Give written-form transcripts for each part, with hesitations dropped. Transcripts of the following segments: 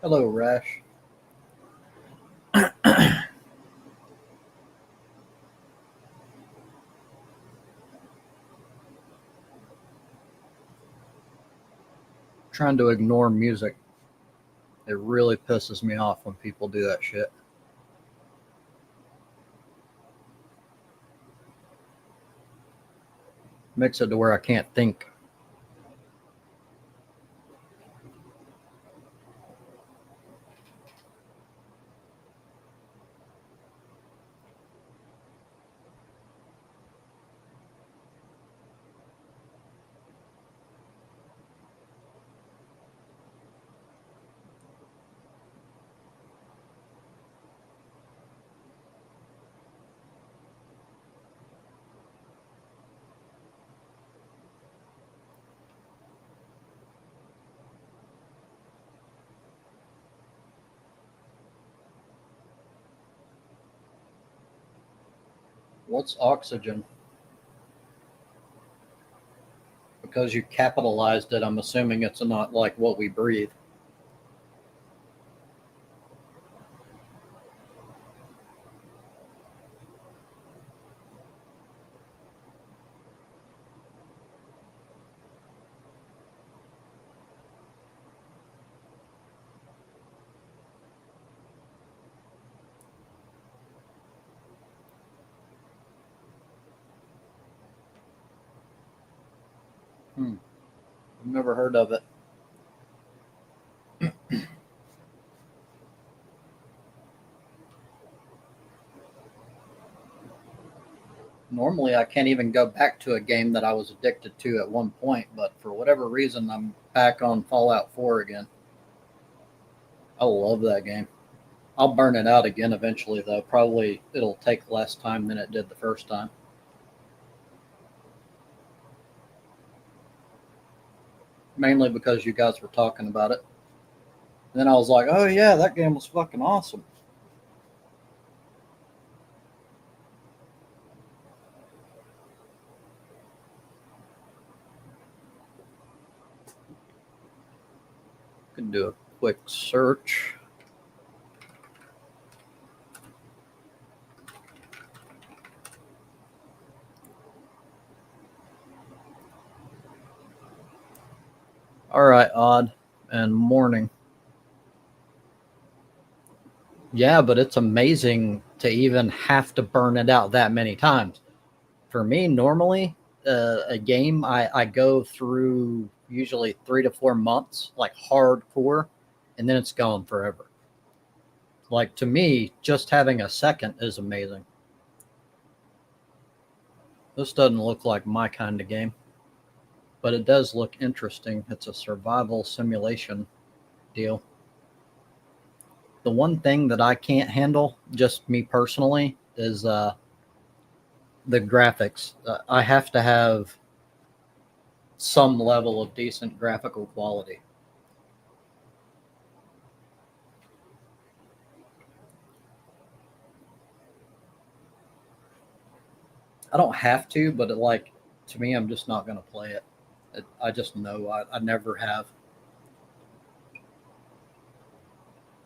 Hello, Rash. Trying to ignore music. It really pisses me off when people do that shit. Makes it to where I can't think. What's oxygen? Because you capitalized it, I'm assuming it's not like what we breathe. Hmm. I've never heard of it. Normally, I can't even go back to a game that I was addicted to at one point, but for whatever reason, I'm back on Fallout 4 again. I love that game. I'll burn it out again eventually, though. Probably it'll take less time than it did the first time. Mainly because you guys were talking about it. And then I was like, oh, yeah, that game was fucking awesome. Could do a quick search. All right, Odd and Morning. Yeah, but it's amazing to even have to burn it out that many times. For me, normally, a game I go through usually 3 to 4 months, like hardcore, and then it's gone forever. Like to me, just having a second is amazing. This doesn't look like my kind of game, but it does look interesting. It's a survival simulation deal. The one thing that I can't handle, just me personally, is the graphics. I have to have some level of decent graphical quality. I don't have to, but to me, I'm just not going to play it. I just know I never have.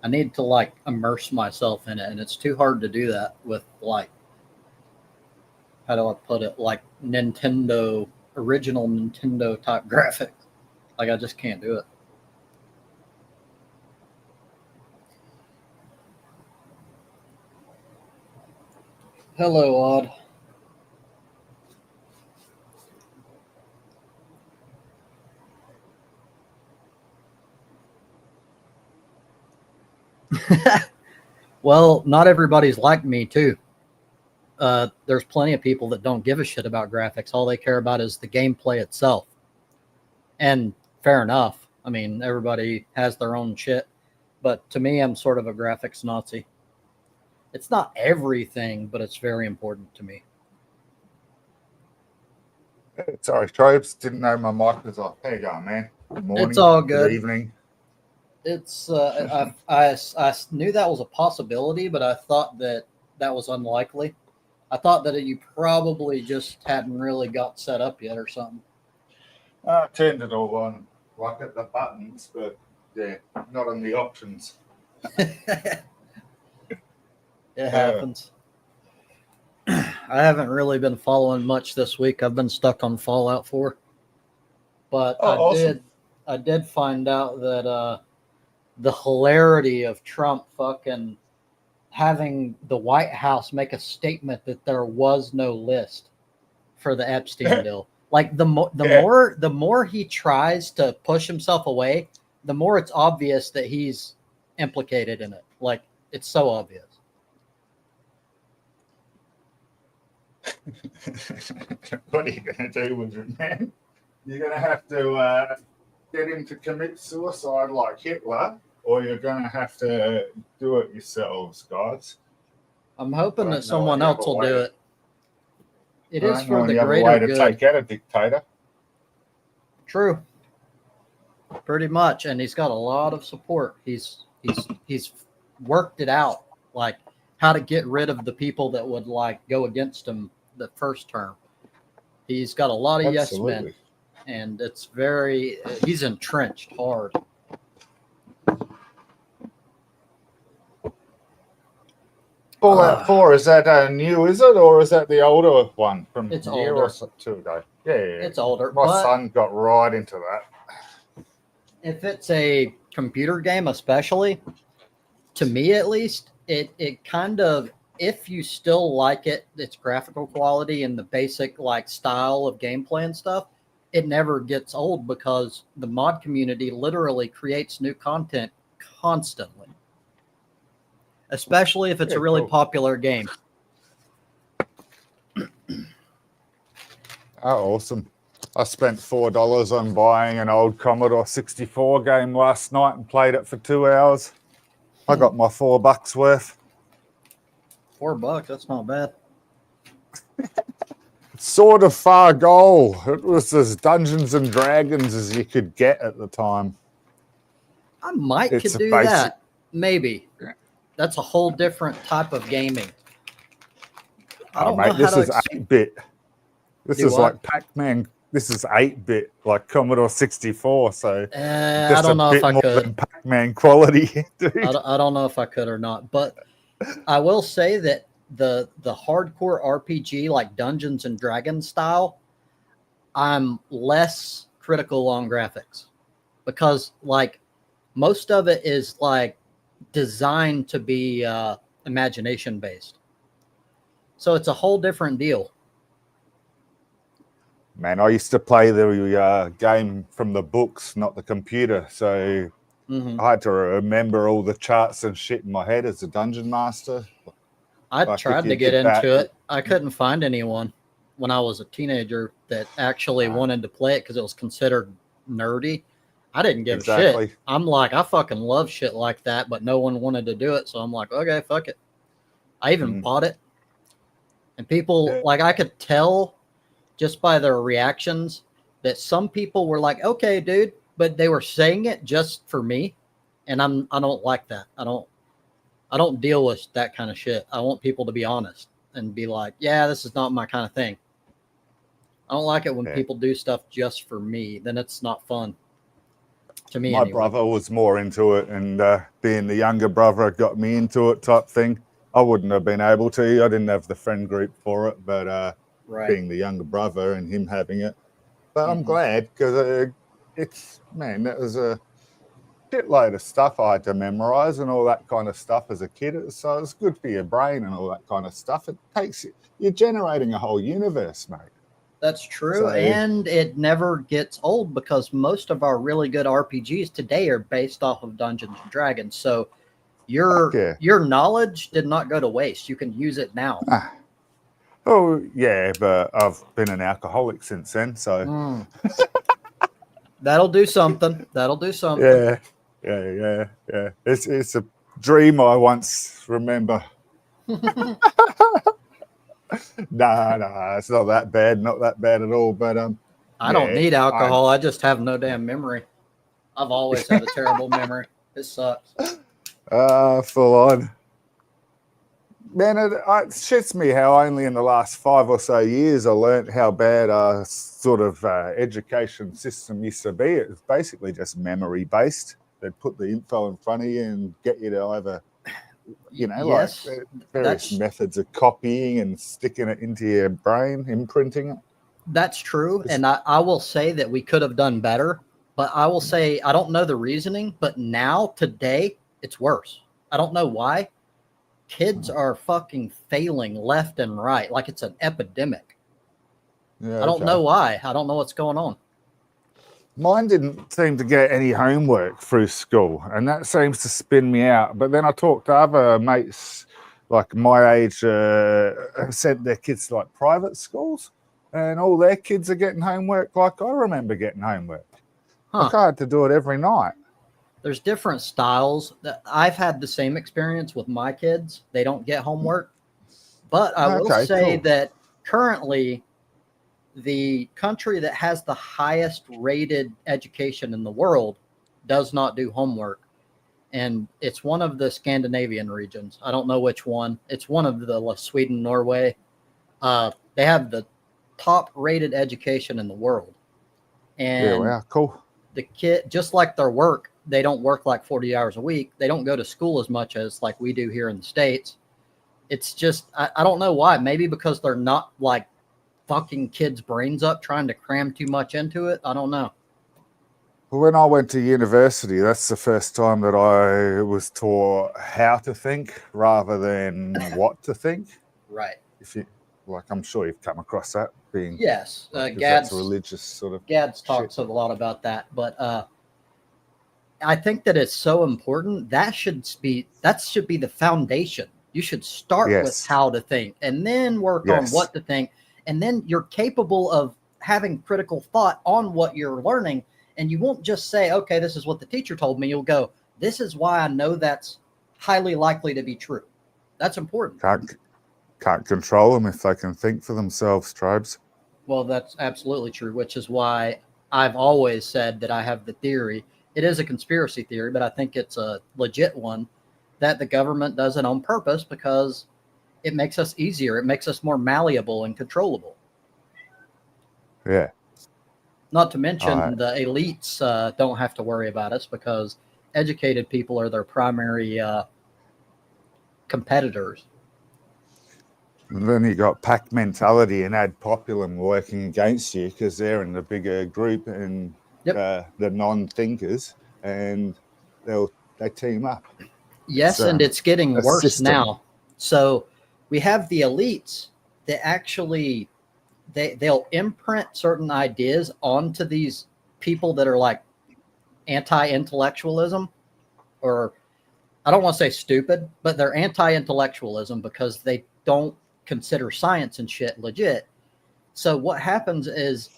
I need to like immerse myself in it, and it's too hard to do that with like how do I put it, like Nintendo original Nintendo type graphics. Like I just can't do it. Hello, Odd. Well, not everybody's like me too. There's plenty of people that don't give a shit about graphics. All they care about is the gameplay itself. And fair enough. I mean, everybody has their own shit. But to me, I'm sort of a graphics Nazi. It's not everything, but it's very important to me. Sorry, Tribes. Didn't know my mic was off. How you going, man? Good morning. It's all good. Good evening. It's I knew that was a possibility, but I thought that that was unlikely. I thought that you probably just hadn't really got set up yet or something. I turned it all on, right at the buttons, but Yeah, not on the options. It happens. I haven't really been following much this week. I've been stuck on Fallout 4. But Awesome. I did find out that the hilarity of Trump fucking having the White House make a statement that there was no list for the Epstein deal. Like the more he tries to push himself away, the more it's obvious that he's implicated in it. Like it's so obvious. What are you going to do with it, man? You're going to have to get him to commit suicide like Hitler, or you're going to have to do it yourselves, guys. I'm hoping that Don't know someone any else other will way do to- it. It I is don't know for the any other way greater to good. take out a dictator. True. Pretty much, and he's got a lot of support. He's worked it out, like how to get rid of the people that would like go against him the first term. He's got a lot of yes men, Absolutely. and it's he's entrenched hard. Fallout 4, is that new, is it? Or is that the older one from It's a year older. or two ago? Yeah. It's older, My but son got right into that. if it's a computer game, especially to me at least, it kind of, if you still like its graphical quality and the basic like style of gameplay and stuff, it never gets old because the mod community literally creates new content constantly, especially if it's a really popular game. Oh, awesome. I spent $4 on buying an old Commodore 64 game last night and played it for 2 hours. I got my $4 worth. $4, that's not bad. Sort of far goal. It was as Dungeons and Dragons as you could get at the time. I might It's could a do basic- that. Maybe. That's a whole different type of gaming. I don't know mate, this how is to 8-bit. This Do is what? like Pac-Man. This is 8-bit, like Commodore 64. So I just don't a know if bit I more could. than Pac-Man quality, dude. I don't know if I could or not, but I will say that the hardcore RPG like Dungeons and Dragons style, I'm less critical on graphics because like most of it is like designed to be imagination based, so it's a whole different deal. Man, I used to play the game from the books, not the computer. So I had to remember all the charts and shit in my head as a dungeon master. I Like, tried if you to get did that- into it. I couldn't find anyone when I was a teenager that actually wanted to play it because it was considered nerdy. I didn't give a shit. I'm like, I fucking love shit like that, but no one wanted to do it. So I'm like, okay, fuck it. I even bought it. And people, like, I could tell just by their reactions that some people were like, okay, dude, but they were saying it just for me. And I don't like that. I don't deal with that kind of shit. I want people to be honest and be like, yeah, this is not my kind of thing. I don't like it when people do stuff just for me. Then it's not fun. To me, my anyway. brother was more into it, and being the younger brother got me into it type thing. I wouldn't have been able to. I didn't have the friend group for it, but being the younger brother and him having it. But I'm glad because that was a shitload of stuff I had to memorize and all that kind of stuff as a kid. So it's good for your brain and all that kind of stuff. It takes you're generating a whole universe, mate. That's true, and it never gets old because most of our really good RPGs today are based off of Dungeons and Dragons. So your knowledge did not go to waste. You can use it now. Oh yeah, but I've been an alcoholic since then, so that'll do something. That'll do something. Yeah. It's a dream I once remember. Nah, it's not that bad. Not that bad at all. But I don't need alcohol. I just have no damn memory. I've always had a terrible memory. It sucks. Full on. Man, it shits me how only in the last 5 or so years I learned how bad our sort of education system used to be. It was basically just memory based. they'd put the info in front of you and get you to either, Yes, like various methods of copying and sticking it into your brain, imprinting it. That's true. And I will say that we could have done better, but I will say, I don't know the reasoning, but now, today, it's worse. I don't know why. Kids are fucking failing left and right like it's an epidemic. Yeah, I don't know why. I don't know what's going on. Mine didn't seem to get any homework through school, and that seems to spin me out. But then I talked to other mates like my age have sent their kids to like private schools, and all their kids are getting homework like I remember getting homework. Like I had to do it every night. There's different styles. I've had the same experience with my kids. They don't get homework. But I will say that currently the country that has the highest rated education in the world does not do homework. And it's one of the Scandinavian regions. I don't know which one. It's one of the Sweden, Norway. They have the top rated education in the world. And yeah, cool. The kid, just like their work, they don't work like 40 hours a week. They don't go to school as much as like we do here in the States. It's just, I don't know why. Maybe because they're not like fucking kids' brains up trying to cram too much into it. I don't know. Well, when I went to university, that's the first time that I was taught how to think rather than what to think. Right. If you like, I'm sure you've come across that being. Yes. That's religious sort of. Gads talks a lot about that, but I think that it's so important. That should be the foundation. You should start with how to think and then work on what to think. And then you're capable of having critical thought on what you're learning. And you won't just say, okay, this is what the teacher told me. You'll go, this is why I know that's highly likely to be true. That's important. Can't control them if they can think for themselves, tribes. Well, that's absolutely true, which is why I've always said that I have the theory. It is a conspiracy theory, but I think it's a legit one, that the government does it on purpose because it makes us easier. It makes us more malleable and controllable. Yeah. Not to mention the elites don't have to worry about us because educated people are their primary competitors. And then you got pack mentality and ad populum working against you because they're in the bigger group and the non-thinkers, and they team up. Yes, and it's getting worse now. So we have the elites that actually they'll imprint certain ideas onto these people that are like anti-intellectualism, or I don't want to say stupid, but they're anti-intellectualism because they don't consider science and shit legit. So what happens is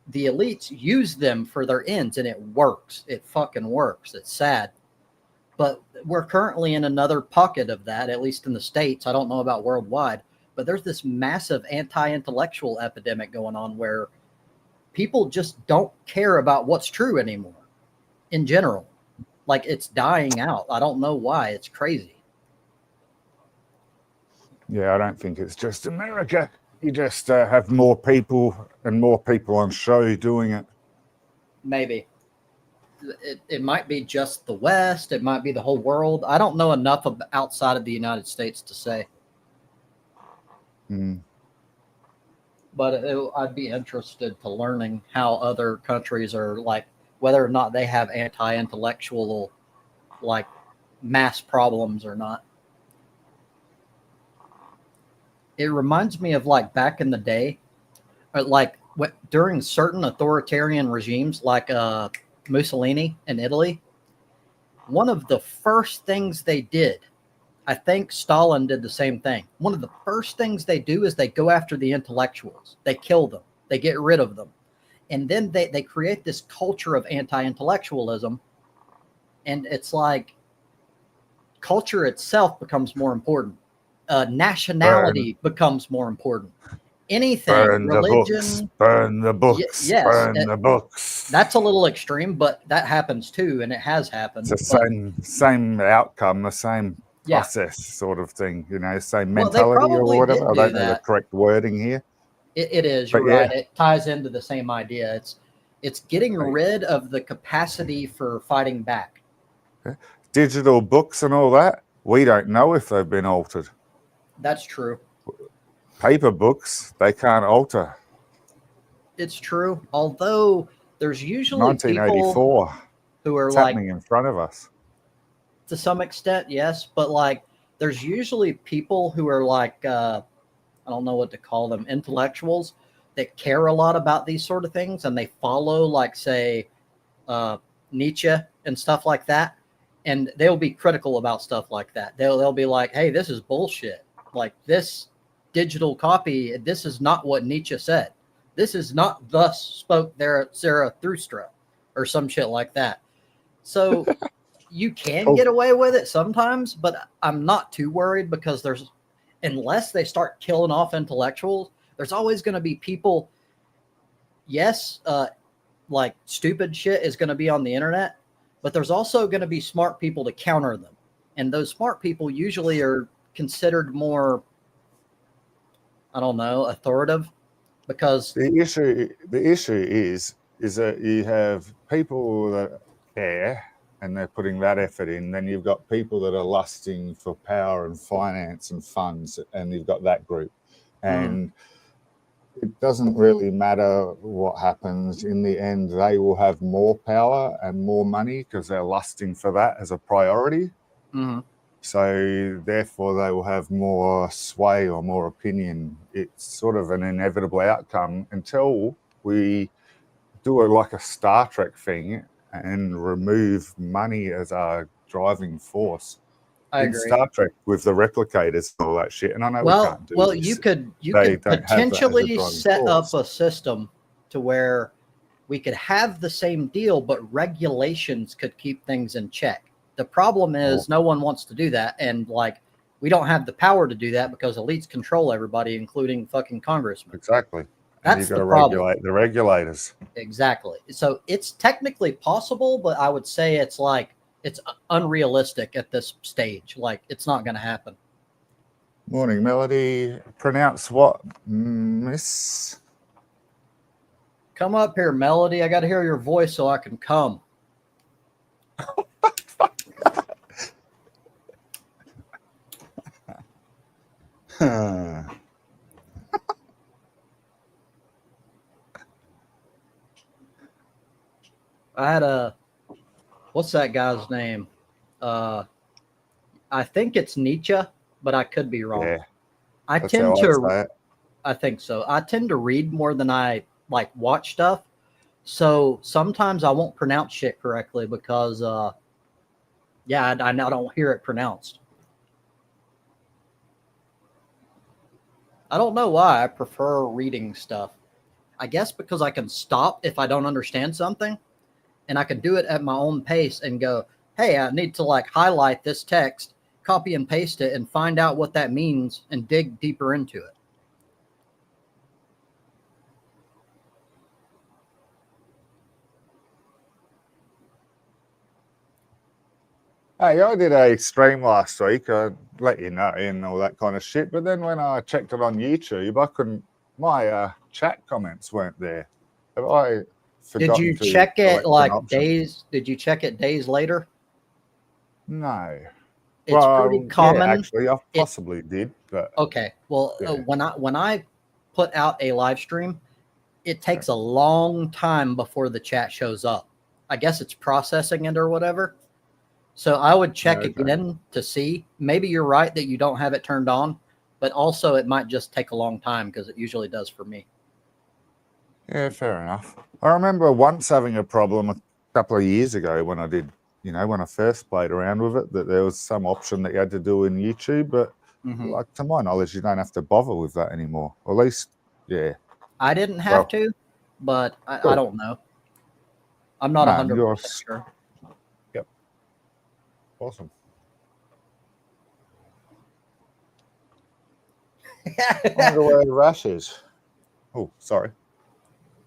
the elites use them for their ends, and it works. It fucking works. It's sad. But we're currently in another pocket of that, at least in the States. I don't know about worldwide, but there's this massive anti-intellectual epidemic going on where people just don't care about what's true anymore in general. Like, it's dying out. I don't know why. It's crazy. Yeah, I don't think it's just America. You just have more people and more people on show doing it. Maybe. It might be just the West. It might be the whole world. I don't know enough outside of the United States to say. But I'd be interested to learning how other countries are, like, whether or not they have anti-intellectual, like, mass problems or not. It reminds me of, like, back in the day, like during certain authoritarian regimes, like Mussolini in Italy, one of the first things they did, I think Stalin did the same thing. One of the first things they do is they go after the intellectuals. They kill them. They get rid of them. And then they create this culture of anti-intellectualism. And it's like culture itself becomes more important. Nationality becomes more important. Anything, religion, burn the books, burn the books. That's a little extreme, but that happens too, and it has happened. It's the same outcome, the same process sort of thing, same mentality or whatever. I don't know the correct wording here. It is, you're right. It ties into the same idea. It's getting rid of the capacity for fighting back. Digital books and all that, we don't know if they've been altered. That's true. Paper books, they can't alter. It's true. Although there's usually people 1984. who are It's like, happening in front of us. to some extent, yes, but like there's usually people who are like, I don't know what to call them, intellectuals that care a lot about these sort of things, and they follow, like, say, Nietzsche and stuff like that, and they'll be critical about stuff like that. They'll be like, "Hey, this is bullshit. Like, this digital copy, this is not what Nietzsche said. This is not thus spoke there Zarathustra," or some shit like that. So you can get away with it sometimes, but I'm not too worried because unless they start killing off intellectuals, there's always going to be people. Yes, like stupid shit is going to be on the internet, but there's also going to be smart people to counter them. And those smart people usually are considered more, I don't know, authoritative, because the issue is that you have people that care and they're putting that effort in. Then you've got people that are lusting for power and finance and funds, and you've got that group. And it doesn't really matter what happens. In the end, they will have more power and more money because they're lusting for that as a priority. So therefore, they will have more sway or more opinion. It's sort of an inevitable outcome until we do like a Star Trek thing and remove money as our driving force. I in agree. Star Trek with the replicators and all that shit. And I know we can't do this. You could They don't have that as a potentially driving set force. up a system to where we could have the same deal, but regulations could keep things in check. The problem is no one wants to do that, and like we don't have the power to do that because elites control everybody, including fucking congressmen. Exactly. That's you the got to problem. regulate the regulators. Exactly. So it's technically possible, but I would say it's unrealistic at this stage. Like, it's not going to happen. Morning, Melody. Pronounce what, Miss? Come up here, Melody. I got to hear your voice so I can come. I had what's that guy's name? I think it's Nietzsche, but I could be wrong. Yeah, I think so. I tend to read more than I like watch stuff. So sometimes I won't pronounce shit correctly because, I don't hear it pronounced. I don't know why I prefer reading stuff. I guess because I can stop if I don't understand something, and I can do it at my own pace and go, hey, I need to like highlight this text, copy and paste it, and find out what that means and dig deeper into it. Hey, I did a stream last week. I let you know and all that kind of shit. But then when I checked it on YouTube, I couldn't. My chat comments weren't there. Have I forgotten? Did you check it like days? Did you check it days later? No. It's pretty common. Yeah, actually, I possibly did. But okay. Well, yeah. When I put out a live stream, it takes a long time before the chat shows up. I guess it's processing it or whatever. So I would check again to see. Maybe you're right that you don't have it turned on, but also it might just take a long time because it usually does for me. Yeah, fair enough. I remember once having a problem a couple of years ago when I did, when I first played around with it, that there was some option that you had to do in YouTube, but like to my knowledge, you don't have to bother with that anymore. Or at least, yeah. I didn't have to, but I don't know. I'm not 100% sure. Yep. Awesome. I wonder where Rush is. Oh, sorry.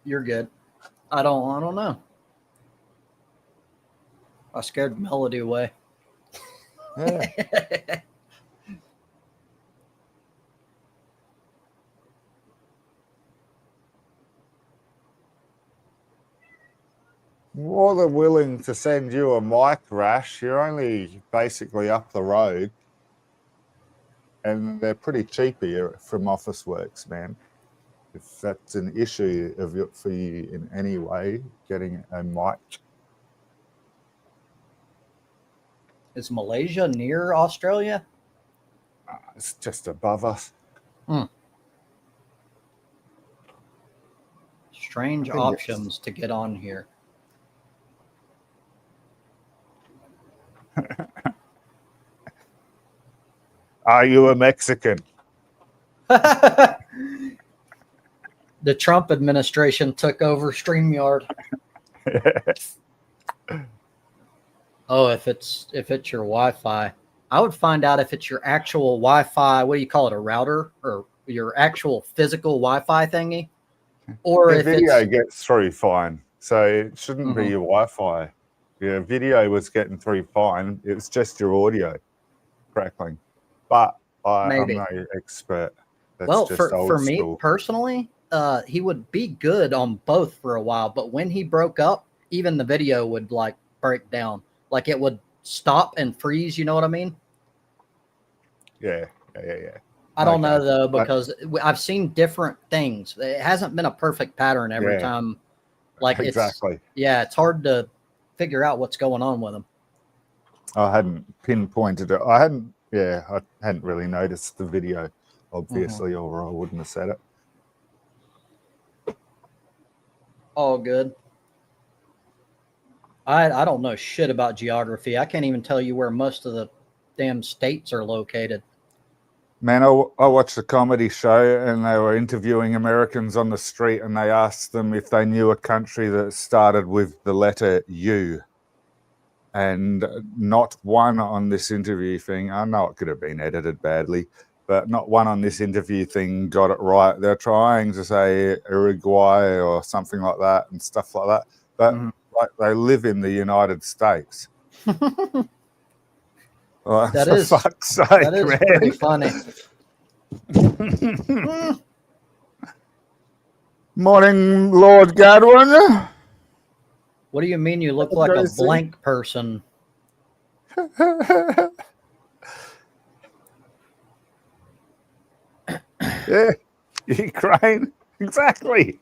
You're good. I don't know. I scared Melody away. Yeah. more than willing to send you a mic, Rash. You're only basically up the road. And they're pretty cheap here from Officeworks, man. If that's an issue for you in any way, getting a mic. Is Malaysia near Australia? It's just above us. Strange options to get on here. Are you a Mexican? The Trump administration took over StreamYard. Oh, if it's your Wi-Fi, I would find out if it's your actual Wi-Fi. What do you call it? A router or your actual physical Wi-Fi thingy? Or the if video gets through fine, so it shouldn't be your Wi-Fi. Your video was getting through fine. It was just your audio crackling. But I'm no expert. That's well, just for me personally, he would be good on both for a while. But when he broke up, even the video would like break down. Like it would stop and freeze. You know what I mean? Yeah. I don't know though, because I've seen different things. It hasn't been a perfect pattern every time. Like exactly. It's hard to figure out what's going on with them. I hadn't pinpointed it. I hadn't really noticed the video, obviously, or I wouldn't have said it. All good. I don't know shit about geography. I can't even tell you where most of the damn states are located. Man, I watched a comedy show and they were interviewing Americans on the street and they asked them if they knew a country that started with the letter U. And not one on this interview thing, I know it could have been edited badly, but not one on this interview thing got it right. They're trying to say Uruguay or something like that and stuff like that. But like they live in the United States. Like, that is pretty funny. Morning, Lord Gadwin. What do you mean you look like a blank person? Yeah, Ukraine. Exactly.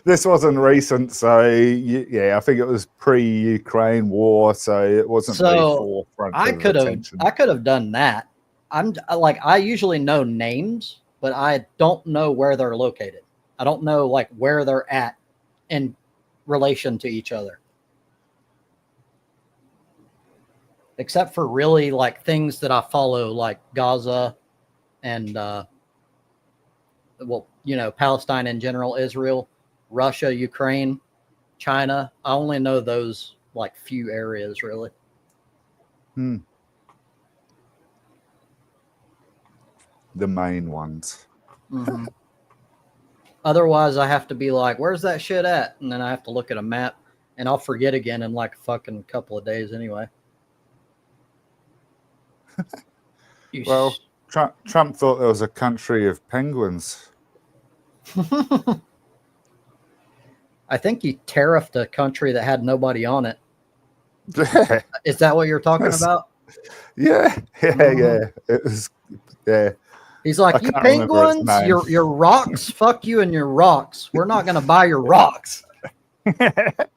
This wasn't recent, so I think it was pre-Ukraine war, so it wasn't the forefront of attention. I could have done that. I usually know names, but I don't know where they're located. I don't know like where they're at in relation to each other. Except for really like things that I follow, like Gaza and Palestine in general, Israel, Russia, Ukraine, China. I only know those like few areas really. The main ones. Otherwise, I have to be like, where's that shit at? And then I have to look at a map and I'll forget again in like a fucking couple of days anyway. Well, Trump thought there was a country of penguins. I think he tariffed a country that had nobody on it. Is that what you're talking about? Yeah. It was, He's like, you penguins, your rocks, fuck you and your rocks. We're not going to buy your rocks. But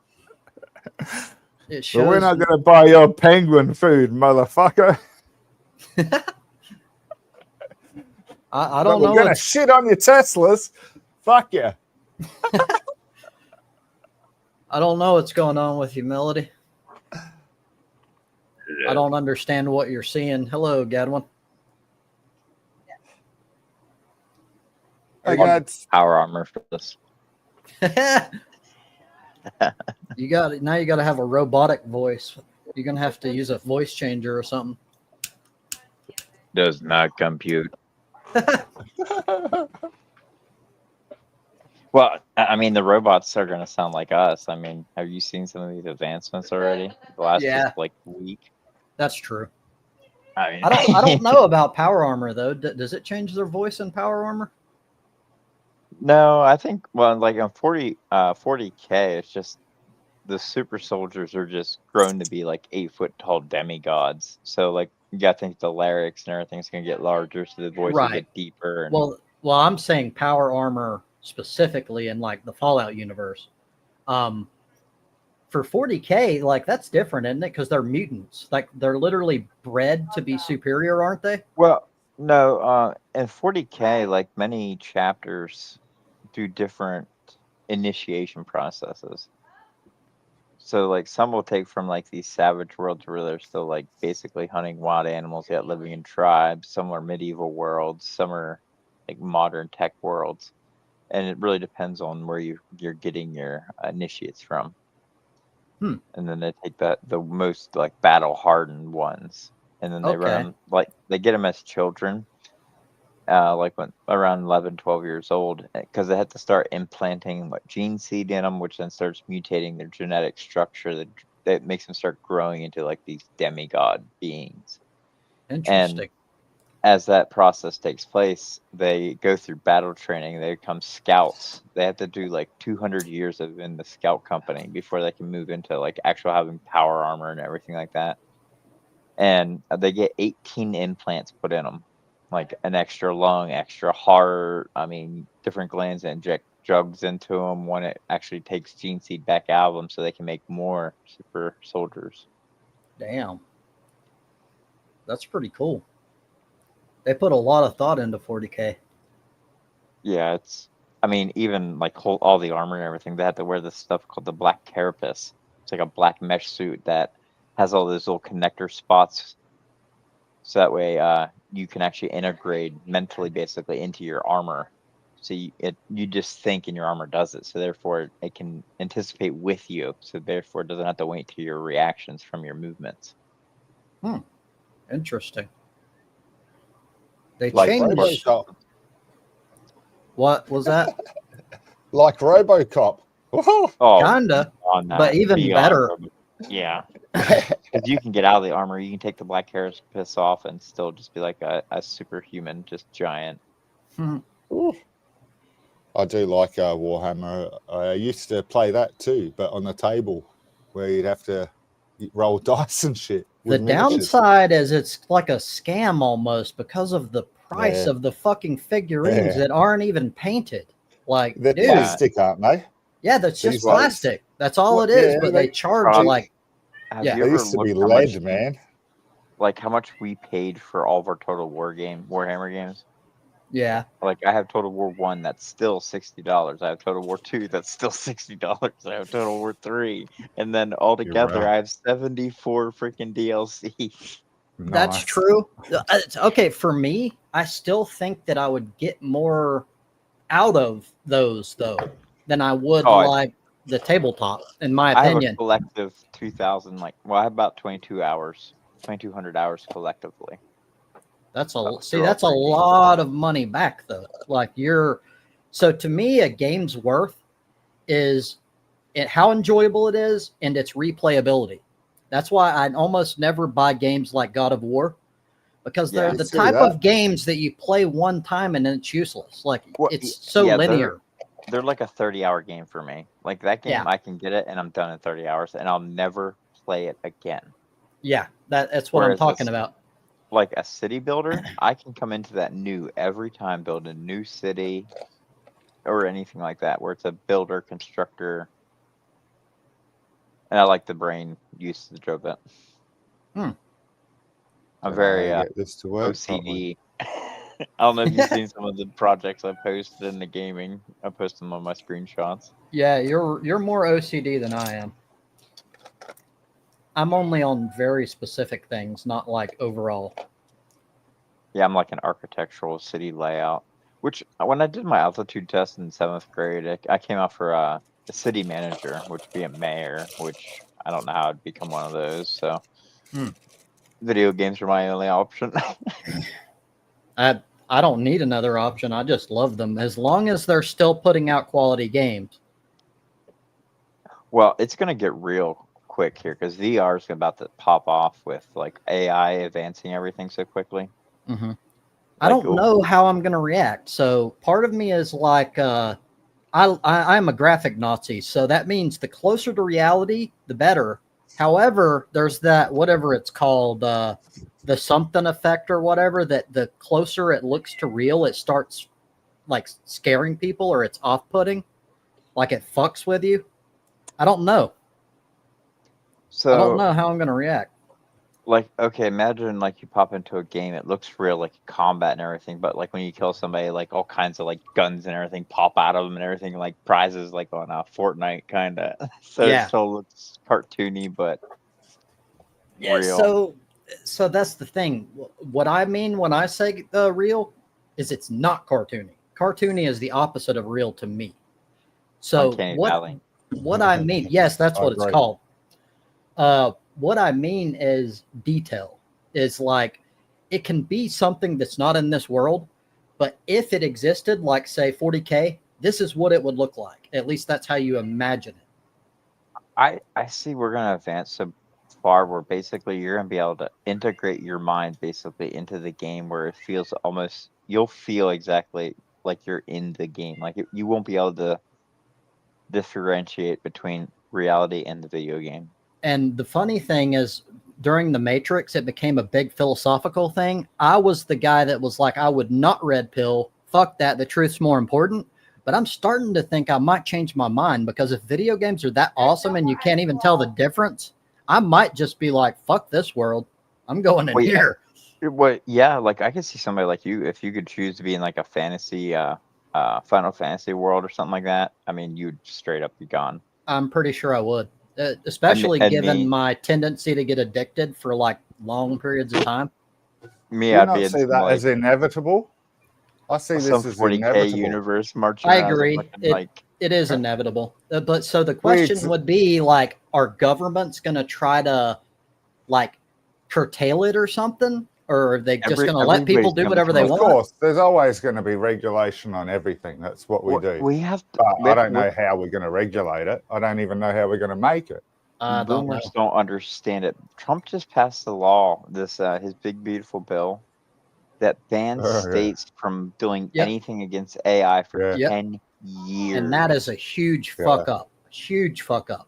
we're not going to buy your penguin food, motherfucker. I don't know. We're going to shit on your Teslas. Fuck you. I don't know what's going on with you, Melody. I don't understand what you're seeing. Hello, Gadwin. I got power armor for this. You got to have a robotic voice. You're gonna have to use a voice changer or something. Does not compute. Well, I mean, the robots are gonna sound like us. I mean, have you seen some of these advancements already? The last just like week. That's true. I mean, I don't know about power armor though. Does it change their voice in power armor? No, I think like on 40K, it's just the super soldiers are just grown to be like 8 foot tall demigods. So like you got to think the larynx and everything's gonna get larger, so the voice will get deeper. And Well, I'm saying power armor specifically in like the Fallout universe. For 40K, like that's different, isn't it? Because they're mutants. Like they're literally bred to be superior, aren't they? well, no, in 40K, like many chapters do different initiation processes. So like some will take from like these savage worlds where they're still like basically hunting wild animals yet living in tribes. Some are medieval worlds, some are like modern tech worlds. And it really depends on where you're getting your initiates from. And then they take the most like battle hardened ones, and then they run them, like they get them as children, like when around 11, 12 years old, because they have to start implanting what gene seed in them, which then starts mutating their genetic structure that makes them start growing into like these demigod beings. Interesting. And as that process takes place, they go through battle training. They become scouts. They have to do like 200 years in the scout company before they can move into like actual having power armor and everything like that. And they get 18 implants put in them, like an extra lung, extra heart. I mean, different glands that inject drugs into them. One it actually takes gene seed back out of them so they can make more super soldiers. Damn. That's pretty cool. They put a lot of thought into 40K. Yeah, I mean, even like all the armor and everything, they have to wear this stuff called the black carapace. It's like a black mesh suit that has all those little connector spots. So that way you can actually integrate mentally basically into your armor. So you just think and your armor does it. So therefore it can anticipate with you. So therefore it doesn't have to wait to your reactions from your movements. Interesting. They Like changed. What was that? Like RoboCop. Oh, kinda, but even better. Yeah, because you can get out of the armor, you can take the black carapace off, and still just be like a superhuman, just giant. I do like Warhammer. I used to play that too, but on the table where you'd have to roll dice and shit. The downside is it's like a scam almost because of the price of the fucking figurines that aren't even painted. Like, they're plastic, aren't they? Yeah, that's just plastic. That's all it is. But they charge like. Have you ever used to be lead, man. Like how much we paid for all of our Total War Warhammer games? Yeah. Like I have Total War 1 that's still $60. I have Total War 2 that's still $60. I have Total War 3. And then altogether I have 74 freaking DLC. That's true. Okay, for me, I still think that I would get more out of those though than I would the tabletop, in my opinion. I have a collective 2,000, I have about 2,200 hours collectively. That's a lot of money back though. So to me, a game's worth is how enjoyable it is and its replayability. That's why I almost never buy games like God of War, because they're the type of games that you play one time and then it's useless. It's so linear. They're like a 30-hour game for me. Like that game, I can get it and I'm done in 30 hours and I'll never play it again. Yeah, that's what I'm talking about. Like a city builder, I can come into that new every time, build a new city or anything like that, where it's a builder, constructor. And I like the brain usage of it. I'm very OCD. I don't know if you've seen some of the projects I posted in the gaming. I posted them on my screenshots. Yeah, you're more OCD than I am. I'm only on very specific things, not like overall. Yeah, I'm like an architectural city layout. Which, when I did my altitude test in 7th grade, I came out for a city manager, which would be a mayor, which I don't know how I'd become one of those. So, video games are my only option. I don't need another option. I just love them as long as they're still putting out quality games. Well, it's gonna get real quick here because VR is about to pop off with like AI advancing everything so quickly. I don't know how I'm gonna react. So part of me is like, I I'm a graphic Nazi, so that means the closer to reality, the better. However, there's that whatever it's called, the something effect or whatever, that the closer it looks to real, it starts like scaring people or it's off-putting, like it fucks with you. I don't know. I don't know how I'm gonna react. Like, okay, imagine like you pop into a game, it looks real, like combat and everything, but like when you kill somebody, like all kinds of like guns and everything pop out of them and everything, like prizes, like on Fortnite kind of. So Yeah. it still looks cartoony, but Yeah. real. So that's the thing. What I mean when I say real is it's not cartoony. Cartoony is the opposite of real to me. So Uncanny Valley. What I mean, yes, that's what it's Right. called. What I mean is detail. Is like it can be something that's not in this world, but if it existed, like say 40K, this is what it would look like. At least that's how you imagine it. I see we're gonna advance so far where basically you're gonna be able to integrate your mind basically into the game where it feels almost you'll feel exactly like you're in the game. Like you won't be able to differentiate between reality and the video game. And the funny thing is, during the Matrix, it became a big philosophical thing. I was the guy that was like, I would not red pill. Fuck that. The truth's more important. But I'm starting to think I might change my mind, because if video games are that awesome and you can't even tell the difference, I might just be like, fuck this world. I'm going in here. Yeah, like I could see somebody like you, if you could choose to be in like a fantasy, Final Fantasy world or something like that. I mean, you'd straight up be gone. I'm pretty sure I would. Especially given my tendency to get addicted for like long periods of time. Do you not see that as inevitable? I see this as 40K inevitable. universe marching. I agree. It is inevitable. But so the question would be like, are governments going to try to like curtail it or something? Or are they just going to let people do whatever they want? Of course, there's always going to be regulation on everything. That's what we do. I don't know how we're going to regulate it. I don't even know how we're going to make it. Boomers don't understand it. Trump just passed the law, this his big beautiful bill, that bans states from doing anything against AI for 10 years. And that is a huge fuck up. Huge fuck up.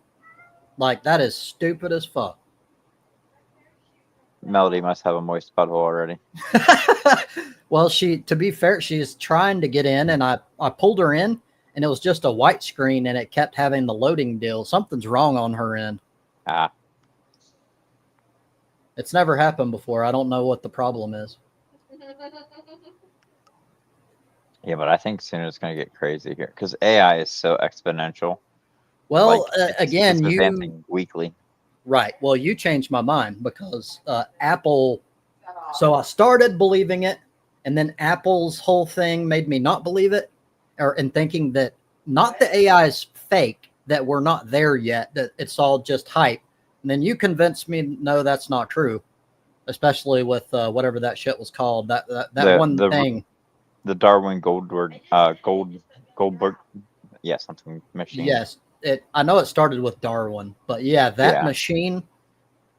Like, that is stupid as fuck. Melody must have a moist butthole already. Well, to be fair, she's trying to get in, and I pulled her in, and it was just a white screen, and it kept having the loading deal. Something's wrong on her end. It's never happened before. I don't know what the problem is. Yeah, but I think soon it's going to get crazy here because AI is so exponential. Well, again, it's advancing weekly. Right. Well, you changed my mind because Apple. So I started believing it, and then Apple's whole thing made me not believe it, and thinking that not the AI is fake, that we're not there yet, that it's all just hype. And then you convinced me, no, that's not true, especially with whatever that shit was called. That one thing. The Darwin Goldberg, something machine. Yes. I know it started with Darwin, but that machine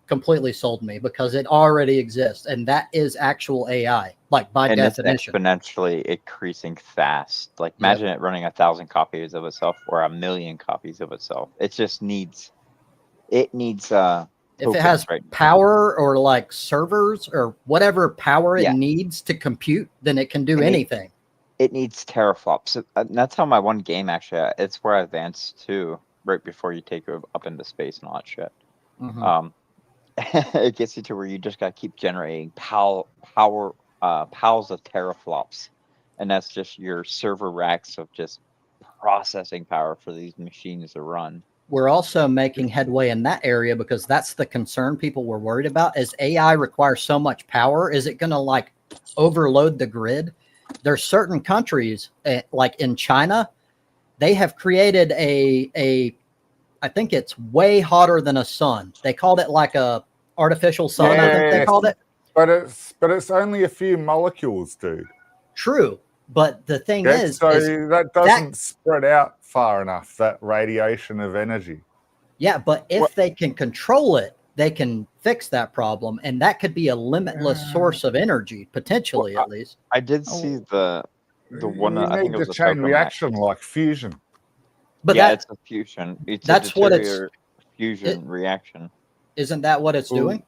completely sold me because it already exists, and that is actual AI, like by definition. It's exponentially increasing fast. Like imagine it running 1,000 copies of itself or 1,000,000 copies of itself. It just needs. If it has power or like servers or whatever power it needs to compute, then it can do anything. It needs teraflops. That's how my one game actually. It's where I advanced to right before you take up into space and all that shit. Mm-hmm. It gets you to where you just got to keep generating piles of teraflops, and that's just your server racks of just processing power for these machines to run. We're also making headway in that area because that's the concern people were worried about. As AI requires so much power, is it going to like overload the grid? There's certain countries like in China, they have created I think it's way hotter than a sun. They called it like a artificial sun. I think they called it. But it's only a few molecules, dude. True. But the thing is that doesn't spread out far enough, that radiation of energy. Yeah, but if they can control it, they can fix that problem, and that could be a limitless source of energy, potentially, at least. I did see the one. You need the chain reaction like fusion. But yeah, that it's a fusion. It's that's a what deuterium it fusion reaction. isn't that what it's doing?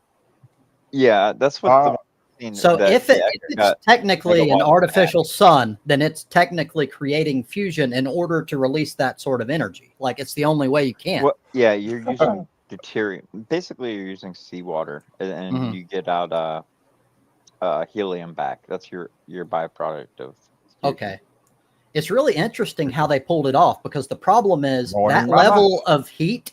Yeah, that's what the So that if the it's got technically an megawatts artificial sun, then it's technically creating fusion in order to release that sort of energy. Like it's the only way you can. Well, yeah, you're using deuterium. Basically, you're using seawater, and Mhm. you get out helium back. That's your byproduct of fusion. Okay. It's really interesting how they pulled it off, because the problem is Morning, that Mama. level of heat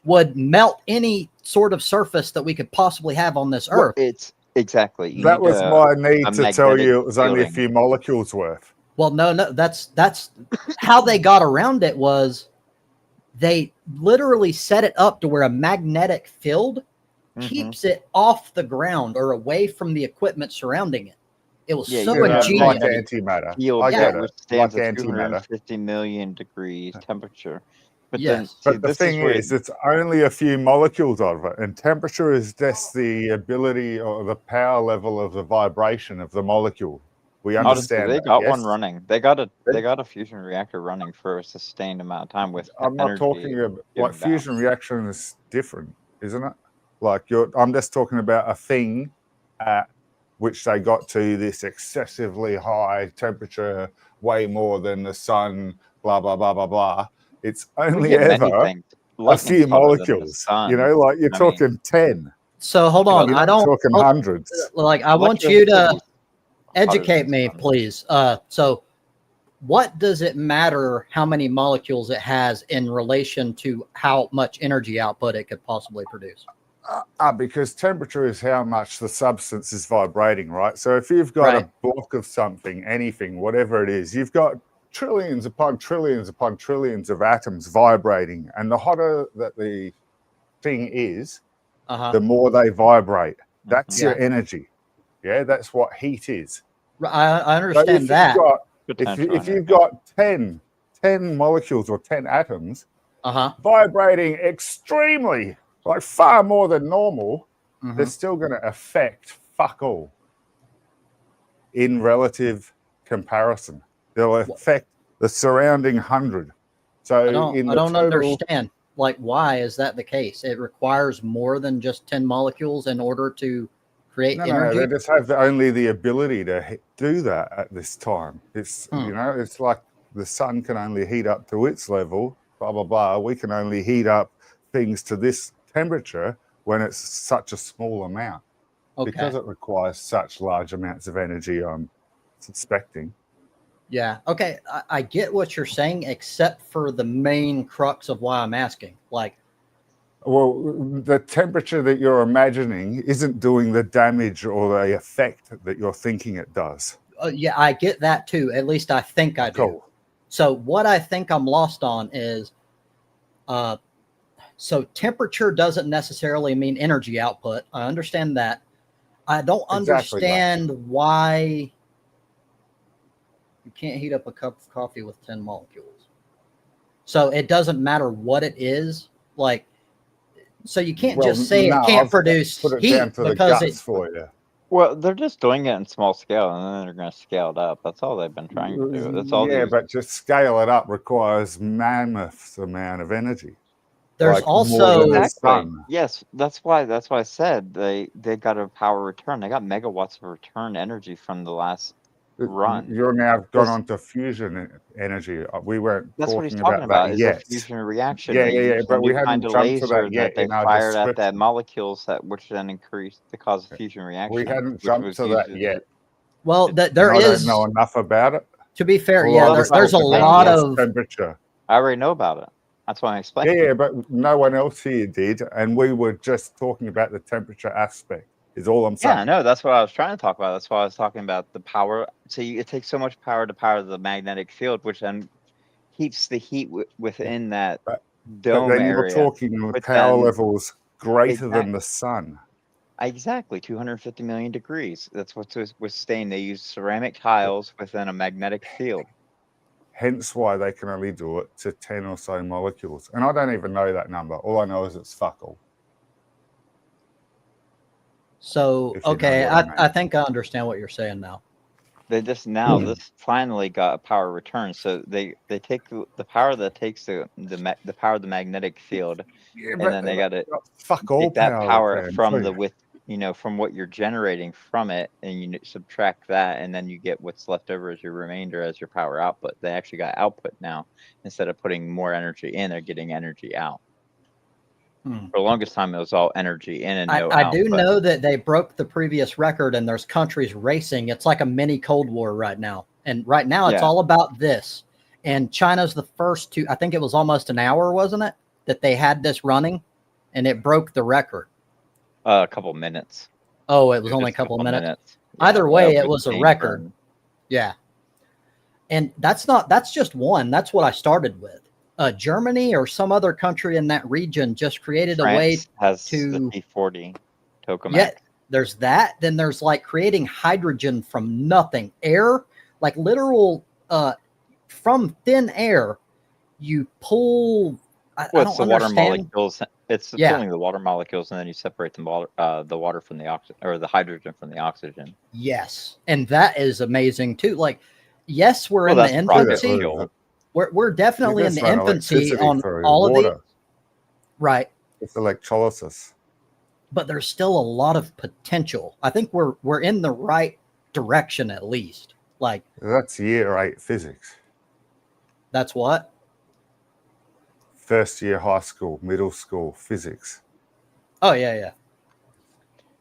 would melt any sort of surface that we could possibly have on this Well, Earth. it's exactly. You That need was a my need to tell magnetic you it was only a fielding. few molecules worth. Well, no, that's how they got around it. Was they literally set it up to where a magnetic field keeps it off the ground or away from the equipment surrounding it. It was Yeah, so you have ingenious. like antimatter. Field I Yeah. get that it. withstands Like a antimatter. 250 million degrees temperature. But Yes. then, see, But the this thing where is, it's only a few molecules of it, and temperature is just the ability or the power level of the vibration of the molecule. We honestly, understand they that. got Yes? one running. They got a fusion reactor running for a sustained amount of time with I'm not energy talking about given like fusion reaction is different, isn't it? Like I'm just talking about a thing at which they got to this excessively high temperature, way more than the sun, blah blah blah blah blah. It's only many ever things. a Lightning's few hotter than the molecules. sun. You know, like you're I mean, talking 10. So hold on, You're I not don't talking hundreds. like. I want you to electricity's hotter than educate the me, sun. please. So what does it matter how many molecules it has in relation to how much energy output it could possibly produce? Because temperature is how much the substance is vibrating, right? So if you've got a block of something, anything, whatever it is, you've got trillions upon trillions upon trillions of atoms vibrating. And the hotter that the thing is, the more they vibrate. That's your energy. Yeah, that's what heat is. I understand that. If you've got 10 molecules or 10 atoms vibrating extremely, like far more than normal, they're still going to affect fuck all in relative comparison. They'll affect the surrounding 100. So I don't understand. Like, why is that the case? It requires more than just 10 molecules in order to create energy? No, they just have only the ability to do that at this time. It's, you know, it's like the sun can only heat up to its level, blah, blah, blah. We can only heat up things to this temperature when it's such a small amount. Because it requires such large amounts of energy, I'm suspecting. Yeah. Okay. I get what you're saying, except for the main crux of why I'm asking. Like, well, the temperature that you're imagining isn't doing the damage or the effect that you're thinking it does. Yeah, I get that too. At least I think I do. So what I think I'm lost on is, so temperature doesn't necessarily mean energy output. I understand that. I don't understand why you can't heat up a cup of coffee with 10 molecules. So it doesn't matter what it is. Like, so you can't just say it can't produce heat because it's for you. Well, they're just doing it in small scale, and then they're going to scale it up. That's all they've been trying to do. That's all. Yeah, but just scale it up requires mammoth amount of energy. There's also yes, that's why I said they got a power return. They got megawatts of return energy from the last run. You're now gone on to fusion energy. We weren't that's what he's talking about that is yet. a fusion reaction. Yeah, but we haven't jumped to that yet. They fired at that molecules which then increased the cause of fusion reaction. We hadn't jumped to that yet. Well, there I is. don't know enough about it. To be fair, there's a lot of temperature. I already know about it. That's why I explained. Yeah, but no one else here did, and we were just talking about the temperature aspect. Is all I'm saying. Yeah, no, that's what I was trying to talk about. That's why I was talking about the power. So it takes so much power to power the magnetic field, which then keeps the heat within that dome then area. You're talking power levels greater than the sun. Exactly, 250 million degrees. That's what's withstanding. They use ceramic tiles within a magnetic field. Hence why they can only do it to 10 or so molecules. And I don't even know that number. All I know is it's fuck all. So, okay, I think I understand what you're saying now. They just now this finally got a power return. So they take the power that takes the power of the magnetic field, Yeah, and but then they got to fuck all take that power return from too. from what you're generating from it, and you subtract that, and then you get what's left over as your remainder as your power output. They actually got output now instead of putting more energy in, they're getting energy out. For the longest time, it was all energy in and no I output. do know that they broke the previous record, and there's countries racing. It's like a mini Cold War right now. And right now, it's all about this. And China's the first to, I think it was almost an hour, wasn't it, that they had this running, and it broke the record. A couple minutes. Oh, it was only a couple of minutes. Yeah, either way, it was a record. Burn. Yeah. And that's just one. That's what I started with. Germany or some other country in that region just created France a way has to the P40 tokamak. Yeah, there's that. Then there's like creating hydrogen from nothing, air, like literal from thin air. You pull. I don't the understand. Water molecules. It's pulling the water molecules, and then you separate the water from the oxygen, or the hydrogen from the oxygen. Yes, and that is amazing too. Like, yes, we're in the infancy. We're definitely in the infancy on all of these. Right. It's electrolysis. But there's still a lot of potential. I think we're in the right direction at least. Like that's year 8 physics. That's what? First year high school, middle school physics. Oh yeah.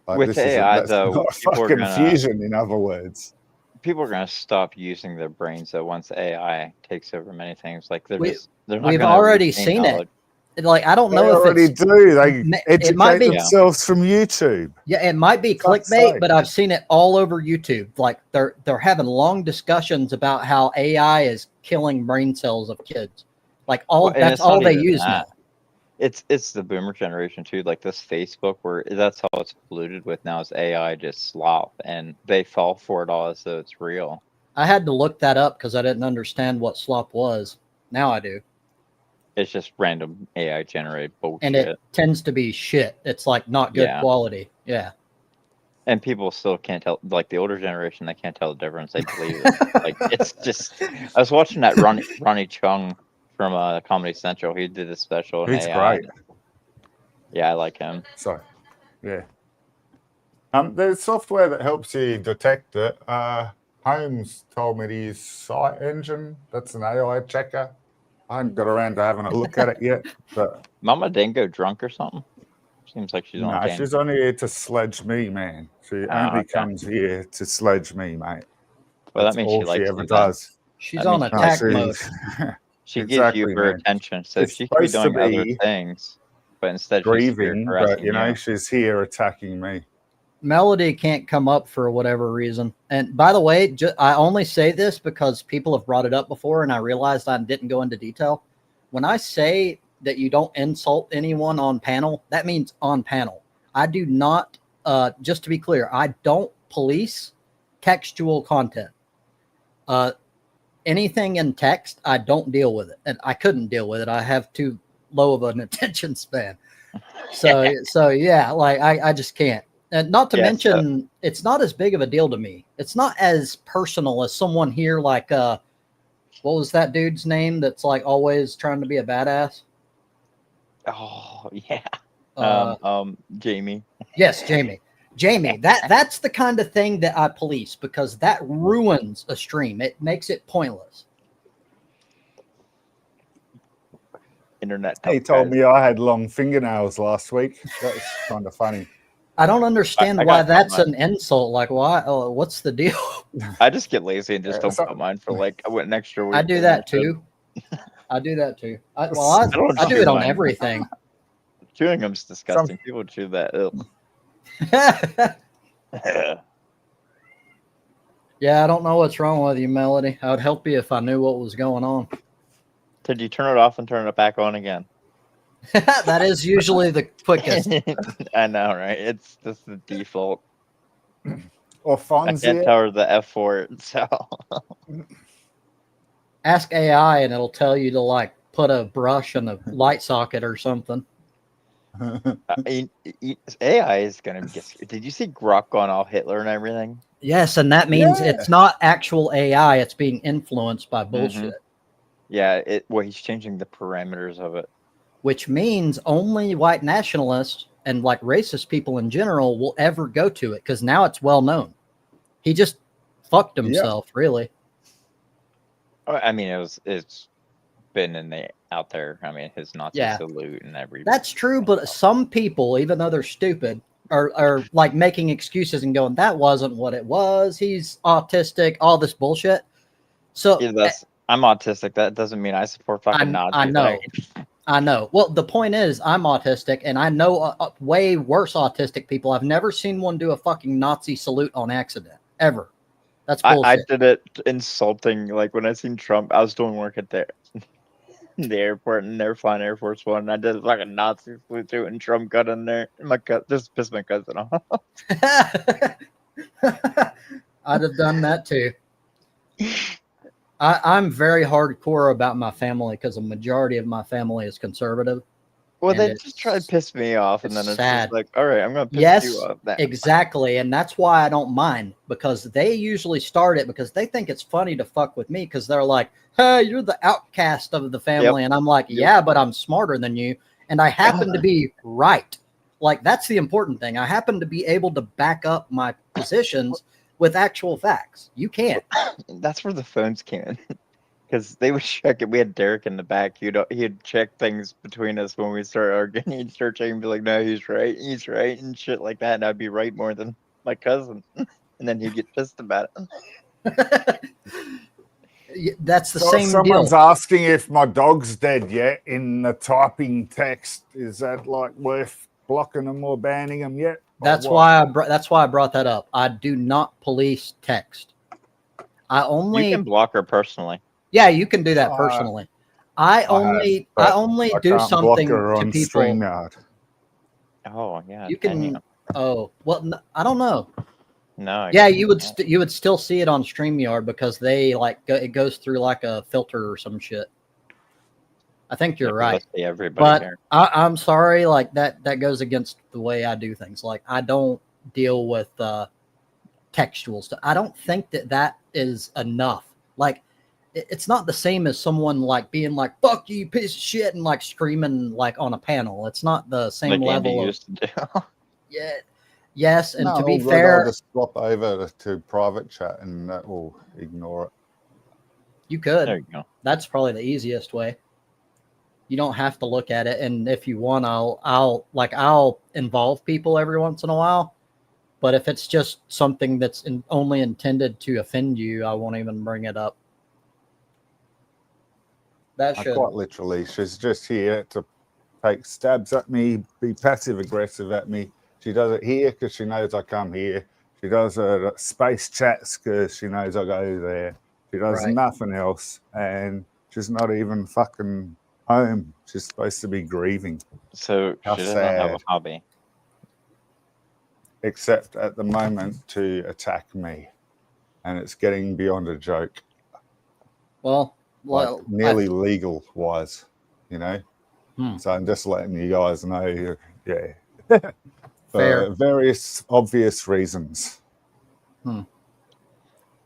Like, with AI though, fucking fusion. In other words, people are going to stop using their brains though once AI takes over many things. Like they're not. We've already seen knowledge. Like I don't know they if already do. They educate themselves from YouTube. Yeah, it might be clickbait, but I've seen it all over YouTube. Like they're having long discussions about how AI is killing brain cells of kids. Like that's all they use now. It's the boomer generation too. Like this Facebook, where that's all it's polluted with now is AI, just slop, and they fall for it all as though it's real. I had to look that up because I didn't understand what slop was. Now I do. It's just random AI generated bullshit. And it tends to be shit. It's like not good quality. Yeah. And people still can't tell, like the older generation, they can't tell the difference. They believe it. Like it's just, I was watching that Ronnie Chung from Comedy Central. He did a special. He's AI. Great. Yeah, I like him. So, yeah. There's software that helps you detect it. Holmes told me to use Sight Engine. That's an AI checker. I haven't got around to having a look at it yet. But Mama didn't go drunk or something? Seems like she's on. No, she's only here to sledge me, man. She only comes here to sledge me, mate. Well, that means all she likes ever does. She's on attack mode. She gives you her attention, so she could be doing other things, but instead grieving. But you know, she's here attacking me. Melody can't come up for whatever reason. And by the way, I only say this because people have brought it up before, and I realized I didn't go into detail. When I say that you don't insult anyone on panel, that means on panel. I do not, just to be clear, I don't police textual content. Anything in text, I don't deal with it. And I couldn't deal with it. I have too low of an attention span. So yeah, like I just can't. And not to mention, it's not as big of a deal to me. It's not as personal as someone here like, what was that dude's name that's like always trying to be a badass? Oh, yeah. Jamie. Yes, Jamie. Jamie, that's the kind of thing that I police because that ruins a stream. It makes it pointless. Internet. He told me I had long fingernails last week. That was kind of funny. I don't understand why that's an insult. Like, why? Oh, what's the deal? I just get lazy and just don't put mine for like an extra week. I do that too. I do that too. I do it on everything. Chewing them's disgusting. People chew that. Yeah, I don't know what's wrong with you, Melody. I would help you if I knew what was going on. Did you turn it off and turn it back on again? That is usually the quickest. I know, right? It's just the default. Or Fonzie. I can't tell her the F4, so. Ask AI and it'll tell you to like put a brush in a light socket or something. AI is gonna get. Did you see Grok on all Hitler and everything? Yes, and that means it's not actual AI. It's being influenced by bullshit. Yeah, he's changing the parameters of it. Which means only white nationalists and like racist people in general will ever go to it because now it's well known. He just fucked himself, really. I mean, it's been out there. I mean, his Nazi salute and everything. That's true, but some people, even though they're stupid, are like making excuses and going, "That wasn't what it was. He's autistic." All this bullshit. So yeah, I'm autistic. That doesn't mean I support fucking Nazis. I know. I know. Well, the point is, I'm autistic, and I know way worse autistic people. I've never seen one do a fucking Nazi salute on accident, ever. That's bullshit. I did it insulting. Like when I seen Trump, I was doing work at the airport, and they were flying Air Force One, and I did like a Nazi salute too, and Trump got in there. Just pissed my cousin off. I'd have done that too. I'm very hardcore about my family because a majority of my family is conservative. Well, they just try to piss me off, and then it's just like, all right, I'm going to piss you off now. Exactly, and that's why I don't mind, because they usually start it because they think it's funny to fuck with me because they're like, hey, you're the outcast of the family, and I'm like, yeah, but I'm smarter than you, and I happen to be right. Like, that's the important thing. I happen to be able to back up my positions with actual facts. You can't. That's where the phones came in. Because they would check it. We had Derek in the back. He'd check things between us when we start arguing. He'd start checking and be like, no, he's right, and shit like that. And I'd be right more than my cousin. And then he'd get pissed about it. That's the same someone's deal. asking if my dog's dead yet in the typing text. Is that like worth blocking them or banning them yet? That's why I brought that up. I do not police text. You can block her personally. Yeah, you can do that personally. I only do something to people. StreamYard. Oh yeah. You can. Oh well, I don't know. No. Yeah, you would still see it on StreamYard because they it goes through like a filter or some shit. I think you're right. But I'm sorry, like that goes against the way I do things. Like I don't deal with textual stuff. I don't think that is enough. Like it's not the same as someone like being like "fuck you, piece of shit" and like screaming like on a panel. It's not the same level of. Yeah. Yes, and to be fair, I'll just swap over to private chat and that will ignore it. You could. There you go. That's probably the easiest way. You don't have to look at it, and if you want, I'll involve people every once in a while. But if it's just something that's only intended to offend you, I won't even bring it up. Quite literally, she's just here to take stabs at me, be passive aggressive at me. She does it here because she knows I come here. She does it at space chats because she knows I go there. She does nothing else, and she's not even fucking home. She's supposed to be grieving. So she doesn't have a hobby. Except at the moment to attack me. And it's getting beyond a joke. Well, nearly legal wise, you know? So I'm just letting you guys know, for various obvious reasons.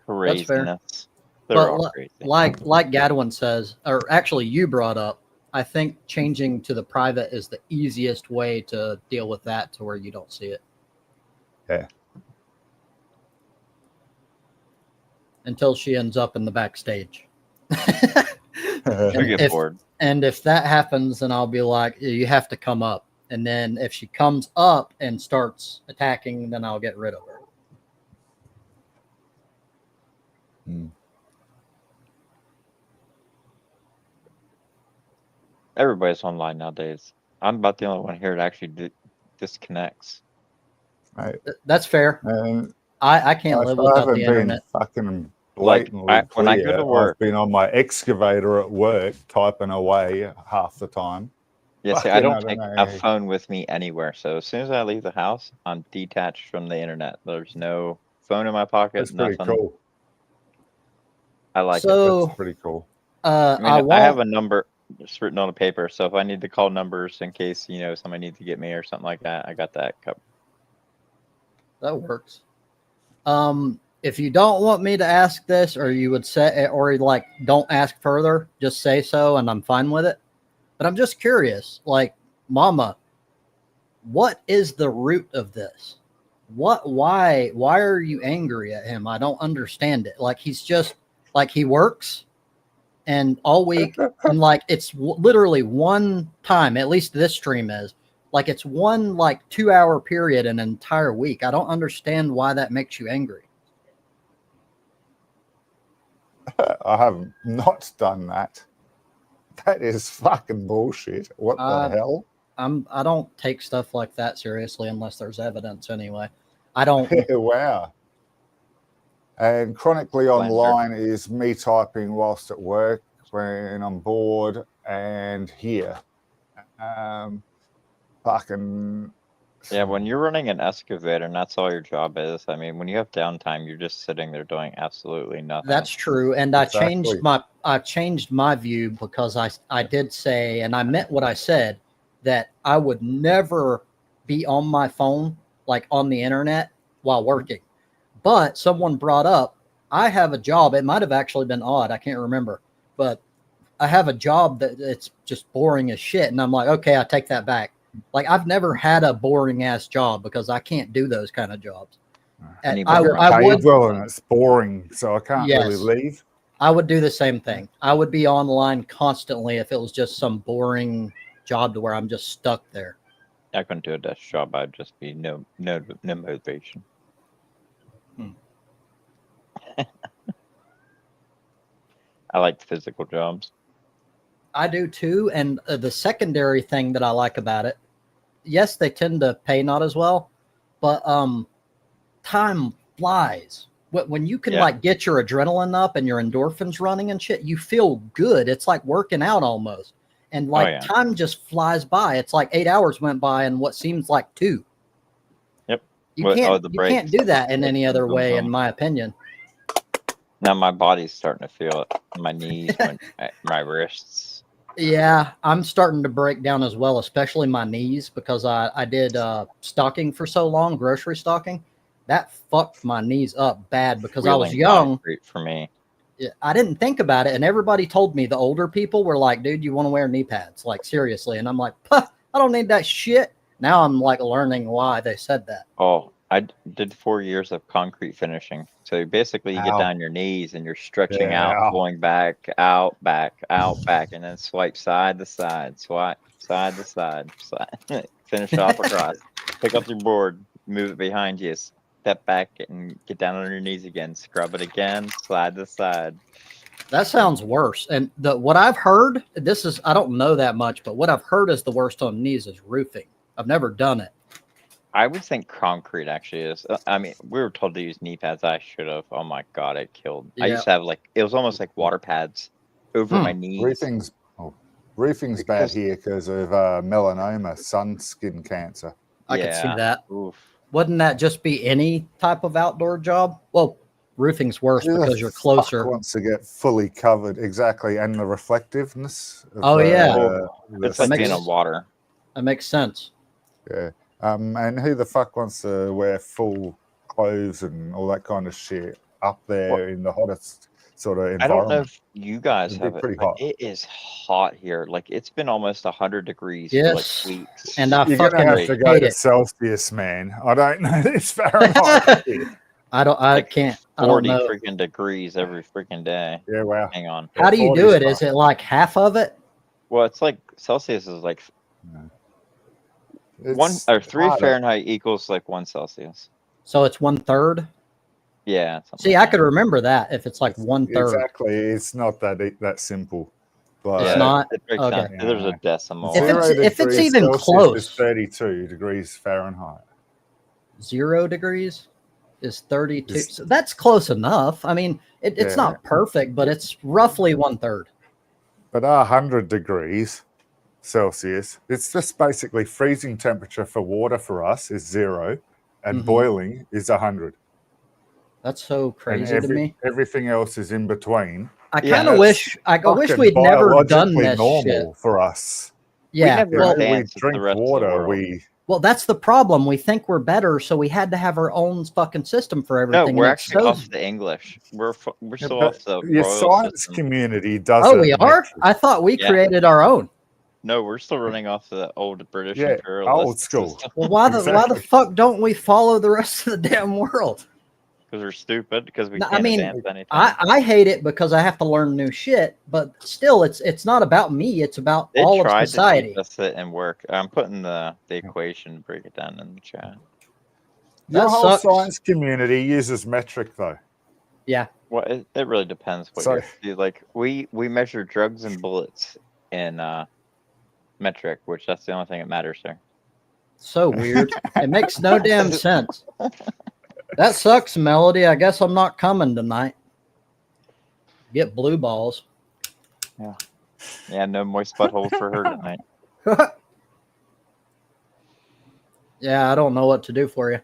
Craziness. But like Gadwin says, or actually you brought up, I think changing to the private is the easiest way to deal with that to where you don't see it. Yeah. Until she ends up in the backstage. And if that happens, then I'll be like, you have to come up. And then if she comes up and starts attacking, then I'll get rid of her. Everybody's online nowadays. I'm about the only one here that actually disconnects. Right. That's fair. I can't live without the internet. Fucking blatantly when I go to work, I've been on my excavator at work typing away half the time. Yeah, see, I don't take a phone with me anywhere. So as soon as I leave the house, I'm detached from the internet. There's no phone in my pocket. That's pretty cool. I like it. That's pretty cool. I have a number just written on a paper, so if I need to call numbers in case somebody needs to get me or something like that, I got that covered. That works. If you don't want me to ask this, or you would say, or like, don't ask further, just say so, and I'm fine with it. But I'm just curious, like, Mama, what is the root of this? Why are you angry at him? I don't understand it. Like, he's just like, he works and all week, and like, it's literally one time, at least this stream is like, it's one like 2 hour period an entire week. I don't understand why that makes you angry. I have not done that. That is fucking bullshit. What the hell? I don't take stuff like that seriously unless there's evidence anyway. I don't. Wow. And chronically online is me typing whilst at work when I'm bored and here. Fucking. Yeah, when you're running an excavator and that's all your job is, I mean, when you have downtime, you're just sitting there doing absolutely nothing. That's true. And exactly. I changed my view because I did say, and I meant what I said, that I would never be on my phone, like on the internet while working. But someone brought up, I have a job. It might have actually been Odd. I can't remember, but I have a job that it's just boring as shit. And I'm like, okay, I take that back. Like, I've never had a boring ass job because I can't do those kind of jobs. I would, well, and it's boring, so I can't really leave. I would do the same thing. I would be online constantly if it was just some boring job to where I'm just stuck there. I couldn't do a desk job. I'd just be no motivation. I like physical jobs. I do too. And the secondary thing that I like about it, yes, they tend to pay not as well, but time flies. When you can like get your adrenaline up and your endorphins running and shit, you feel good. It's like working out almost. And like time just flies by. It's like 8 hours went by in what seems like 2. Yep. You can't do that in any other way, in my opinion. Now my body's starting to feel it. My knees, my wrists. Yeah, I'm starting to break down as well, especially my knees, because I did stocking for so long, grocery stocking. That fucked my knees up bad because I was young. For me. I didn't think about it, and everybody told me, the older people were like, dude, you want to wear knee pads, like seriously. And I'm like, I don't need that shit. Now I'm like learning why they said that. Oh, I did 4 years of concrete finishing. So basically you get down your knees and you're stretching out, going back, out, back, and then swipe side to side, swipe side to side, finish off across, pick up your board, move it behind you, step back and get down on your knees again, scrub it again, slide to side. That sounds worse. And what I've heard, I don't know that much, but what I've heard is the worst on knees is roofing. I've never done it. I would think concrete actually is. I mean, we were told to use knee pads. I should have. Oh my God, it killed. Yeah. I used to have it was almost like water pads over my knees. Roofing's bad here because of melanoma, sun skin cancer. I could see that. Oof. Wouldn't that just be any type of outdoor job? Well, roofing's worse because you're closer. Wants to get fully covered, exactly, and the reflectiveness. It's like being on water. That makes sense. Yeah. And who the fuck wants to wear full clothes and all that kind of shit up there in the hottest sort of environment? I don't know if you guys have it, but it is hot here. Like, it's been almost 100 degrees for like weeks. And I You're fucking gonna have to go to Celsius, man. I don't know this Fahrenheit. I can't. 40 freaking degrees every freaking day. Yeah, wow. Hang on. How do you do it? Is it like half of it? Well, it's like Celsius is like... 3 Fahrenheit equals like 1 Celsius. So it's 1/3. Yeah. See, I could remember that if it's like 1/3. Exactly. It's not that simple. But it's not. Okay. There's a decimal. If it's even Celsius close, is 32 degrees Fahrenheit. 0 degrees is 32. So that's close enough. I mean, it's not perfect, but it's roughly 1/3. But 100 degrees Celsius, it's just basically freezing temperature for water for us is 0 and boiling is 100. That's so crazy to me. Everything else is in between. I kind of wish we'd never done this normal shit for us. Yeah, we drink water. Well, that's the problem. We think we're better, so we had to have our own fucking system for everything. No, we're and it's actually so... off the English. We're Yeah, still but off the your royal science system. community Oh, doesn't. we are? I thought we created our own. No, we're still running off the old British Yeah, imperialist old school. system. Well, why the fuck don't we follow the rest of the damn world? Because we're stupid. Because we No, can't I mean, advance anything. I hate it because I have to learn new shit. But still, it's not about me. It's about all of society. To teach us it and work. I'm putting the equation to break it down in the chat. Your That whole sucks. science community uses metric, though. Yeah. Well, it really depends what So- you do. Like we measure drugs and bullets in metric, which that's the only thing that matters there. So weird. It makes no damn sense. That sucks, Melody. I guess I'm not coming tonight. Get blue balls. Yeah, no moist buttholes for her tonight. Yeah, I don't know what to do for you.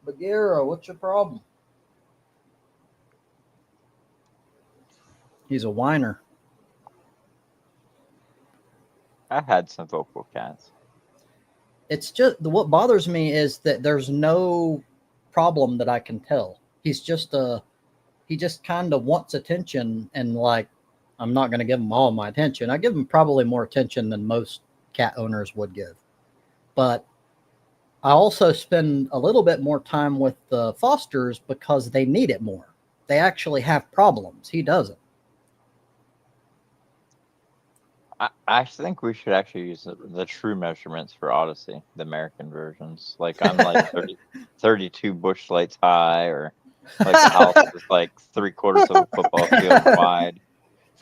Bagheera, what's your problem? He's a whiner. I had some vocal cats. It's just what bothers me is that there's no problem that I can tell. He just kind of wants attention, and like, I'm not going to give him all my attention. I give him probably more attention than most cat owners would give. But I also spend a little bit more time with the fosters because they need it more. They actually have problems. He doesn't. I think we should actually use the true measurements for Odyssey, the American versions. Like I'm like 32 bush lights high, or like the house is like 3/4 of a football field wide.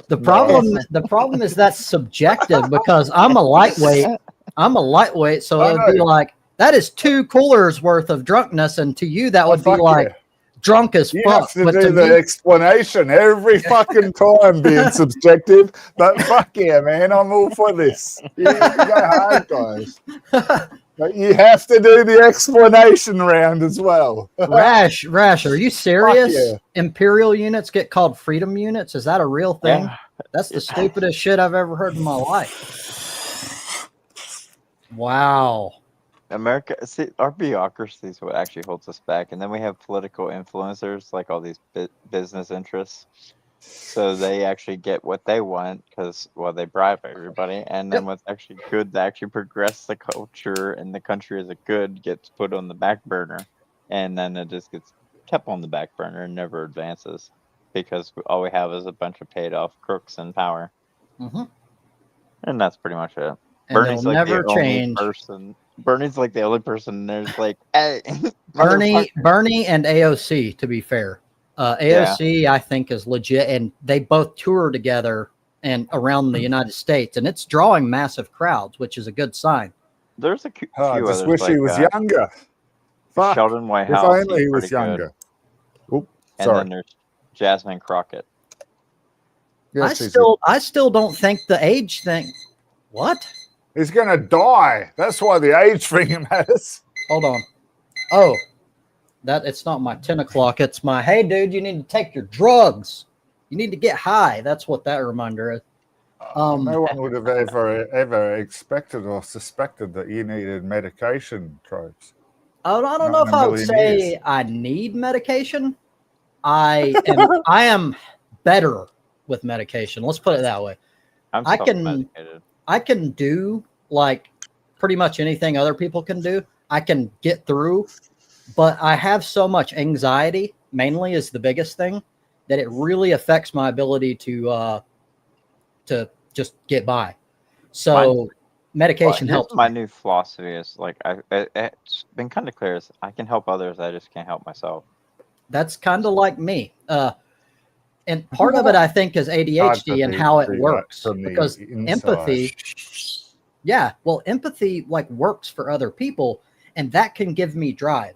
The problem is that's subjective because I'm a lightweight. So it would be like, that is 2 coolers worth of drunkenness, and to you that would be like drunk as you fuck. You have to do the explanation every fucking time, being subjective. But fuck yeah, man, I'm all for this. You go hard, guys. But you have to do the explanation round as well. Rash, are you serious? Yeah. Imperial units get called freedom units? Is that a real thing? Yeah. That's the stupidest shit I've ever heard in my life. Wow. America, see, our bureaucracy is what actually holds us back, and then we have political influencers like all these business interests. So they actually get what they want because, well, they bribe everybody, and then what's actually good to actually progress the culture and the country as a good gets put on the back burner, and then it just gets kept on the back burner and never advances because all we have is a bunch of paid off crooks in power, and that's pretty much it. And Bernie's they'll like never the only change. person. Bernie's like the only person. There's like, hey, Bernie and AOC. To be fair, AOC I think is legit, and they both tour together and around the United States, and it's drawing massive crowds, which is a good sign. There's a few I just others. wish like, he was younger. Fuck. Sheldon Whitehouse. If only he was younger. Oops, and sorry. then there's Jasmine Crockett. Yes, I still don't think the age thing. What? He's gonna die. That's why the age thing matters. Hold on. Oh, that it's not my 10 o'clock. It's my, hey, dude, you need to take your drugs. You need to get high. That's what that reminder is. No one would have ever expected or suspected that you needed medication, Tropes. I don't know if I would say I need medication. I am better with medication. Let's put it that way. I can do like pretty much anything other people can do. I can get through, but I have so much anxiety, mainly is the biggest thing, that it really affects my ability to just get by. So medication helps. My new philosophy is like, it's been kind of clear, is I can help others. I just can't help myself. That's kind of like me. And part of it, I think, is ADHD and how it works. Because empathy, empathy like works for other people, and that can give me drive.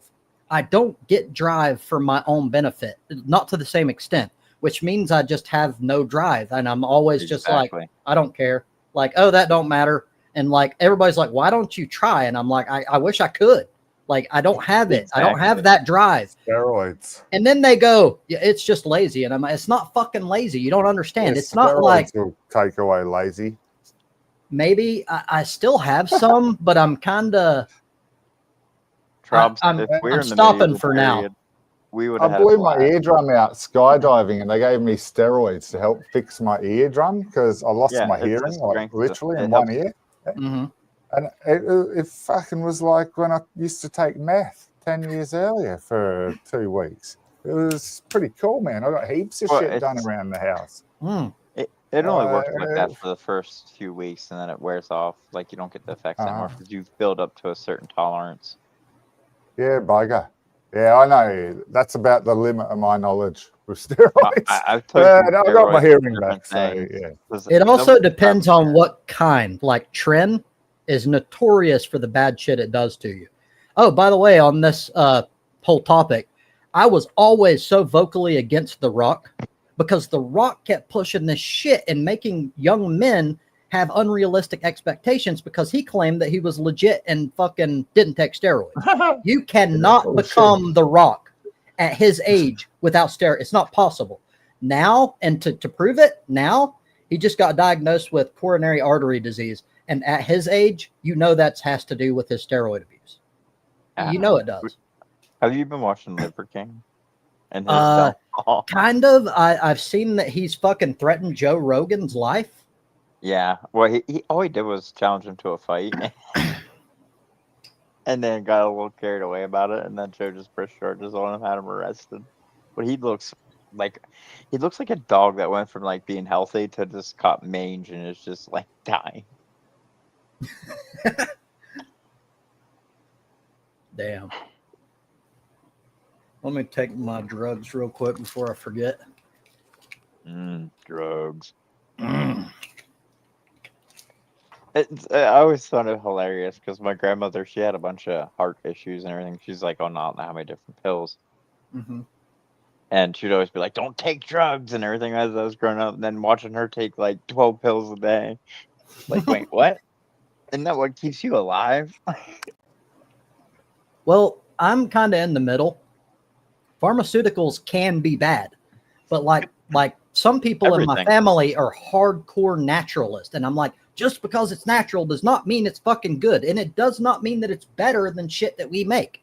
I don't get drive for my own benefit, not to the same extent, which means I just have no drive. And I'm always just like, I don't care. Like, oh, that don't matter. And like, everybody's like, why don't you try? And I'm like, I wish I could. Like, I don't have it. I don't Exactly. have that drive. Steroids. And then they go, yeah, it's just lazy. And it's not fucking lazy. You don't understand. Yeah, It's not like will take away lazy. maybe I still have some, but I'm kind of I'm in the stopping medieval for now. period, we would I have had a blew my blast. eardrum out skydiving, and they gave me steroids to help fix my eardrum because I lost my it's a hearing, like strength- literally it in one helps- ear. Mm-hmm. And it fucking was like when I used to take meth 10 years earlier for 2 weeks. It was pretty cool, man. I got heaps of shit done around the house. Mm. It only works like that for the first few weeks, and then it wears off. Like, you don't get the effects anymore because you've built up to a certain tolerance. Yeah, bugger. Yeah, I know. That's about the limit of my knowledge with steroids. I've I got my hearing back, so yeah. It also depends on what kind. Like, Tren is notorious for the bad shit it does to you. Oh, by the way, on this whole topic, I was always so vocally against The Rock because The Rock kept pushing this shit and making young men have unrealistic expectations because he claimed that he was legit and fucking didn't take steroids. You cannot become The Rock at his age without steroids. It's not possible. Now, and to prove it, now he just got diagnosed with coronary artery disease. And at his age, you know that has to do with his steroid abuse. You know it does. Have you been watching Liver King? And his downfall? Kind of. I've seen that he's fucking threatened Joe Rogan's life. Yeah. Well, he all he did was challenge him to a fight. And then got a little carried away about it. And then Joe just pressed charges on him, had him arrested. But he looks like a dog that went from like being healthy to just caught mange and is just like dying. Damn. Let me take my drugs real quick before I forget. Drugs. Mm. I always found it hilarious because my grandmother, she had a bunch of heart issues and everything. She's like, oh, no, I don't know how many different pills. Mm-hmm. And she'd always be like, don't take drugs and everything as I was growing up. And then watching her take like 12 pills a day. Like, wait, what? Isn't that what keeps you alive? Well, I'm kind of in the middle. Pharmaceuticals can be bad, but like some people in my family are hardcore naturalists, and I'm like, just because it's natural does not mean it's fucking good, and it does not mean that it's better than shit that we make.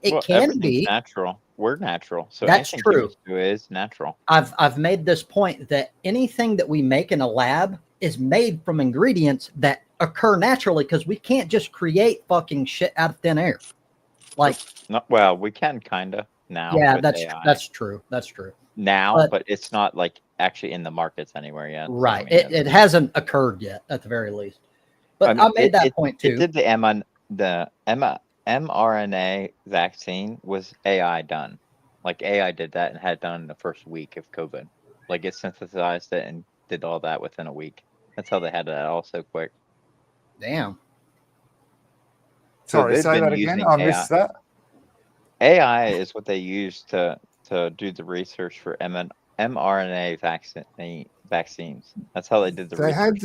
It can be natural. We're natural, so that's true. It is natural. I've made this point that anything that we make in a lab is made from ingredients that occur naturally because we can't just create fucking shit out of thin air. Like, well, we can kind of now. Yeah, that's true. That's true. Now, but it's not like actually in the markets anywhere yet. Right. So, it hasn't occurred yet, at the very least. But I made that point too. It did the mRNA vaccine was AI done. Like AI did that and had done in the first week of COVID. Like it synthesized it and did all that within a week. That's how they had that all so quick. Damn. Sorry, say that again. I missed that. AI is what they use to do the research for mRNA vaccines. That's how they did the research.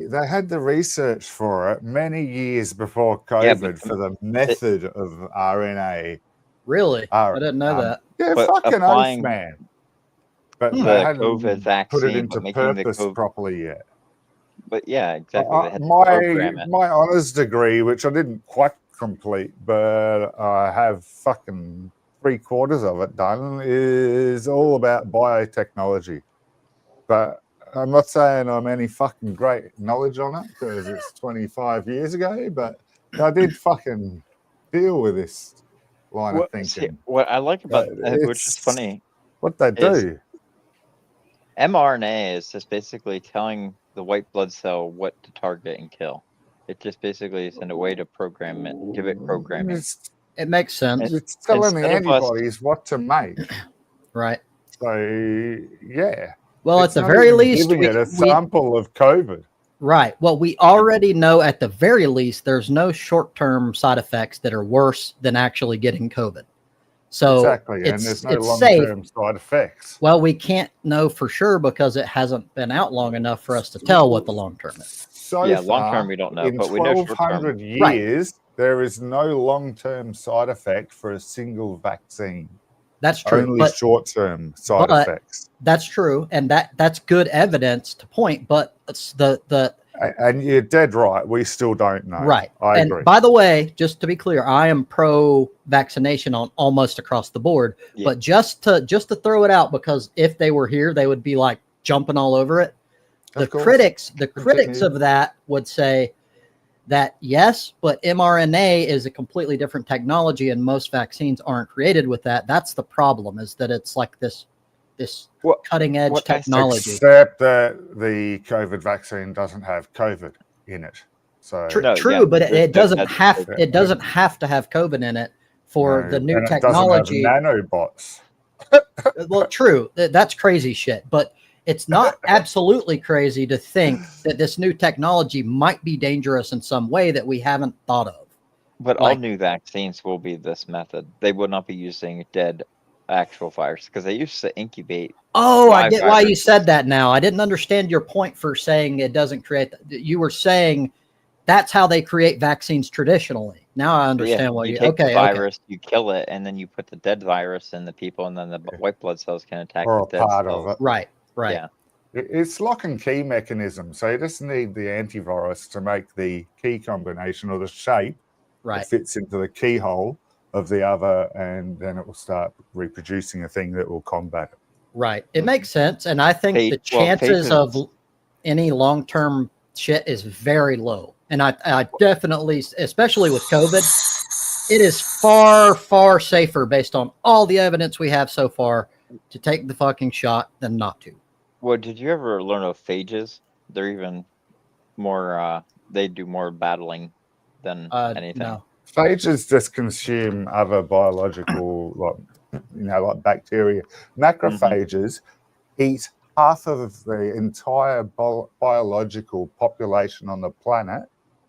They had the research for it many years before COVID for the method of RNA. Really? I didn't know that. Yeah, fucking oath, man. But they hadn't COVID vaccine, put it into purpose properly yet. But yeah, exactly. My honours degree, which I didn't quite complete, but I have fucking 3/4 of it done, is all about biotechnology. But I'm not saying I'm any fucking great knowledge on it because it's 25 years ago, but I did fucking deal with this line of thinking. See, what I like about it, which is funny, what they do. mRNA is just basically telling the white blood cell what to target and kill. It just basically is in a way to program it, give it programming. It makes sense. It's telling the antibodies what to make. Right. So, yeah. Well, at the very least, giving it a sample of COVID. Right. Well, we already know at the very least there's no short-term side effects that are worse than actually getting COVID. So exactly, and there's no long-term side effects. Well, we can't know for sure because it hasn't been out long enough for us to tell what the long-term is. So long-term we don't know, but we know short-term. 1,200 years, there is no long-term side effect for a single vaccine. That's true. Only short-term side effects. That's true, and that's good evidence to point. But it's and you're dead right. We still don't know. Right. I agree. By the way, just to be clear, I am pro-vaccination on almost across the board. Yeah. But just to throw it out, because if they were here, they would be like jumping all over it. The critics of that would say that yes, but mRNA is a completely different technology, and most vaccines aren't created with that. That's the problem, is that it's like this cutting edge technology. Except that the COVID vaccine doesn't have COVID in it. So but it doesn't have to have COVID in it for the new technology. It doesn't have nanobots. Well, true. That's crazy shit. But it's not absolutely crazy to think that this new technology might be dangerous in some way that we haven't thought of. But all new vaccines will be this method. They will not be using dead actual virus, because they used to incubate. Oh, I get why you said that now. I didn't understand your point for saying it doesn't create. You were saying that's how they create vaccines traditionally. Now I understand why you take the virus, you kill it, and then you put the dead virus in the people, and then the white blood cells can attack the dead cells. Right. Yeah. It's lock and key mechanism. So you just need the antivirus to make the key combination or the shape that fits into the keyhole of the other, and then it will start reproducing a thing that will combat it. Right. It makes sense. And I think the chances of any long-term shit is very low. And I definitely, especially with COVID, it is far, far safer based on all the evidence we have so far to take the fucking shot than not to. Well, did you ever learn of phages? They're even more, they do more battling than anything. No. Phages just consume other biological, like bacteria. Macrophages eat half of the entire biological population on the planet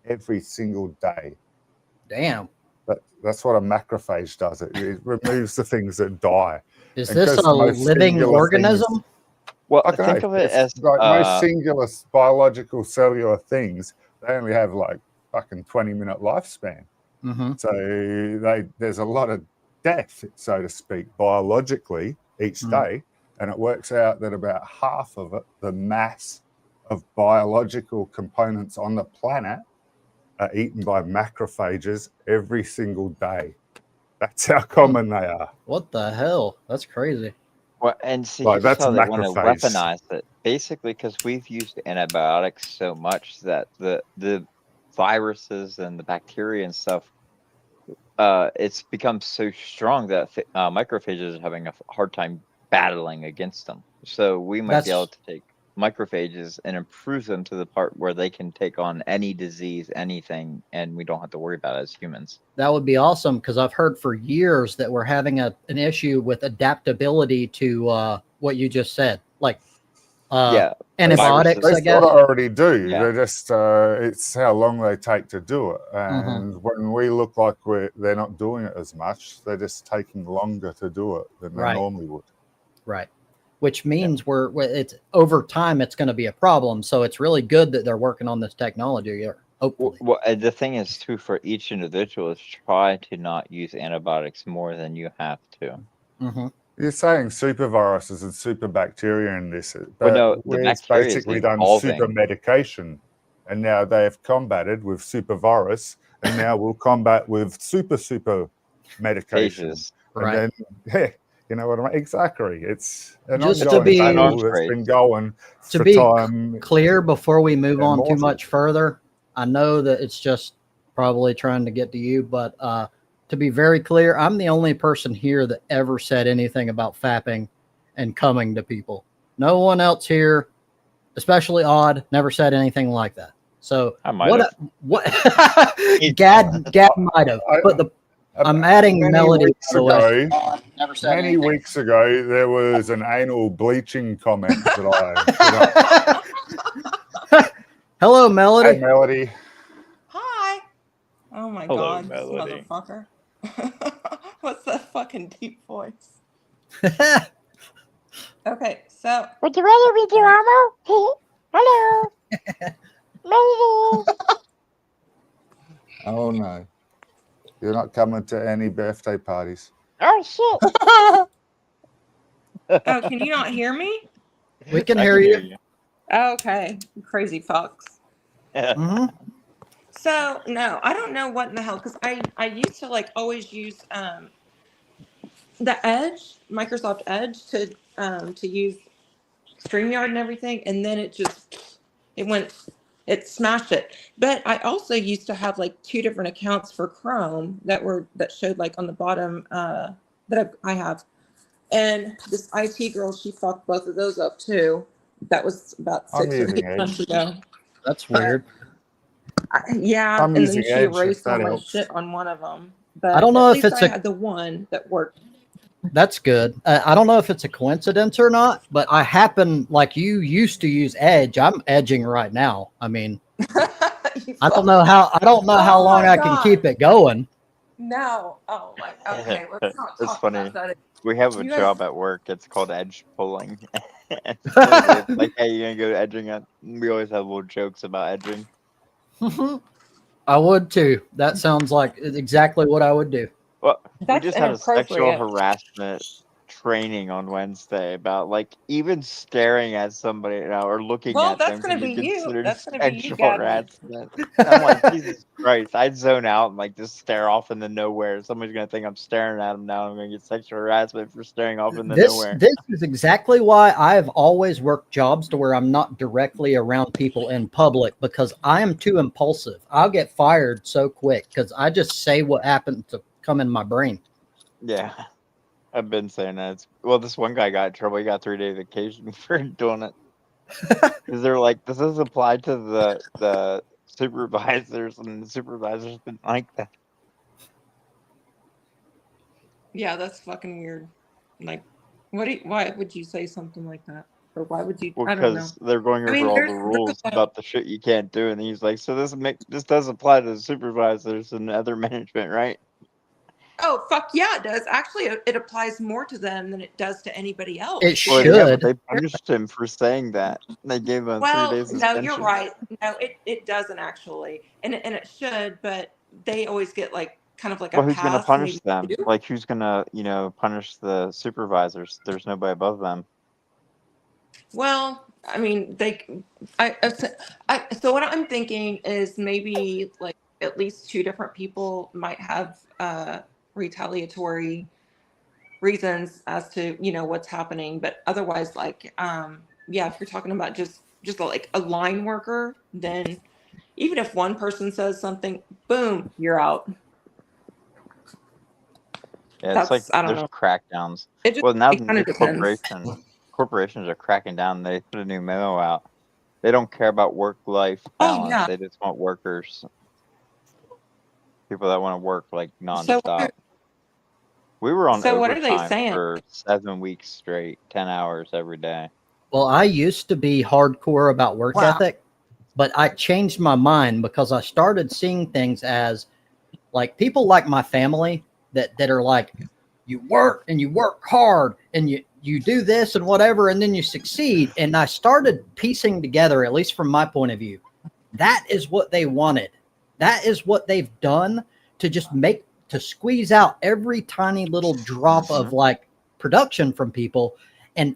every single day. Damn. That's what a macrophage does. It removes the things that die. Is this a living organism? Well, think of it as like most singular biological cellular things. They only have like fucking 20-minute lifespan. Mm-hmm. So there's a lot of death, so to speak, biologically each day, and it works out that about half of it, the mass of biological components on the planet, are eaten by macrophages every single day. That's how common they are. What the hell? That's crazy. Well, and see, that's how they want to weaponize it. Basically, because we've used antibiotics so much that the viruses and the bacteria and stuff, it's become so strong that macrophages are having a hard time battling against them. So we might be able to take macrophages and improve them to the part where they can take on any disease, anything, and we don't have to worry about it as humans. That would be awesome, because I've heard for years that we're having an issue with adaptability to what you just said, like antibiotics. They I guess sort of already do. Yeah. They're just it's how long they take to do it, and when we look like they're not doing it as much, they're just taking longer to do it than they normally would. Right. Which means it's over time, it's going to be a problem. So it's really good that they're working on this technology. Hopefully. Well, the thing is too, for each individual, is try to not use antibiotics more than you have to. Mm-hmm. You're saying superviruses and super bacteria in this, but no, it's basically done super medication, and now they have combated with super virus, and now we'll combat with super medication. Right. Then, you know what I mean? Exactly. It's an just ongoing battle that's been going for time. To be clear, before we move on too much further, I know that it's just probably trying to get to you, but to be very clear, I'm the only person here that ever said anything about fapping and coming to people. No one else here, especially Odd, never said anything like that. So what Gad might have, but I'm adding Melody. Many weeks ago, there was an anal bleaching comment that I. Hello, Melody. Hey, Melody. Hi. Oh my God, Melody. This motherfucker. What's that fucking deep voice? Okay, so. Would you rather be your armor? Hello. Melody. Oh no. You're not coming to any birthday parties. Oh shit! Oh, can you not hear me? We can I hear you. Oh, okay, crazy fucks. Mm-hmm. So no, I don't know what in the hell, because I used to like always use the Edge, Microsoft Edge, to use StreamYard and everything, and then it smashed it. But I also used to have like 2 different accounts for Chrome that showed like on the bottom that I have. And this IT girl, she fucked both of those up too. That was about I'm 6 or using 8 months ago. That's weird. Yeah, I'm and then using she Edge, if erased all that my helps. shit on one of them. I But don't know at if least it's I a. had the one that worked. That's good. I don't know if it's a coincidence or not, but I happen like you used to use Edge. I'm edging right now. I mean, You I don't fuck. know how Oh long my I can God. keep it going. No. Oh my. Okay, let's not It's talk funny. about that. We have a You guys- job at work. It's called edge pulling. It's literally like, hey, you gonna go edging? We always have little jokes about edging. I would too. That sounds like exactly what I would do. Well, we That's just had a sexual inappropriate. harassment training on Wednesday about like even staring at somebody now or looking Well, at that's them gonna can be be you. considered That's gonna be you, sexual Gabby. harassment. I'm like, Jesus Christ! I'd zone out and like just stare off into nowhere. Somebody's gonna think I'm staring at them now. I'm gonna get sexual harassment for staring off into nowhere. This is exactly why I've always worked jobs to where I'm not directly around people in public, because I am too impulsive. I'll get fired so quick because I just say what happened to come in my brain. Yeah, I've been saying that. Well, this one guy got in trouble. He got 3 day vacation for doing it. Because they're like, this doesn't apply to the supervisors, and the supervisors didn't like that. Yeah, that's fucking weird. Like, why would you say something like that? Or why would you? Well, I don't know. because they're going over I mean, all there's the rules a- about the shit you can't do, and he's like, so this does apply to the supervisors and other management, right? Oh, fuck yeah, it does. Actually, it applies more to them than it does to anybody else. It Well, should. yeah, but they punished him for saying that. They gave him a 3 day Well, suspension. no, you're right. No, it doesn't actually, and it should, but they always get like kind of like Well, a who's gonna pass. punish Maybe them? 2. Like, who's gonna, punish the supervisors? There's nobody above them. Well, I mean, so what I'm thinking is maybe like at least 2 different people might have retaliatory reasons as to what's happening, but otherwise, like, yeah, if you're talking about just like a line worker, then even if one person says something, boom, you're out. Yeah, it's like I don't there's know. crackdowns. It just Well, now it kind the of depends. corporations are cracking down. They put a new memo out. They don't care about work-life Oh balance. yeah. They just want workers, people that want to work like So nonstop. We were on what are they overtime saying? for 7 weeks straight, 10 hours every day. Well, I used to be hardcore about work Wow. ethic, but I changed my mind because I started seeing things as like people like my family that are like, you work and you work hard and you do this and whatever, and then you succeed. And I started piecing together, at least from my point of view, that is what they wanted. That is what they've done to just to squeeze out every tiny little drop of like production from people. And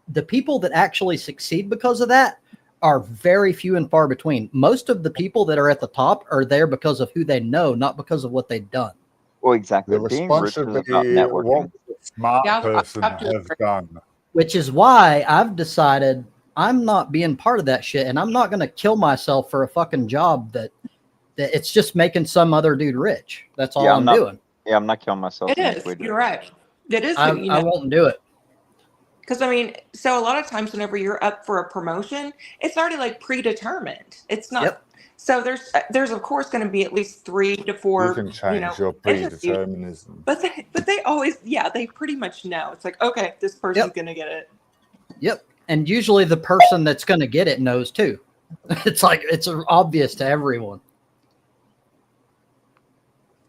the people that actually succeed because of that are very few and far between. Most of the people that are at the top are there because of who they know, not because of what they've done. Well, exactly. The Being rich is about networking. what would a smart Yeah, person have to have agree. done? Which is why I've decided I'm not being part of that shit, and I'm not going to kill myself for a fucking job that it's just making some other dude rich. That's all Yeah, I'm doing. Yeah, I'm not killing myself. It to make is. wages. You're right. It is. I won't do it. Because I mean, so a lot of times whenever you're up for a promotion, it's already like predetermined. It's not. Yep. So there's of course going to be at least 3 to 4. You can change your interviews. predeterminism. But they always, yeah, they pretty much know. It's like, okay, this person's going to get it. Yep. And usually the person that's going to get it knows too. It's like it's obvious to everyone.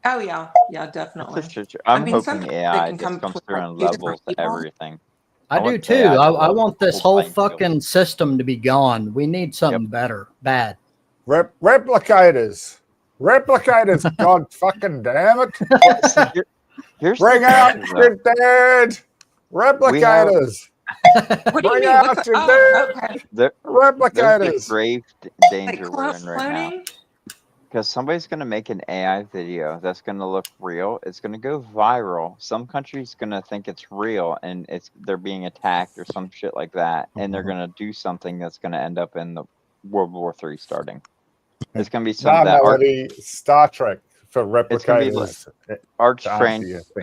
Oh yeah, yeah, definitely. I'm mean, hoping sometimes they AI can just come comes from, through like, and 2 different levels people. everything. I do want too. AI to I level want this the whole playing field. fucking system to be gone. We need something better, bad. Replicators. Replicators, God fucking damn it. See, here's Bring the out thing, though. your dead. Replicators. What do you Bring mean? out What's your oh, dead okay. There's the replicators. grave Like danger we're in right now. cloning? Because somebody's going to make an AI video that's going to look real. It's going to go viral. Some country's going to think it's real and they're being attacked or some shit like that. And they're going to do something that's going to end up in the World War III starting. It's going to be some No, that Melody, Star Trek for it's going to be like replicators. Arch to answer Frank, your thing.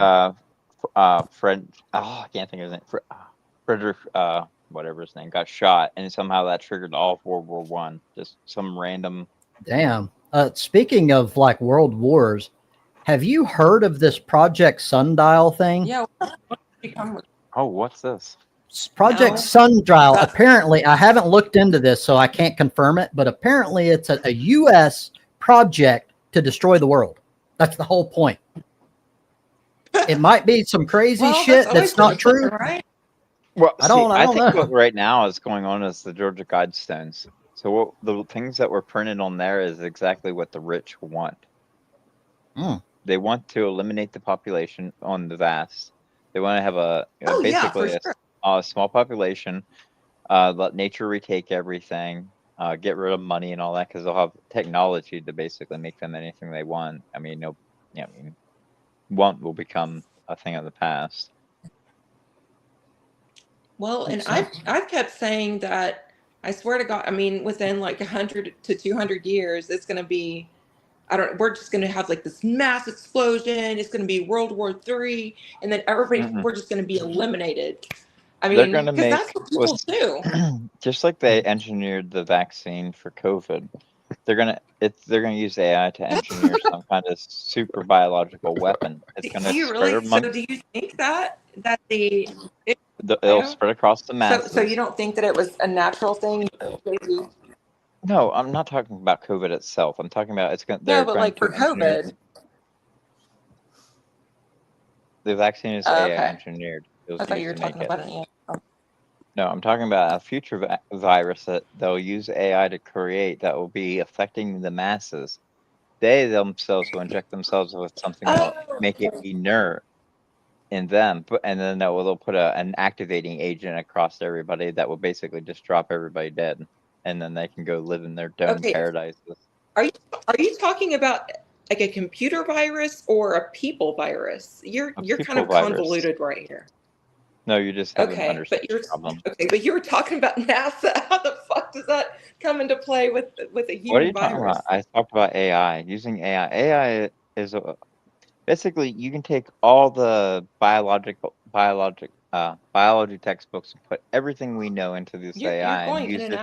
Fred. Oh, I can't think of his name. Frederick, whatever his name, got shot, and somehow that triggered all of World War One. Just some random. Damn. Speaking of like world wars, have you heard of this Project Sundial thing? Yeah. What become with Oh, what's this? Project No. Sundial. That's- Apparently, I haven't looked into this, so I can't confirm it. But apparently, it's a U.S. project to destroy the world. That's the whole point. It might be some crazy well, shit always that's not been the plan, true. right? Well, I don't I think know. what right now is going on is the Georgia Guidestones. So what the things that were printed on there is exactly what the rich want. They want to eliminate the population on the vast. They want to have basically a small population. Let nature retake everything. Get rid of money and all that because they'll have technology to basically make them anything they want. I mean, want will become a thing of the past. Well, and I've kept saying that. I swear to God, I mean, within like 100 to 200 years, it's going to be, we're just going to have like this mass explosion. It's going to be World War III, and then everybody, we're just going to be eliminated. I mean, because that's what people do. Just like they engineered the vaccine for COVID, they're gonna use AI to engineer some kind of super biological weapon. It's gonna So do you think that it'll spread across the masses? So you don't think that it was a natural thing? No, I'm not talking about COVID itself. I'm talking about No, but like for COVID, the vaccine is AI engineered. I thought you were talking about it. No, I'm talking about a future virus that they'll use AI to create that will be affecting the masses. They themselves will inject themselves with something that will make it inert in them, and then they'll put an activating agent across everybody that will basically just drop everybody dead, and then they can go live in their dome paradises. Are you talking about like a computer virus or a people virus? You're kind of convoluted right here. No, you just haven't understood the problem. Okay, but you were talking about NASA. How the fuck does that come into play with a human virus? What are you talking about? I talked about AI. Using AI. AI is basically you can take all the biology textbooks and put everything we know into this AI and use it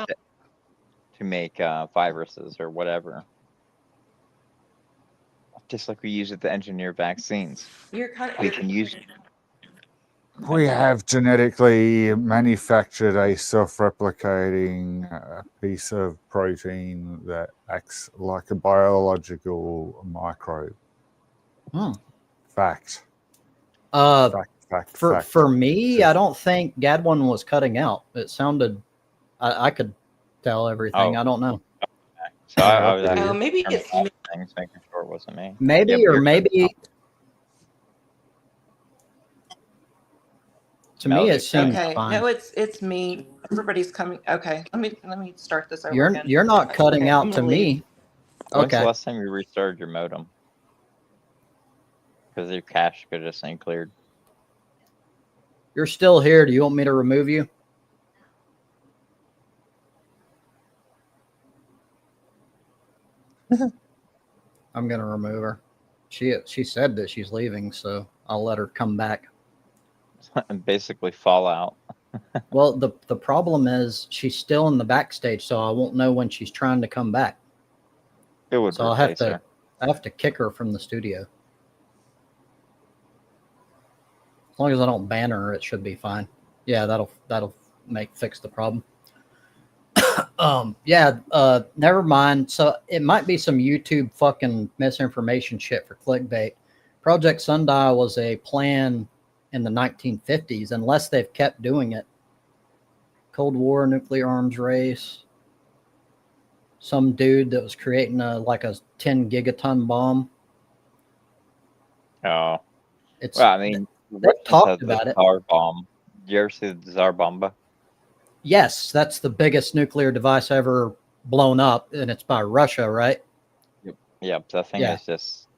to make viruses or whatever. Just like we use it to engineer vaccines. We have genetically manufactured a self-replicating piece of protein that acts like a biological microbe. Fact. Fact. For me, I don't think Gadwin was cutting out. It sounded, I could tell everything. I don't know. So I was maybe it's things, making sure it wasn't me. Maybe to me it seems fine. No, it's me. Everybody's coming. Okay, let me start this over again. You're not cutting out to me. When's the last time you restarted your modem? Because your cache could just ain't cleared. You're still here. Do you want me to remove you? I'm gonna remove her. She said that she's leaving, so I'll let her come back. And basically fall out. Well, the problem is she's still in the backstage, so I won't know when she's trying to come back. It would. So I have to kick her from the studio. As long as I don't ban her, it should be fine. Yeah, that'll fix the problem. Never mind. So it might be some YouTube fucking misinformation shit for clickbait. Project Sundial was a plan in the 1950s, unless they've kept doing it. Cold War, nuclear arms race. Some dude that was creating a 10 gigaton bomb. Oh, It's well, I mean, they've Russians talked have the about it. Tsar bomb. Do you ever see the Tsar bomba? Yes, that's the biggest nuclear device ever blown up, and it's by Russia, right? Yep, that thing Yeah. is just.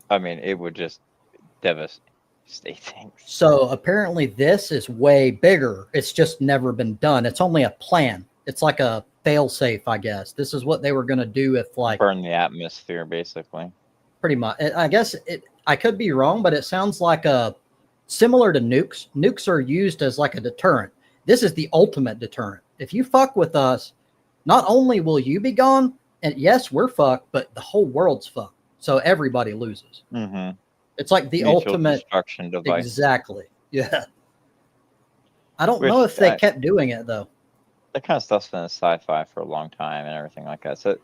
I mean, it would just devastate things. So apparently this is way bigger. It's just never been done. It's only a plan. It's like a fail-safe, I guess. This is what they were going to do if, like, Burn the atmosphere, basically. pretty much. I guess I could be wrong, but it sounds like a similar to nukes. Nukes are used as like a deterrent. This is the ultimate deterrent. If you fuck with us, not only will you be gone, and yes, we're fucked, but the whole world's fucked. So everybody loses. Mm-hmm. It's like the Mutual ultimate destruction device. Exactly. Yeah. I don't Which know if they kept doing it though. That kind of stuff's been in sci-fi for a long time and everything like that. So,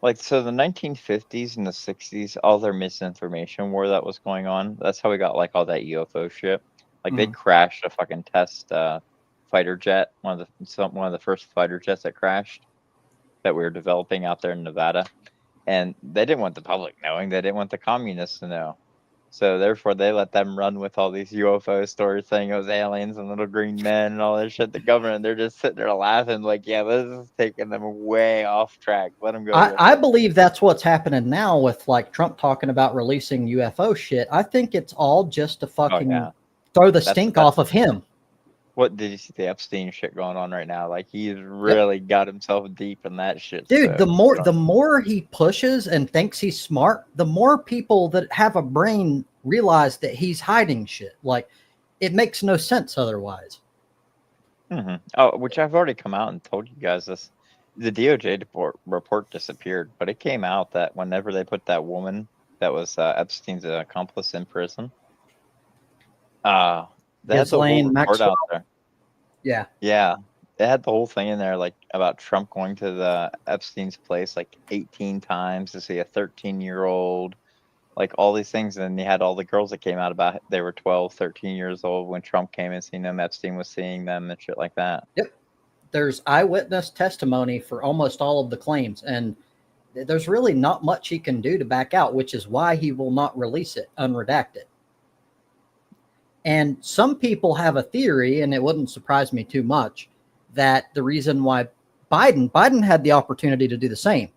the 1950s and the 60s, all their misinformation war that was going on. That's how we got like all that UFO shit. Like they crashed a fucking test fighter jet, one of the first fighter jets that crashed that we were developing out there in Nevada, and they didn't want the public knowing. They didn't want the communists to know. So therefore, they let them run with all these UFO stories saying it was aliens and little green men and all this shit. The government, they're just sitting there laughing like, yeah, this is taking them way off track. Let them go. I believe that's what's happening now with like Trump talking about releasing UFO shit. I think it's all just to fucking throw the stink off of him. What did you see the Epstein shit going on right now? Like he's really got himself deep in that shit. Dude, so, the more he pushes and thinks he's smart, the more people that have a brain realize that he's hiding shit. Like it makes no sense otherwise. Mm-hmm. Oh, which I've already come out and told you guys this. The DOJ report disappeared, but it came out that whenever they put that woman that was Epstein's accomplice in prison, they had the whole report out there. Yeah. Yeah. They had the whole thing in there, like about Trump going to the Epstein's place like 18 times to see a 13-year-old, like all these things. And then you had all the girls that came out about it. They were 12, 13 years old when Trump came and seen them. Epstein was seeing them and shit like that. Yep. There's eyewitness testimony for almost all of the claims. And there's really not much he can do to back out, which is why he will not release it unredacted. And some people have a theory, and it wouldn't surprise me too much, that the reason why Biden had the opportunity to do the same.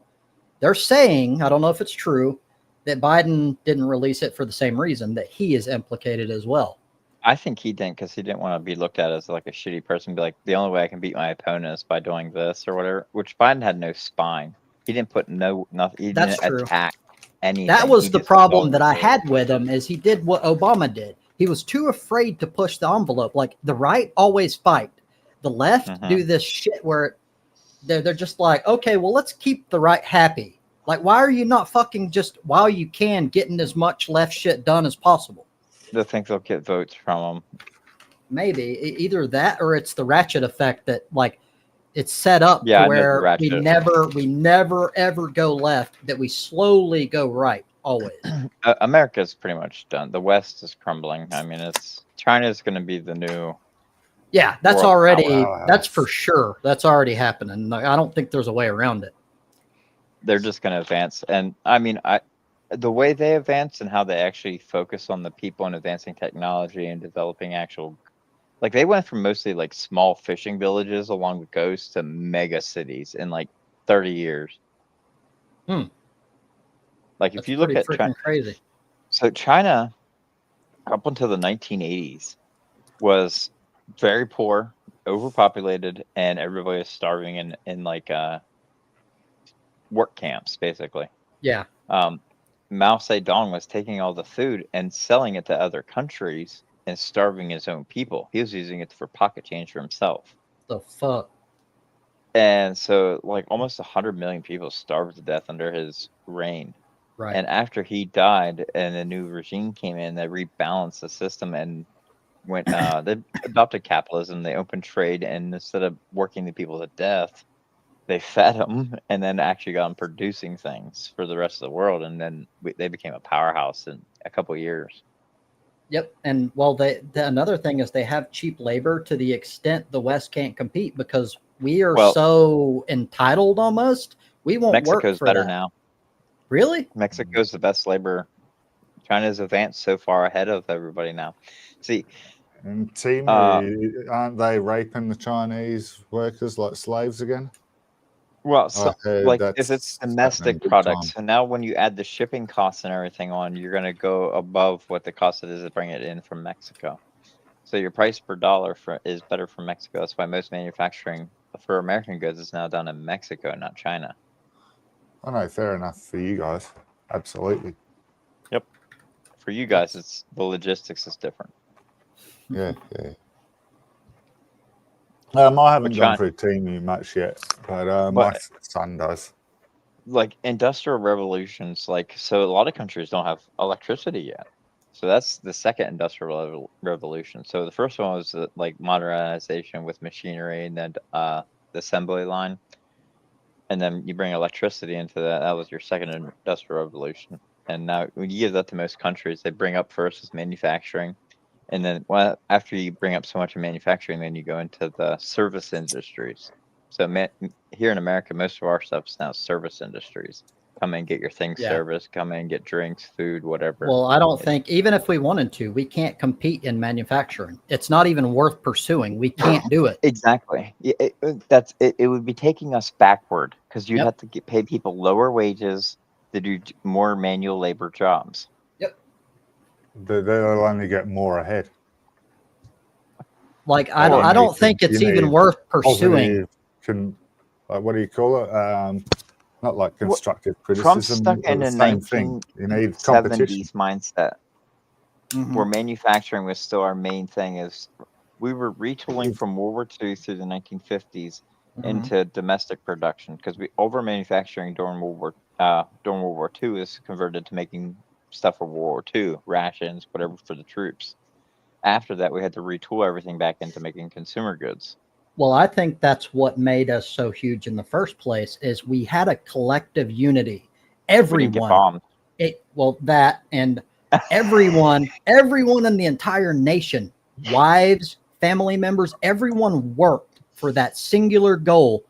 They're saying, I don't know if it's true, that Biden didn't release it for the same reason, that he is implicated as well. I think he didn't because he didn't want to be looked at as like a shitty person. Be like, the only way I can beat my opponent is by doing this or whatever, which Biden had no spine. He didn't put nothing. He didn't attack anything. That was the problem that I had with him, is he did what Obama did. He was too afraid to push the envelope. Like the right always fight. The left do this shit where they're just like, okay, well, let's keep the right happy. Like, why are you not fucking just, while you can, getting as much left shit done as possible? They think they'll get votes from them. Maybe either that or it's the ratchet effect that like it's set up to where we never ever go left, that we slowly go right always. America's pretty much done. The West is crumbling. I mean, China's going to be the new. Yeah, that's already, that's for sure. That's already happening. I don't think there's a way around it. They're just going to advance. And I mean, the way they advance and how they actually focus on the people and advancing technology and developing actual, like they went from mostly like small fishing villages along the coast to mega cities in like 30 years. Like if you look at China, crazy. So China, up until the 1980s, was very poor, overpopulated, and everybody was starving in like work camps, basically. Yeah. Mao Zedong was taking all the food and selling it to other countries and starving his own people. He was using it for pocket change for himself. The fuck? And so, like, almost 100 million people starved to death under his reign. Right. And after he died and a new regime came in that rebalanced the system and went, they adopted capitalism, they opened trade, and instead of working the people to death, they fed them and then actually got them producing things for the rest of the world. And then they became a powerhouse in a couple of years. Yep. And well, another thing is they have cheap labor to the extent the West can't compete because we are so entitled almost. We won't Mexico's work for better that. now. Really? Mexico's the best labor. China's advanced so far ahead of everybody now. See, And Timu, aren't they raping the Chinese workers like slaves again? well, I so, heard like if that's it's happening domestic big products, time. so now when you add the shipping costs and everything on, you're going to go above what the cost it is to bring it in from Mexico. So your price per dollar is better from Mexico. That's why most manufacturing for American goods is now done in Mexico, not China. I know, fair enough for you guys. Absolutely. Yep. For you guys, it's the logistics is different. Yeah, yeah. I haven't But gone through Timu much yet, but my son does. Like industrial revolutions, so a lot of countries don't have electricity yet. So that's the second industrial revolution. So the first one was like modernization with machinery and then the assembly line. And then you bring electricity into that. That was your second industrial revolution. And now when you give that to most countries, they bring up first is manufacturing. And then after you bring up so much in manufacturing, then you go into the service industries. So here in America, most of our stuff is now service industries. Come in, get your things serviced. Come in, get drinks, food, whatever. Well, I don't think, even if we wanted to, we can't compete in manufacturing. It's not even worth pursuing. We can't do it. Exactly. It would be taking us backward because you'd have to pay people lower wages to do more manual labor jobs. Yep. They'll only get more ahead. Like, I don't think it's even worth pursuing. What do you call it? Not like constructive criticism. Trump's stuck in a same thing. You need competition. 1970s mindset where manufacturing was still our main thing. Is we were retooling from World War II through the 1950s into domestic production because over manufacturing during World War II is converted to making stuff for World War II, rations, whatever for the troops. After that, we had to retool everything back into making consumer goods. Well, I think that's what made us so huge in the first place is we had a collective unity. Everyone, that and everyone in the entire nation, wives, family members, everyone worked for that singular goal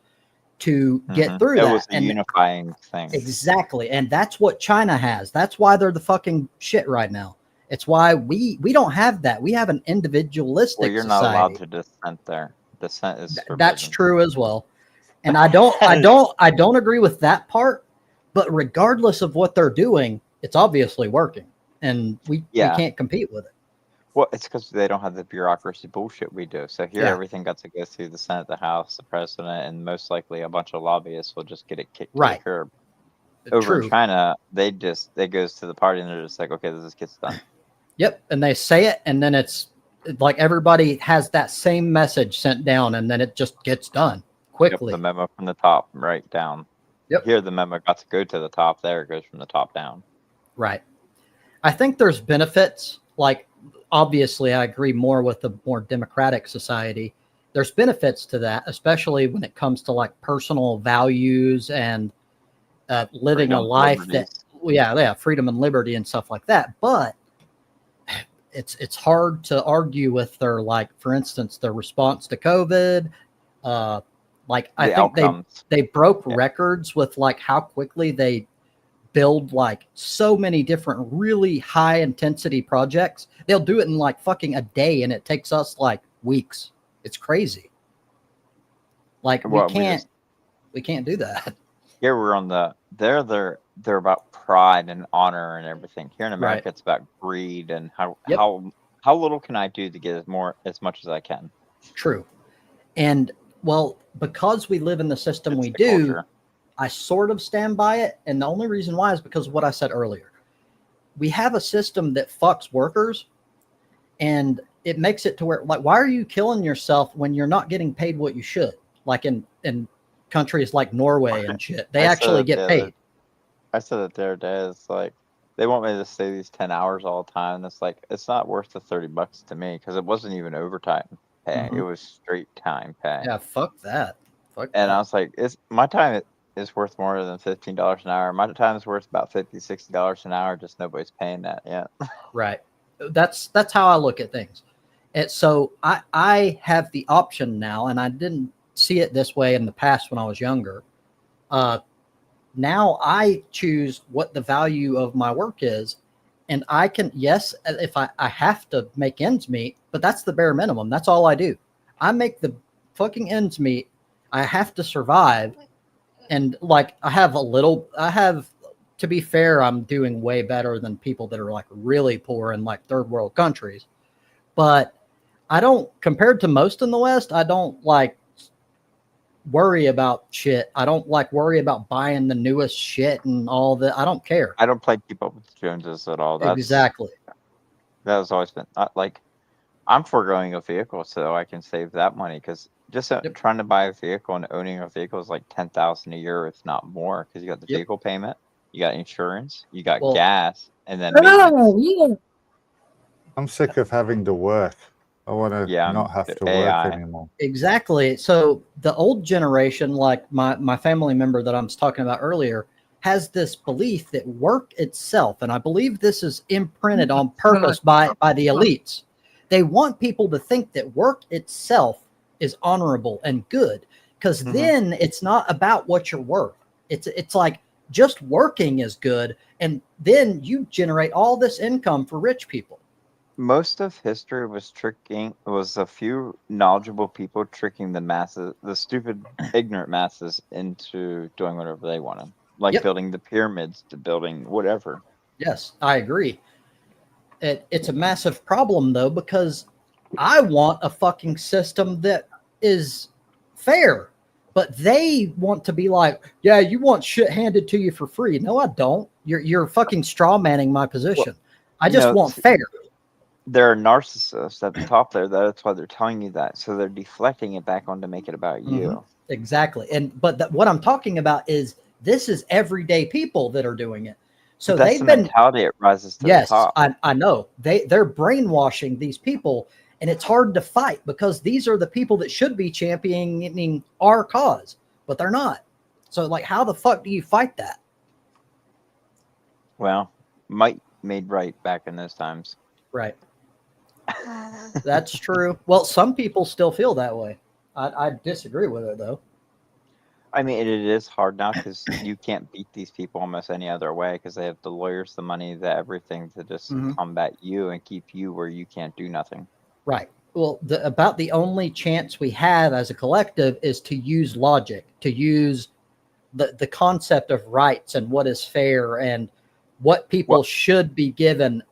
to get through that. It was a unifying thing. Exactly. And that's what China has. That's why they're the fucking shit right now. It's why we don't have that. We have an individualistic society. You're not allowed to dissent there. Dissent is forbidden. That's true as well. And I don't agree with that part, but regardless of what they're doing, it's obviously working. And we can't compete with it. Well, it's because they don't have the bureaucracy bullshit we do. So here, everything got to go through the Senate, the House, the President, and most likely a bunch of lobbyists will just get it kicked to the curb. Over in China, they goes to the party and they're just like, okay, this gets done. Yep, and they say it, and then it's like everybody has that same message sent down, and then it just gets done quickly. Yep, the memo from the top right down. Yep. Here, the memo got to go to the top. There, it goes from the top down. Right. I think there's benefits. Like, obviously, I agree more with the more democratic society. There's benefits to that, especially when it comes to like personal values and living a life that, freedom and liberty and stuff like that. But it's hard to argue with their, like, for instance, their response to COVID. Like, I think they broke records with like how quickly they build like so many different really high intensity projects. They'll do it in like fucking a day, and it takes us like weeks. It's crazy. Like, we can't do that. Here we're on they're about pride and honor and everything. Here in America, it's about greed and how little can I do to get as much as I can. True. And well, because we live in the system we do, culture. I sort of stand by it. And the only reason why is because of what I said earlier. We have a system that fucks workers, and it makes it to where, like, why are you killing yourself when you're not getting paid what you should? Like in countries like Norway and shit, they actually get paid. I said it the other day. It's like they want me to stay these 10 hours all the time. And it's like, it's not worth the $30 to me because it wasn't even overtime pay. It was straight time pay. Yeah, fuck that. I was like, my time is worth more than $15 an hour. My time is worth about $50, $60 an hour. Just nobody's paying that yet. Right. That's how I look at things. And so I have the option now, and I didn't see it this way in the past when I was younger. now I choose what the value of my work is. And I can, yes, if I have to make ends meet, but that's the bare minimum. That's all I do. I make the fucking ends meet. I have to survive. And like, I have, to be fair, I'm doing way better than people that are like really poor in like third world countries. But I don't, compared to most in the West, I don't like worry about shit. I don't like worry about buying the newest shit and all that. I don't care. I don't play keep up with the Joneses at all. Exactly. That has always been like I'm foregoing a vehicle so I can save that money because just trying to buy a vehicle and owning a vehicle is like $10,000 a year, if not more, because you got the vehicle payment, you got insurance, you got gas, and then maintenance. I'm sick of having to work. I want to not have to work anymore. Exactly. So the old generation, like my family member that I was talking about earlier, has this belief that work itself, and I believe this is imprinted on purpose by the elites. They want people to think that work itself is honorable and good, because then it's not about what you're worth. It's like just working is good, and then you generate all this income for rich people. Most of history was a few knowledgeable people tricking the masses, the stupid, ignorant masses, into doing whatever they wanted, like building the pyramids to building whatever. Yes, I agree. It's a massive problem, though, because I want a fucking system that is fair, but they want to be like, yeah, you want shit handed to you for free. No, I don't. You're fucking straw manning my position. I just want fair. There are narcissists at the top there. That's why they're telling you that. So they're deflecting it back on to make it about you. Exactly. But what I'm talking about is this is everyday people that are doing it. So that's the mentality it rises to the top. I know. They're brainwashing these people, and it's hard to fight because these are the people that should be championing our cause, but they're not. So like, how the fuck do you fight that? Well, might made right back in those times. Right. That's true. Well, some people still feel that way. I disagree with it, though. I mean, it is hard now because you can't beat these people almost any other way because they have the lawyers, the money, the everything to just combat you and keep you where you can't do nothing. Right. Well, about the only chance we have as a collective is to use logic, to use the concept of rights and what is fair and what people should be given.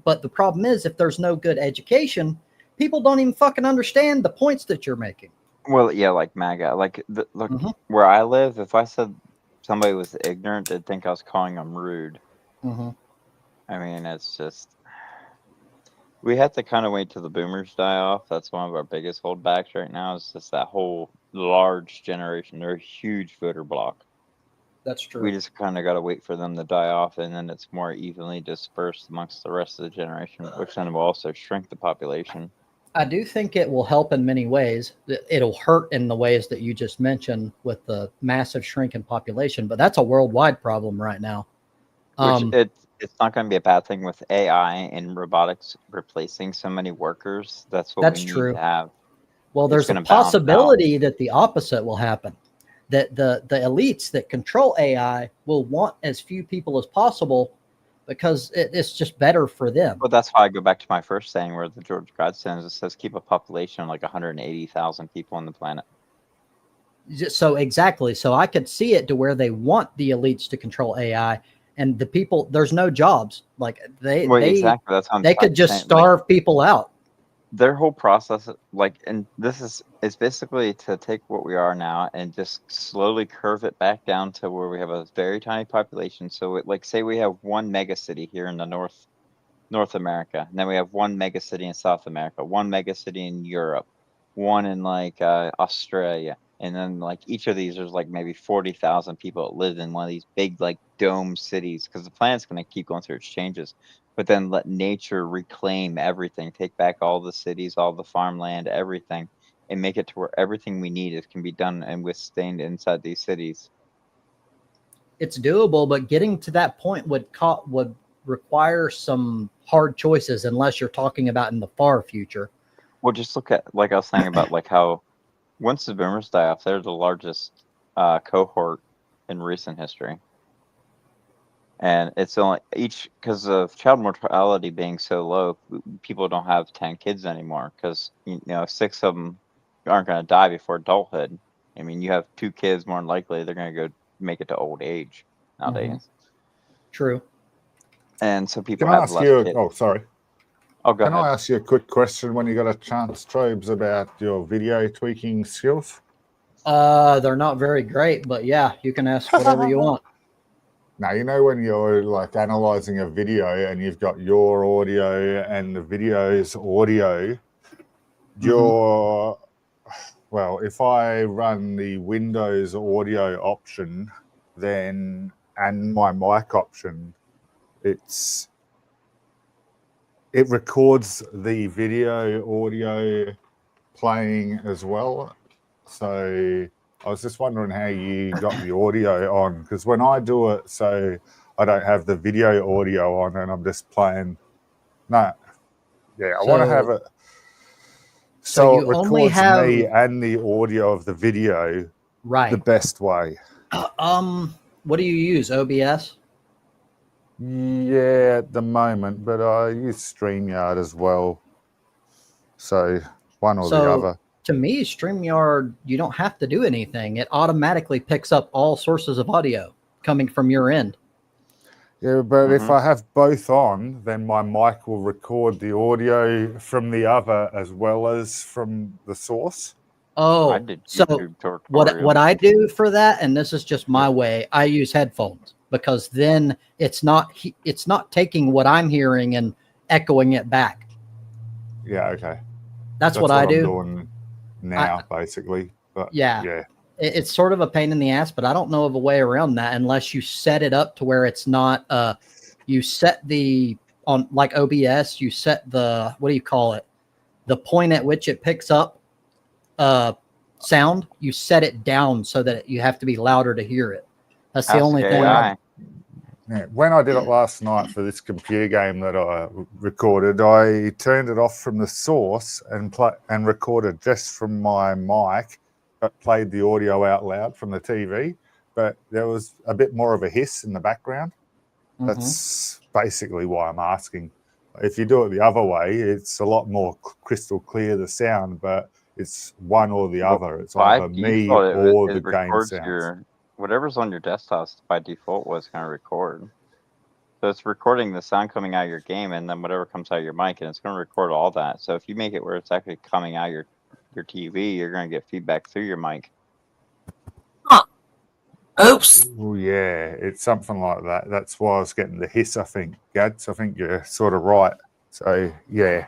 But the problem is, if there's no good education, people don't even fucking understand the points that you're making. Well, yeah, like MAGA. Like, look, where I live, if I said somebody was ignorant, they'd think I was calling them rude. I mean, it's just... We have to kind of wait till the boomers die off. That's one of our biggest holdbacks right now. Is just that whole large generation. They're a huge voter block. That's true. We just kind of got to wait for them to die off, and then it's more evenly dispersed amongst the rest of the generation, which then will also shrink the population. I do think it will help in many ways. It'll hurt in the ways that you just mentioned with the massive shrink in population, but that's a worldwide problem right now. It's not going to be a bad thing with AI and robotics replacing so many workers. That's what we need to have. Well, there's a possibility that the opposite will happen. That the elites that control AI will want as few people as possible because it's just better for them. Well, that's why I go back to my first saying where the George Guidestones, it says keep a population of like 180,000 people on the planet. So exactly. So I could see it to where they want the elites to control AI and the people, there's no jobs. Like they could just starve people out. Their whole process, like, and this is basically to take what we are now and just slowly curve it back down to where we have a very tiny population. So like, say we have one mega city here in the North America, and then we have one mega city in South America, one mega city in Europe, one in like Australia, and then like each of these there's like maybe 40,000 people that live in one of these big like dome cities because the planet's going to keep going through its changes. But then let nature reclaim everything, take back all the cities, all the farmland, everything, and make it to where everything we need can be done and withstained inside these cities. It's doable, but getting to that point would require some hard choices unless you're talking about in the far future. Well, just look at, like I was saying about like how once the boomers die off, they're the largest cohort in recent history. And it's only because of child mortality being so low, people don't have 10 kids anymore because, 6 of them aren't going to die before adulthood. I mean, you have 2 kids, more than likely, they're going to go make it to old age nowadays. True. And so people Can I have ask less you? kids. Oh, sorry. Oh, go Can ahead. I ask you a quick question when you got a chance, Trobes, about your video tweaking skills? They're not very great, but yeah, you can ask whatever you want. Now, when you're like analyzing a video and you've got your audio and the video's audio, well, if I run the Windows audio option, then and my mic option, it records the video audio playing as well. So I was just wondering how you got the audio on, because when I do it, so I don't have the video audio on and I'm just playing. No, yeah, I want to have it so it records me and the audio of the video the best way. What do you use? OBS? Yeah, at the moment, but I use StreamYard as well. So one or the other. To me, StreamYard, you don't have to do anything. It automatically picks up all sources of audio coming from your end. Yeah, but if I have both on, then my mic will record the audio from the other as well as from the source. Oh, so what I do for that, and this is just my way, I use headphones, because then it's not taking what I'm hearing and echoing it back. Yeah, okay. That's what I do. I'm doing now, basically. But yeah. It's sort of a pain in the ass, but I don't know of a way around that unless you set it up to where it's not. You set on like OBS, you set the, what do you call it? The point at which it picks up sound. You set it down so that you have to be louder to hear it. That's the only thing. Yeah, when I did it last night for this computer game that I recorded, I turned it off from the source and recorded just from my mic, but played the audio out loud from the TV. But there was a bit more of a hiss in the background. That's basically why I'm asking. If you do it the other way, it's a lot more crystal clear, the sound, but it's one or the other. It's either me or the game sounds. Whatever's on your desktop by default was going to record. So it's recording the sound coming out of your game, and then whatever comes out of your mic, and it's going to record all that. So if you make it where it's actually coming out your TV, you're going to get feedback through your mic. Huh. Oops. Oh, yeah, it's something like that. That's why I was getting the hiss, I think, Gads. I think you're sort of right. So, yeah.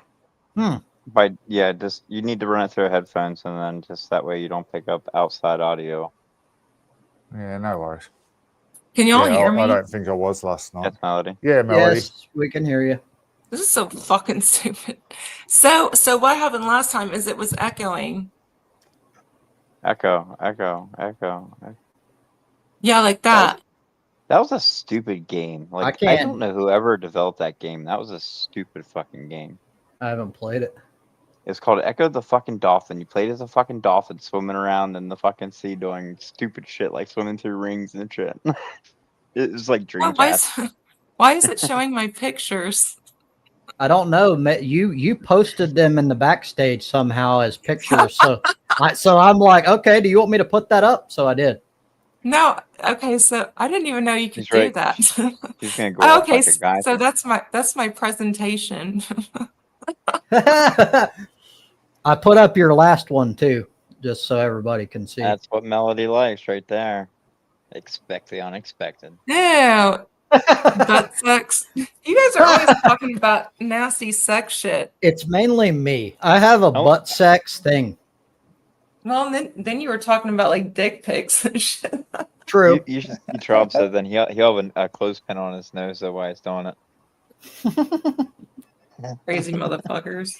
Just you need to run it through headphones, and then just that way you don't pick up outside audio. Yeah, no worries. Can y'all hear me? I don't think I was last night. That's Melody. Yeah, Melody. Yes, we can hear you. This is so fucking stupid. So what happened last time is it was echoing. Echo. Yeah, like that. That was a stupid game. Like I don't know whoever developed that game. That was a stupid fucking game. I haven't played it. It's called Echo the fucking Dolphin. You played as a fucking dolphin swimming around in the fucking sea doing stupid shit like swimming through rings and shit. It was like Dreamcast. Why is it showing my pictures? I don't know. You posted them in the backstage somehow as pictures. So I'm like, okay, do you want me to put that up? So I did. No. Okay. So I didn't even know you could do that. He's gonna go okay. Like a guy so that's my presentation. I put up your last one too, just so everybody can see. That's what Melody likes right there. Expect the unexpected. No. Butt sex. You guys are always talking about nasty sex shit. It's mainly me. I have a butt sex thing. Well, then you were talking about like dick pics and shit. True. You should see Trump, so then he'll have a clothespin on his nose while he's doing it. Crazy motherfuckers.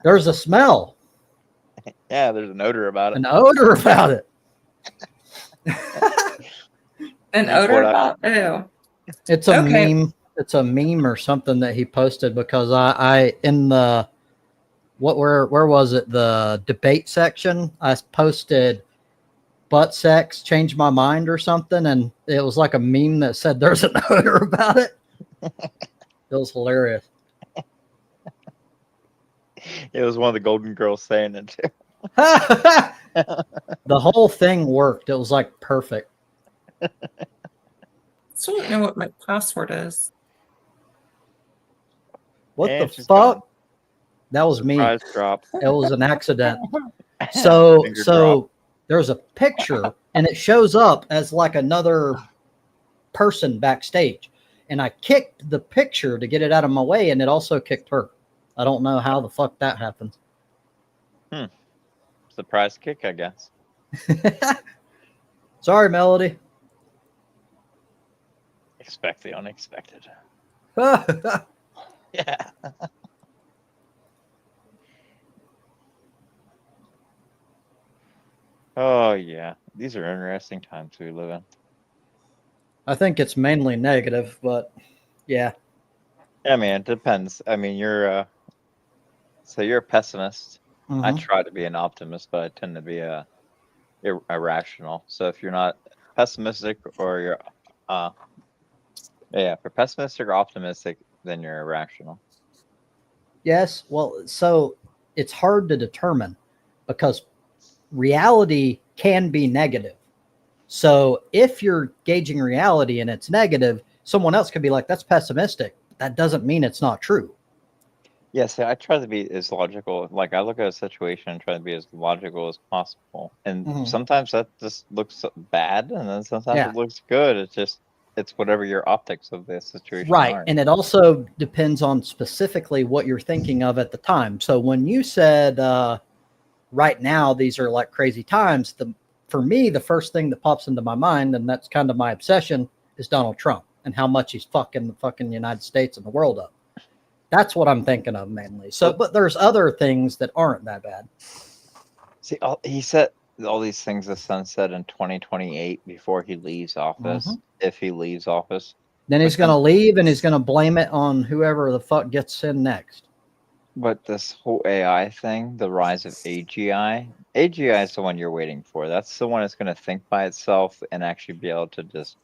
There's a smell. Yeah, there's an odor about it. An odor about it. An odor about it. It's a meme. It's a meme or something that he posted because I in the where was it? The debate section. I posted butt sex changed my mind or something, and it was like a meme that said there's an odor about it. It was hilarious. It was one of the Golden Girls saying it too. The whole thing worked. It was like perfect. Still don't know what my password is. What And the she's fuck? gone. That was me. Surprise drop. It was an accident. So Finger drop. there's a picture and it shows up as like another person backstage. And I kicked the picture to get it out of my way, and it also kicked her. I don't know how the fuck that happens. Surprise kick, I guess. Sorry, Melody. Expect the unexpected. Yeah. Yeah. Oh yeah, these are interesting times we live in. I think it's mainly negative, but yeah. I mean, it depends. I mean, you're a pessimist. I Mhm. try to be an optimist, but I tend to be irrational. So if you're not pessimistic or you're if you're pessimistic or optimistic, then you're irrational. Yes. Well, so it's hard to determine because reality can be negative. So if you're gauging reality and it's negative, someone else could be like, that's pessimistic. That doesn't mean it's not true. Yes, I try to be as logical. Like I look at a situation and try to be as logical as possible. And Mhm. sometimes that just looks bad, and then sometimes Yeah. it looks good. It's whatever your optics of the situation Right. are. And it also depends on specifically what you're thinking of at the time. So when you said right now, these are like crazy times, for me, the first thing that pops into my mind, and that's kind of my obsession, is Donald Trump and how much he's fucking the fucking United States and the world up. That's what I'm thinking of mainly. So, but there's other things that aren't that bad. See, he said all these things the sun said in 2028 before he leaves office, Mhm. if he leaves office. Then he's going to leave and he's going to blame it on whoever the fuck gets in next. But this whole AI thing, the rise of AGI is the one you're waiting for. That's the one that's going to think by itself and actually be able to just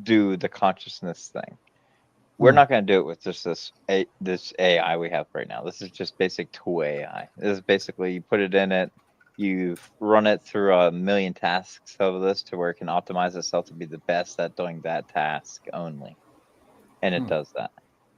do the consciousness thing. We're not going to do it with just this AI we have right now. This is just basic tool AI. This is basically you put it in it, you run it through a million tasks of this to where it can optimize itself to be the best at doing that task only. And it does that.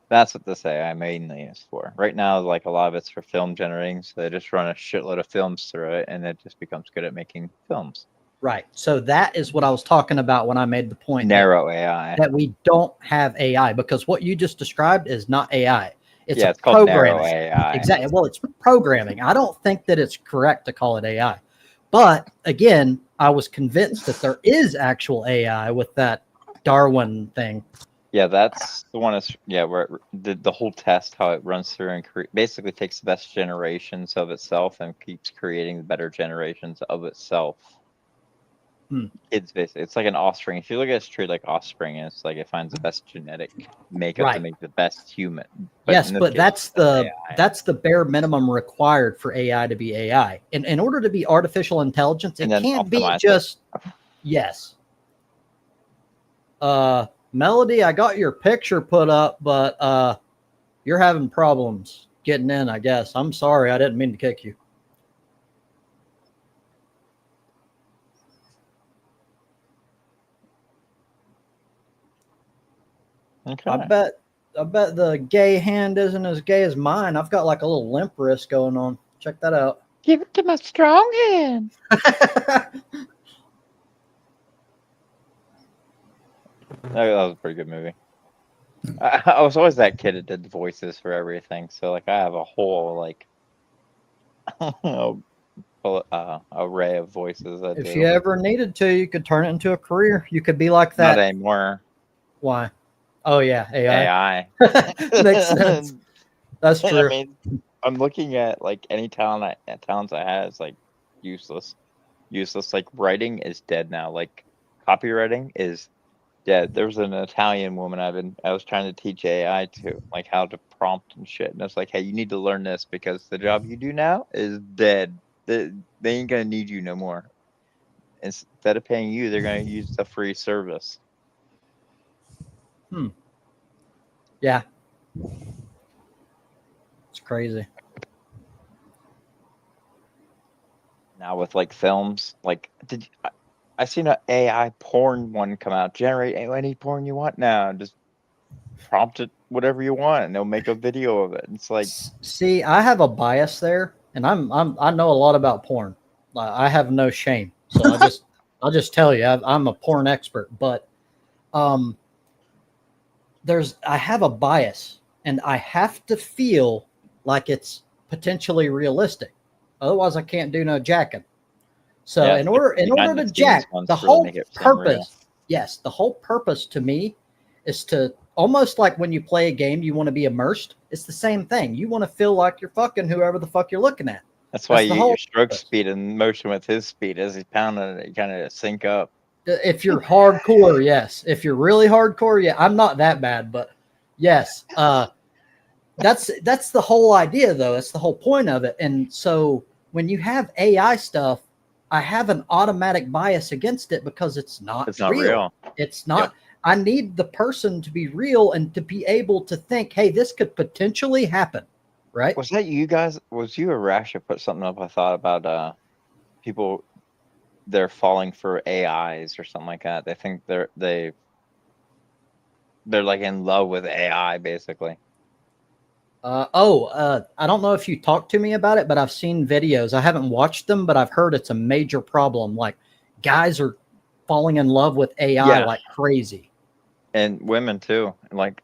That's what this AI mainly is for. Right now, like a lot of it's for film generating, so they just run a shitload of films through it, and it just becomes good at making films. Right. So that is what I was talking about when I made the point Narrow AI. that we don't have AI, because what you just described is not AI. It's called narrow programming. AI. Exactly. Well, it's programming. I don't think that it's correct to call it AI. But again, I was convinced that there is actual AI with that Darwin thing. Yeah, that's the one. Where the whole test, how it runs through and basically takes the best generations of itself and keeps creating the better generations of itself. It's like an offspring. If you look at a tree like offspring, it's like it finds the best genetic makeup to make the best human. But that's the bare minimum required for AI to be AI. In order to be artificial intelligence, it can't be just yes. Melody, I got your picture put up, but you're having problems getting in, I guess. I'm sorry, I didn't mean to kick you. Okay. I bet the gay hand isn't as gay as mine. I've got like a little limp wrist going on. Check that out. Give it to my strong hand. That was a pretty good movie. I was always that kid that did the voices for everything. So like I have a whole like array of voices. If you ever needed to, you could turn it into a career. You could be like that. Not anymore. Why? Oh yeah, AI. Makes sense. That's true. I mean, I'm looking at like any talents I had is like useless. Like writing is dead now. Like copywriting is dead. There was an Italian woman I was trying to teach AI to, like how to prompt and shit. And it's like, hey, you need to learn this because the job you do now is dead. They ain't gonna need you no more. instead of paying you, they're going to use the free service. Yeah. It's crazy. Now with like films, like I seen an AI porn one come out. Generate any porn you want now. Just prompt it whatever you want, and they'll make a video of it. It's like, see, I have a bias there, and I know a lot about porn. I have no shame, so I'll just tell you, I'm a porn expert. But I have a bias, and I have to feel like it's potentially realistic. Otherwise, I can't do no jacking. So yeah, in order to jack, the whole purpose, yes, the whole purpose to me is to almost like when you play a game, you want to be immersed. It's the same thing. You want to feel like you're fucking whoever the fuck you're looking at. That's why you get your stroke speed in motion with his speed as he's pounding it. You kind of sync up. If you're hardcore, yes. If you're really hardcore, yeah. I'm not that bad, but yes. That's the whole idea, though. That's the whole point of it. And so when you have AI stuff, I have an automatic bias against it because it's not real. It's not. Yep. I need the person to be real and to be able to think, hey, this could potentially happen, right? Was that you guys? Was you or Rash that put something up? I thought about people, they're falling for AIs or something like that. They think they're like in love with AI, basically. I don't know if you talked to me about it, but I've seen videos. I haven't watched them, but I've heard it's a major problem. Like guys are falling in love with AI like crazy. And women too.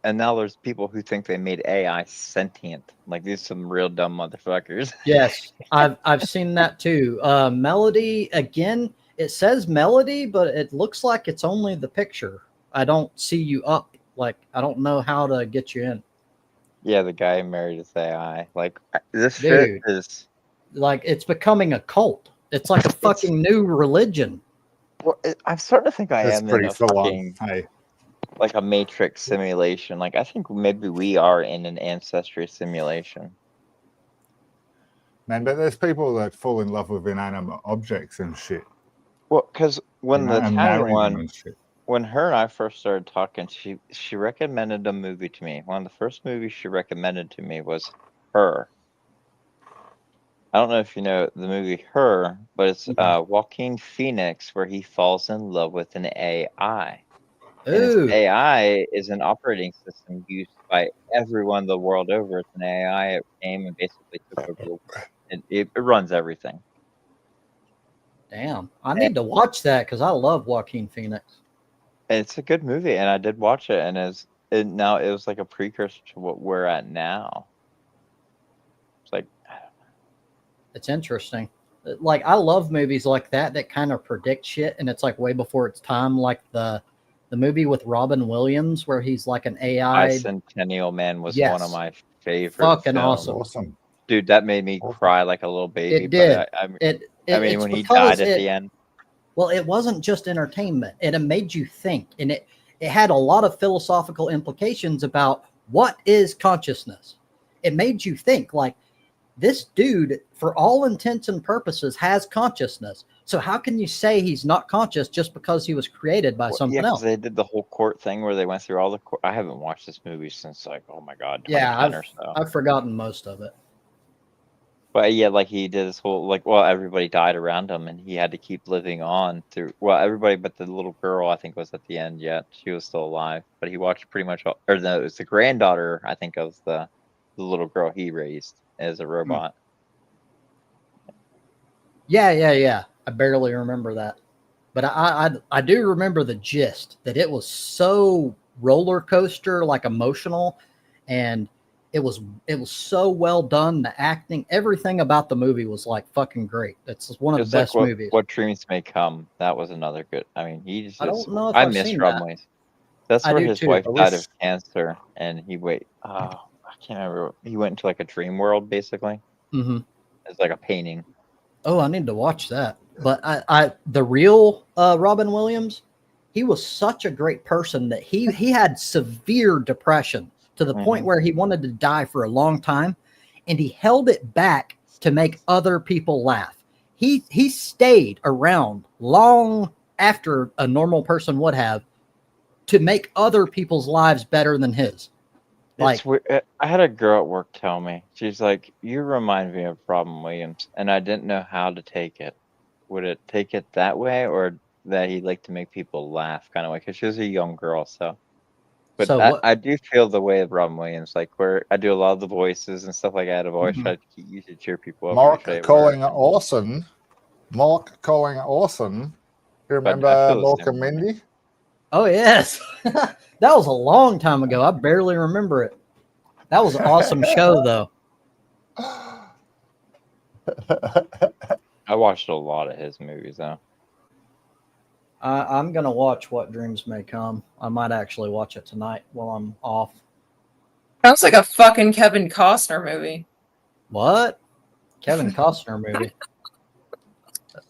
And now there's people who think they made AI sentient. Like these some real dumb motherfuckers. Yes, I've seen that too. Melody, again, it says Melody, but it looks like it's only the picture. I don't see you up. Like I don't know how to get you in. Yeah, the guy married his AI. Like this shit is like it's becoming a cult. It's like a fucking new religion. Well, I'm starting to think I am in a fucking like a Matrix simulation. Like I think maybe we are in an ancestry simulation. Man, but there's people that fall in love with inanimate objects and shit. Well, because when the Italian one, when her and I first started talking, she recommended a movie to me. One of the first movies she recommended to me was Her. I don't know if you know the movie Her, but it's Joaquin Phoenix where he falls in love with an AI. And this AI is an operating system used by everyone the world over. It's an AI. It came and basically took over. It runs everything. Damn, I need to watch that because I love Joaquin Phoenix. It's a good movie, and I did watch it, and it was like a precursor to what we're at now. It's like, I don't know. It's interesting. Like I love movies like that kind of predict shit, and it's like way before its time. Like the movie with Robin Williams where he's like an AI. Bicentennial Man was one of my favorite. Fucking films. awesome. Dude, that made me cry like a little baby. It did. I mean, when he died at the end. Well, it wasn't just entertainment. It made you think, and it had a lot of philosophical implications about what is consciousness. It made you think, like, this dude, for all intents and purposes, has consciousness. So how can you say he's not conscious just because he was created by something else? They did the whole court thing where they went through all the court. I haven't watched this movie since like, oh my god, 2010 or so. I've forgotten most of it. But yeah, like he did this whole everybody died around him, and he had to keep living on through. Well, everybody but the little girl I think was at the end yet. She was still alive, but he watched pretty much all. Or no, it was the granddaughter I think of the little girl he raised as a robot. Yeah. I barely remember that, but I do remember the gist that it was so roller coaster, like emotional, and it was so well done. The acting, everything about the movie was like fucking great. It's one of the best movies. What Dreams May Come. That was another good. I mean, I don't know if I I've miss seen Rob that. Williams. That's where his wife died of cancer, and he I can't remember. He went into like a dream world, basically. Mm-hmm. It's like a painting. Oh, I need to watch that. But the real Robin Williams, he was such a great person that he had severe depression to the point where he wanted to die for a long time, and he held it back to make other people laugh. he stayed around long after a normal person would have to make other people's lives better than his. Like, It's weird. I had a girl at work tell me, she's like, "You remind me of Robin Williams," and I didn't know how to take it. Would it take it that way, or that he liked to make people laugh, kind of way? Because she was a young girl, so. But so I do feel the way of Robin Williams, like where I do a lot of the voices and stuff like that. I've always Mhm. tried to use to cheer people up. Mark usually at calling work. it awesome. Mark calling it awesome. You remember I feel the Mork same and way. Mindy? oh yes, that was a long time ago. I barely remember it. That was an awesome show, though. I watched a lot of his movies, though. I'm gonna watch What Dreams May Come. I might actually watch it tonight while I'm off. Sounds like a fucking Kevin Costner movie. What? Kevin Costner movie?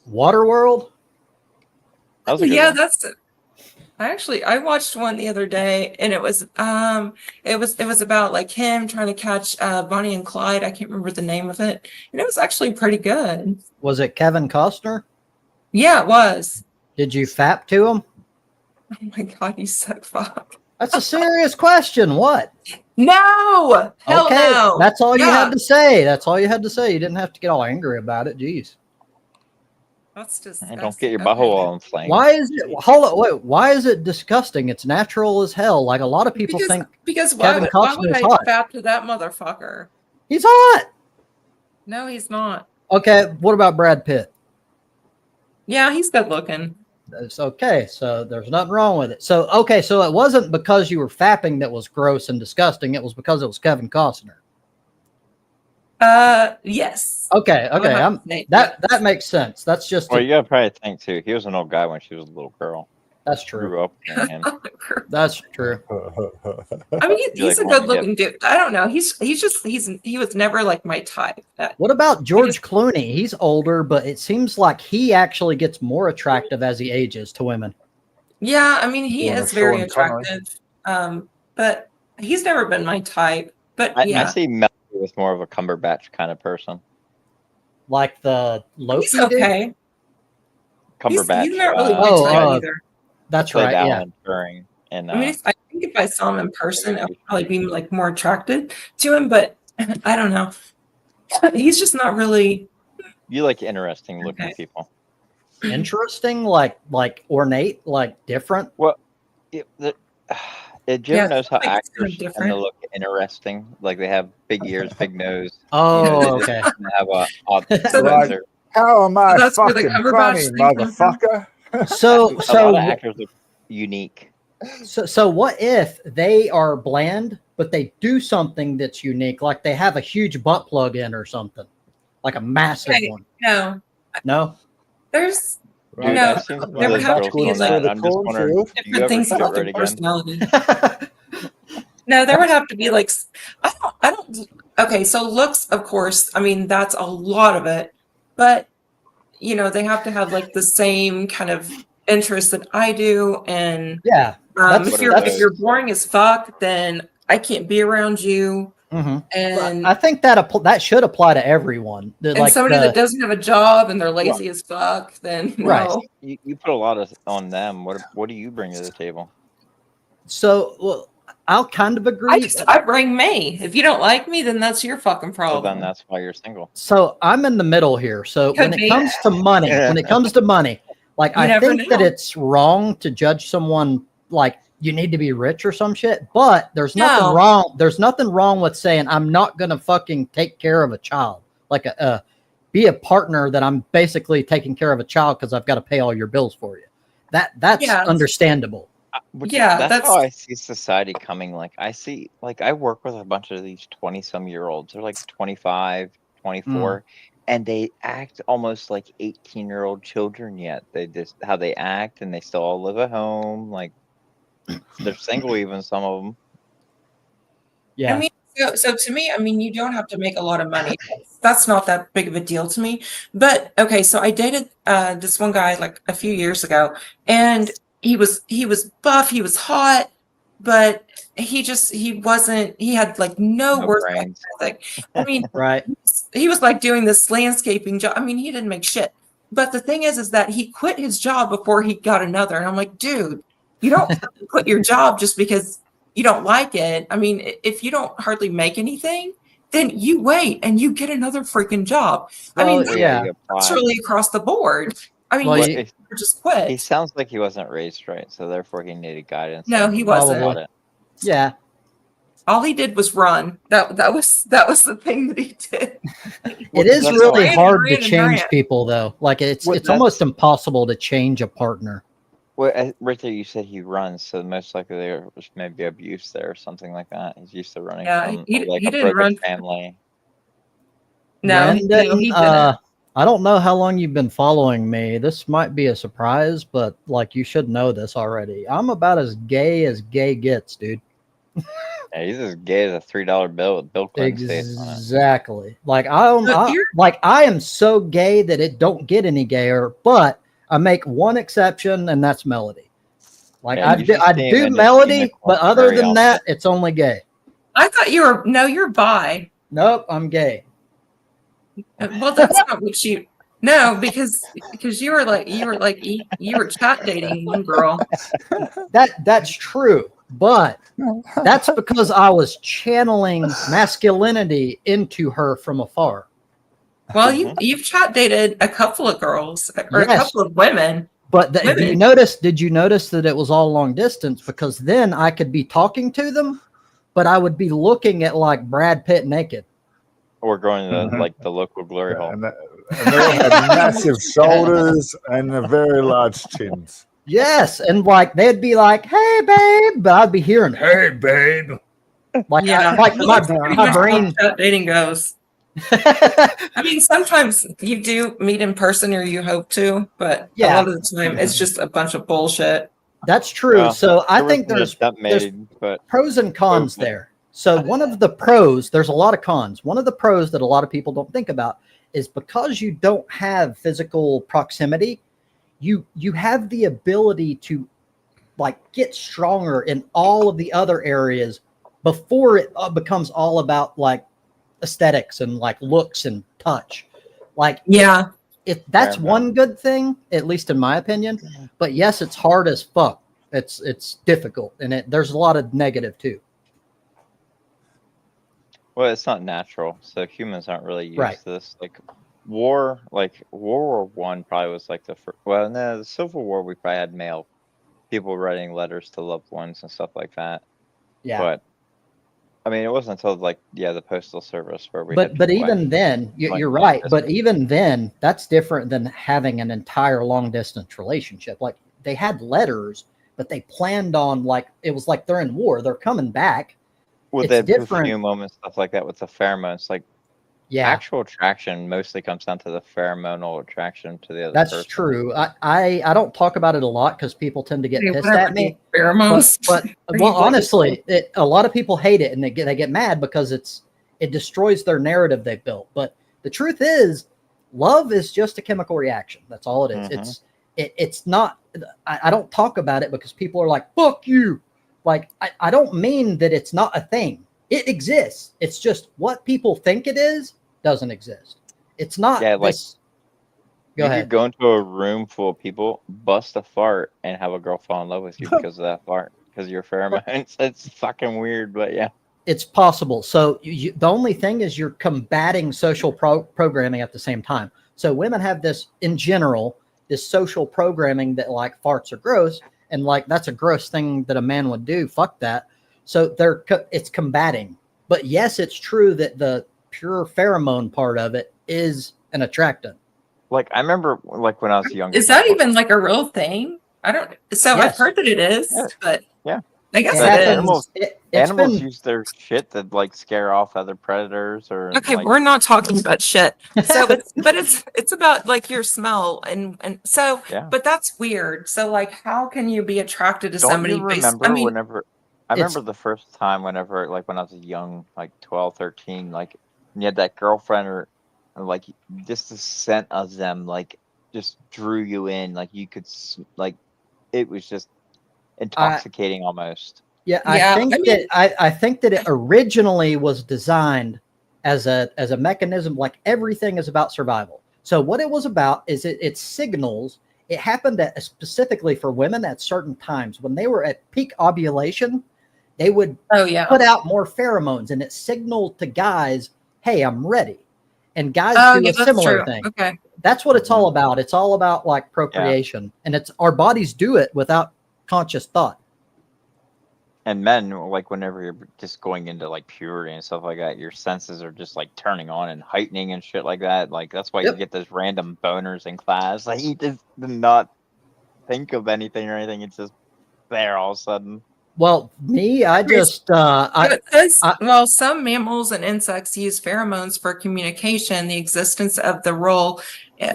Waterworld? That was a good Yeah, one. that's it. I watched one the other day, and it was about like him trying to catch Bonnie and Clyde. I can't remember the name of it, and it was actually pretty good. Was it Kevin Costner? Yeah, it was. Did you fap to him? Oh my god, he's so fucked. That's a serious question. What? No, hell Okay, no. that's all you Yeah. had to say. That's all you had to say. You didn't have to get all angry about it. Jeez. That's just. And don't get your butthole all inflamed. Why is it? Hold on, wait. Why is it disgusting? It's natural as hell. Like a lot of people think Because Kevin why would Costner's I hot. fap to that motherfucker? he's hot. No, he's not. Okay, what about Brad Pitt? Yeah, he's good looking. It's okay. So there's nothing wrong with it. So okay, so it wasn't because you were fapping that was gross and disgusting. It was because it was Kevin Costner. Yes. Okay, I would okay. have to say That makes sense. That's just Well, you gotta probably think too. He was an old guy when she was a little girl. that's true. Grew up with him. That's true. I mean, You, he's like, a want good to looking dude. I don't know. He was never like my type. What about George Clooney? He's older, but it seems like he actually gets more attractive as he ages to women. Yeah, I mean, he Yeah, is very Sean Connery. attractive. But he's never been my type. But I yeah, see Mel was more of a Cumberbatch kind of person. Like the Loki he's okay. Cumberbatch. He's not really my Oh, type either. That's played right. Yeah. Alan Turing. And I mean, I think if I saw him in person, I would probably be like more attracted to him. But I don't know. He's just not really. you like interesting looking Okay. people. Interesting, like ornate, like different. Well, did you Yeah, ever notice how like it's kind of actors tend different. to look interesting? Like they have big ears, big nose. Oh, they just okay. have a odd So Right. they're- How am I That's where the fucking Cumberbatch funny, thing comes from? motherfucker? So a lot so of actors look unique. so what if they are bland, but they do something that's unique, like they have a huge butt plug in or something, like a massive Okay. one? No, No. there's Dude, No, I've seen some there of would those have girls to be, on like, that, and I'm just wondering, do you different ever things get about right the again? personality. No, there would have to be like I don't okay, so looks, of course, I mean that's a lot of it, but you know, they have to have like the same kind of interest that I do, and Yeah. That's- if that's- you're boring as fuck, then I can't be around you. Mhm. And I think that should apply to everyone. and somebody that doesn't have a job and they're lazy as fuck, then Right. no. You put a lot of on them. What do you bring to the table? So well, I'll kind of agree. I bring me. If you don't like me, then that's your fucking So problem. then that's why you're single. So I'm in the middle here. So Could when it be. comes to money, like You I never think that know. it's wrong to judge someone like you need to be rich or some shit. But there's nothing No. wrong. There's nothing wrong with saying I'm not gonna fucking take care of a child. Like be a partner that I'm basically taking care of a child because I've got to pay all your bills for you. That's Yeah. understandable. Yeah, that's how I see society coming. Like I work with a bunch of these 20-some-year-olds. They're like 25, 24, and they act almost like 18-year-old children yet. They just how they act, and they still all live at home. Like they're single, even some of them. Yeah. I mean, so to me, I mean, you don't have to make a lot of money. That's not that big of a deal to me. But okay, so I dated this one guy like a few years ago, and he was buff, he was hot, but he had like no No work brains. ethic. I mean, Right. he was like doing this landscaping job. I mean, he didn't make shit. But the thing is that he quit his job before he got another. And I'm like, dude, you don't quit your job just because you don't like it. I mean, if you don't hardly make anything, then you wait and you get another freaking job. Well, I mean, yeah. that's really across the board. I mean, Well, you just quit. He sounds like he wasn't raised right, so therefore he needed guidance. No, he wasn't. Probably. Yeah. All he did was run. That was the thing that he did. It is that's really all- hard Ran to and change ran. people, though. Like it's Well, almost impossible to change a partner. Well, right there, you said he runs, so most likely there was maybe abuse there or something like that. He's used to running Yeah, from he like a didn't broken run. family. No, Brendan, he didn't. I don't know how long you've been following me. This might be a surprise, but like you should know this already. I'm about as gay gets, dude. Yeah, he's as gay as a $3 bill with Bill Clinton's face on it. Exactly. Like But you're- I am so gay that it don't get any gayer, but I make one exception, and that's melody. Like Yeah, you should I see him do in his melody, unicorn but other furry than that, outfit. it's only gay. I thought you're bi. Nope, I'm gay. Well, that's not what you. No, because you were chat dating one girl. That's true, but that's because I was channeling masculinity into her from afar. Well, you've chat dated a couple of girls or a Yes. couple of women. But did Women. you notice that it was all long distance? Because then I could be talking to them, but I would be looking at like Brad Pitt naked. Or going to like the local glory hole. And they all had massive shoulders and very large chins. Yes, and like they'd be like, "Hey, babe," but I'd be hearing, "Hey, babe." Like, Yeah, like that's pretty my much how brain. chat dating goes. I mean, sometimes you do meet in person or you hope to, but a lot of the time it's just a bunch of bullshit. That's true. Well, So I there think was an there's attempt made, but pros and cons there. So one of the pros, there's a lot of cons. One of the pros that a lot of people don't think about is because you don't have physical proximity, you have the ability to like get stronger in all of the other areas before it becomes all about like aesthetics and like looks and touch. Like Yeah. That's Fair one good thing, at least in my opinion. But yes, it's hard as fuck. It's difficult, and there's a lot of negative too. well, it's not natural, so humans aren't really used Right. to this. Like World War I probably was like the first. Well, no, the Civil War we probably had mail, people writing letters to loved ones and stuff like that. Yeah. But I mean, it wasn't until like the postal service where we. But had people even actually then, going you're long right. But distance. even then, that's different than having an entire long distance relationship. Like they had letters, but they planned on like it was like they're in war. They're coming back. Well, It's they different. perfume moments, stuff like that with the pheromones. Like Yeah, actual attraction mostly comes down to the pheromonal attraction to the other that's person. true. I don't talk about it a lot because people tend to get Hey, pissed whatever, at me. pheromones. But Are well, you like- honestly, a lot of people hate it and they get mad because it destroys their narrative they've built. But the truth is, love is just a chemical reaction. That's all it is. Mhm. It's not. I don't talk about it because people are like, "Fuck you." Like I don't mean that it's not a thing. It exists. It's just what people think it is doesn't exist. It's not. Yeah, like, this. You Go ahead. could go into a room full of people, bust a fart, and have a girl fall in love with you because of that fart, because of your pheromones. It's fucking weird, but yeah. It's possible. So the only thing is you're combating social programming at the same time. So women have this, in general, this social programming that like farts are gross, and like that's a gross thing that a man would do. Fuck that. So it's combating. But yes, it's true that the pure pheromone part of it is an attractant. Like I remember, like when I was younger. Is that even like a real thing? I don't. So Yes. I've heard that it is, Yeah. but Yeah. I guess It But it is. animals- it's Animals been, use their shit to like scare off other predators or. Okay, like, we're not talking about shit. So it's about like your smell and so. Yeah. But that's weird. So like, how can you be attracted to Don't somebody? you remember I mean, whenever? I remember the first time whenever, like when I was young, like 12, 13, like you had that girlfriend or like just the scent of them, like just drew you in. Like you could, like it was just intoxicating almost. Yeah, Yeah, I think that it originally was designed as a mechanism. Like everything is about survival. So what it was about is it signals. It happened specifically for women at certain times when they were at peak ovulation. They would put out more pheromones, and it signaled to guys, "Hey, I'm ready." And guys do a similar thing. Okay. That's what it's all about. It's all about like procreation, and it's our bodies do it without conscious thought. And men, like whenever you're just going into like puberty and stuff like that, your senses are just like turning on and heightening and shit like that. Like that's why you get those random boners in class. Like you just do not think of anything or anything. It's just there all of a sudden. Well, me, I just well, some mammals and insects use pheromones for communication. The existence of the role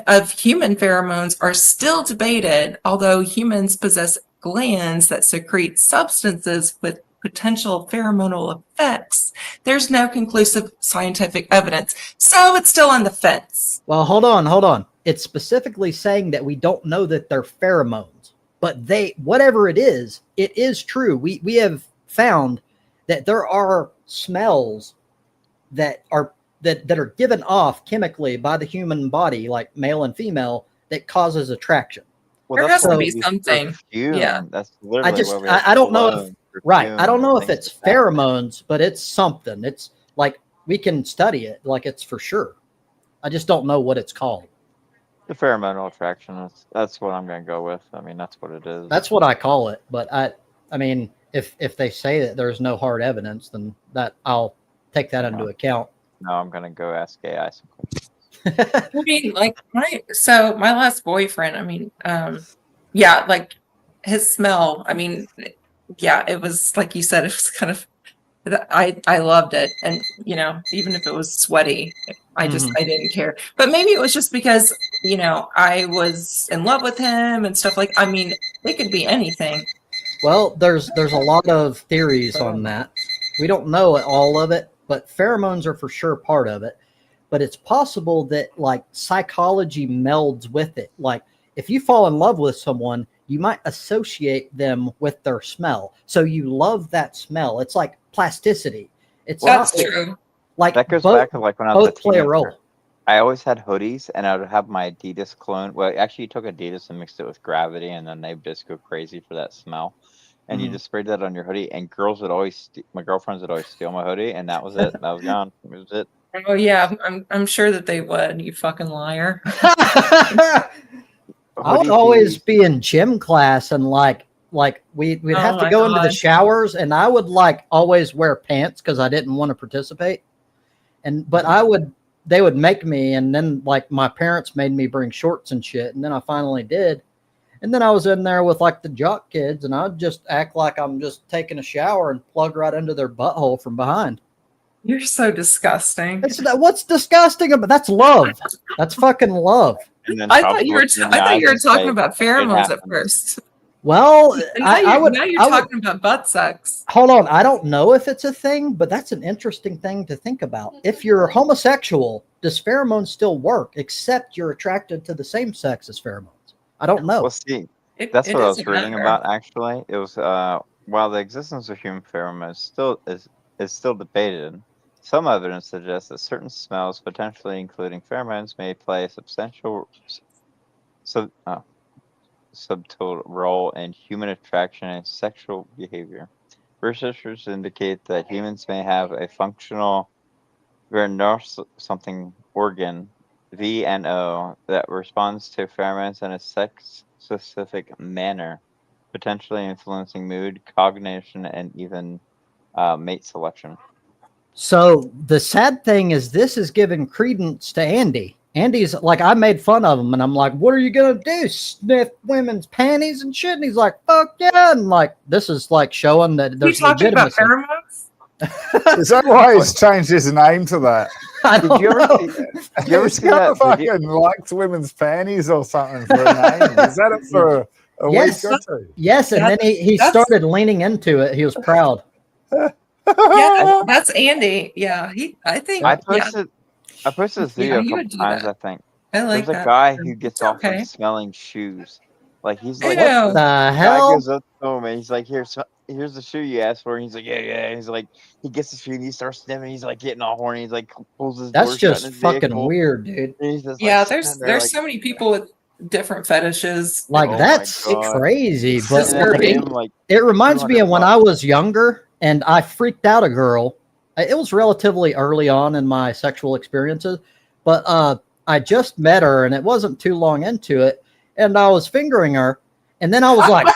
of human pheromones are still debated, although humans possess glands that secrete substances with potential pheromonal effects. There's no conclusive scientific evidence, so it's still on the fence. Well, hold on. It's specifically saying that we don't know that they're pheromones. But whatever it is true. We have found that there are smells that are given off chemically by the human body, like male and female, that causes attraction. Well, there has to be something. Yeah, that's literally I don't know if I don't know if it's pheromones, but it's something. It's like we can study it, like it's for sure. I just don't know what it's called. The pheromonal attraction. That's what I'm going to go with. I mean, that's what it is. That's what I call it. But I mean, if they say that there's no hard evidence, then that I'll take that into account. No, I'm going to go ask AI some questions. I mean, like my last boyfriend. I mean, yeah, like his smell. I mean, yeah, it was like you said. It was kind of. I loved it, and you know, even if it was sweaty, I didn't care. But maybe it was just because I was in love with him and stuff like. I mean, it could be anything. Well, there's a lot of theories on that. We don't know all of it, but pheromones are for sure part of it. But it's possible that like psychology melds with it. Like if you fall in love with someone, you might associate them with their smell. So you love that smell. It's like plasticity. That's true. Like that goes back to like when I was a play a teenager. role. I always had hoodies, and I would have my Adidas clone. Well, actually, you took Adidas and mixed it with Gravity, and then they would just go crazy for that smell. And you just sprayed that on your hoodie, and girls would always, my girlfriends would always steal my hoodie, and that was it. That was gone. It was it. Oh yeah, I'm sure that they would. You fucking liar. I would always be in gym class, and like we'd have to go into the showers, and I would like always wear pants because I didn't want to participate. But they would make me, and then like my parents made me bring shorts and shit, and then I finally did. And then I was in there with like the jock kids, and I'd just act like I'm just taking a shower and plug right into their butthole from behind. You're so disgusting. What's disgusting about that's love? That's fucking love. I thought you were talking about pheromones at first. Well, now you're talking about butt sex. Hold on. I don't know if it's a thing, but that's an interesting thing to think about. If you're homosexual, does pheromones still work, except you're attracted to the same sex as pheromones? I don't know. Well, see, that's what I was reading about, actually. It was, while the existence of human pheromones is still debated, some evidence suggests that certain smells, potentially including pheromones, may play a substantial subtle role in human attraction and sexual behavior. Researchers indicate that humans may have a functional something organ, VNO, that responds to pheromones in a sex-specific manner, potentially influencing mood, cognition, and even mate selection. So the sad thing is this is giving credence to Andy. Andy's like, I made fun of him, and I'm like, what are you going to do? Sniff women's panties and shit? And he's like, fuck yeah. And like, this is like showing that there's legitimacy. You talking about pheromones? Is that why he's changed his name to that? Did you ever see that? Fucking liked women's panties or something for a name. Is that it for a week or two? Yes, and then he started leaning into it. He was proud. Yeah, that's Andy. Yeah, I posted this video a couple times. I think there's a guy who gets off from smelling shoes. Like he's like, what the hell? Guy goes up to him and he's like, "Here, here's the shoe you asked for. And he's like, yeah. And he's like, he gets the shoe and he starts sniffing. He's like getting all horny. He's like, pulls his door That's shut in just his fucking vehicle. weird, dude. And he's just Yeah, like, sitting there there's like, so many people with different fetishes. Like oh my that's God. crazy. It's But just and then like, him, like, it reminds me of when $200. I was younger and I freaked out a girl. It was relatively early on in my sexual experiences, but I just met her and it wasn't too long into it, and I was fingering her, and then I was like,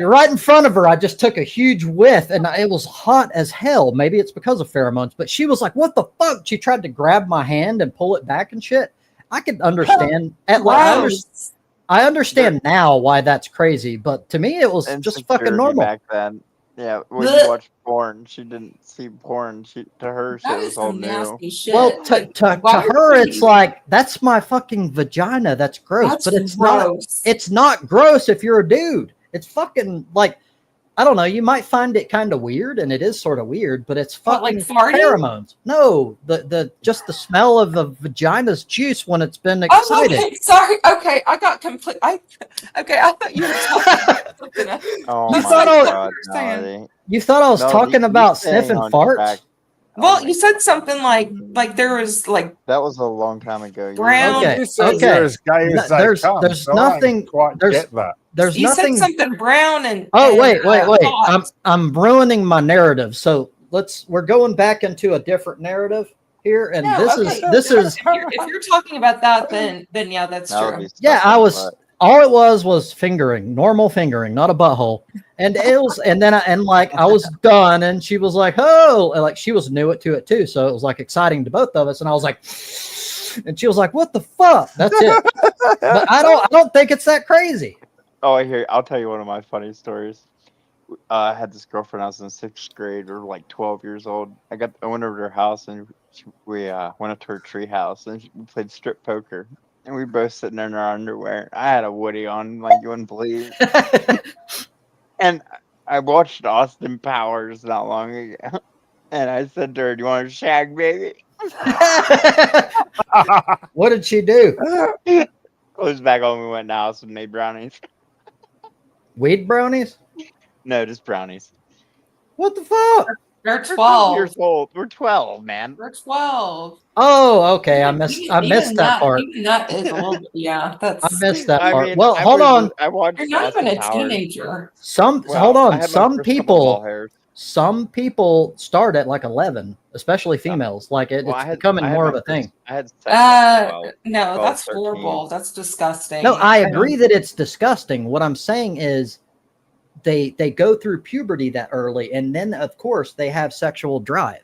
right in front of her, I just took a huge whiff, and it was hot as hell. Maybe it's because of pheromones, but she was like, "What the fuck?" She tried to grab my hand and pull it back and shit. I could understand. I understand now why that's crazy, but to me, it was just fucking Insecurity normal. back then. Yeah, when you watch porn, she didn't see porn. To her, shit That was is all some new. nasty shit. Well, to Why would her, you- it's like that's my fucking vagina. That's gross, That's but it's gross. not. It's not gross if you're a dude. It's fucking like, I don't know. You might find it kind of weird, and it is sort of weird, but it's What, like fucking farting? pheromones. No, the just the smell of a vagina's juice when it's been Oh, excited. okay, sorry. Okay, I got complete. I thought you were talking about something else. Oh You my thought I was- God, saying. Melody. You thought I was No, talking you're about staying sniffing on farts? track. Well, Oh my you said something like there was like That was a long time ago. Brown- Okay, You said okay. you're as gay as they There's come, there's so I don't nothing. quite There's get that. there's you nothing. said something brown and Oh, and, wait. hot. I'm ruining my narrative. So we're going back into a different narrative here, and No, this okay. is If you're talking about that, then yeah, that's true. Melody's yeah. stuck I in was butt. all it was fingering, normal fingering, not a butthole. And it was, and then I was done, and she was like, "Oh," and like she was new to it too, so it was like exciting to both of us. And I was like, and she was like, "What the fuck?" That's it. But I don't think it's that crazy. Oh, I hear. I'll tell you one of my funny stories. I had this girlfriend. I was in 6th grade. We were like 12 years old. I went over to her house and we went up to her tree house and we played strip poker. And we both sitting there in our underwear. I had a Woody on, like you wouldn't believe. And I watched Austin Powers not long ago. And I said to her, "Do you want to shag, baby?" What did she do? Closed back on. We went in the house and made brownies. Weed brownies? No, just brownies. What the fuck? We're We're 12 12. years old. We're 12, man. We're 12. Oh, okay. I missed that part. Even that is a little bit, yeah. That's I missed that I part. mean, Well, I hold was- on. I watched you're not even Austin a Powers. teenager. Hold I on. had my Some first couple ball people hairs. start at like 11, especially females. Like Well, it's becoming I had more my of a thing. first- I had sex at 12. No, 12, that's 13. horrible. That's disgusting. No, I agree that it's disgusting. What I'm saying is they go through puberty that early, and then of course they have sexual drive.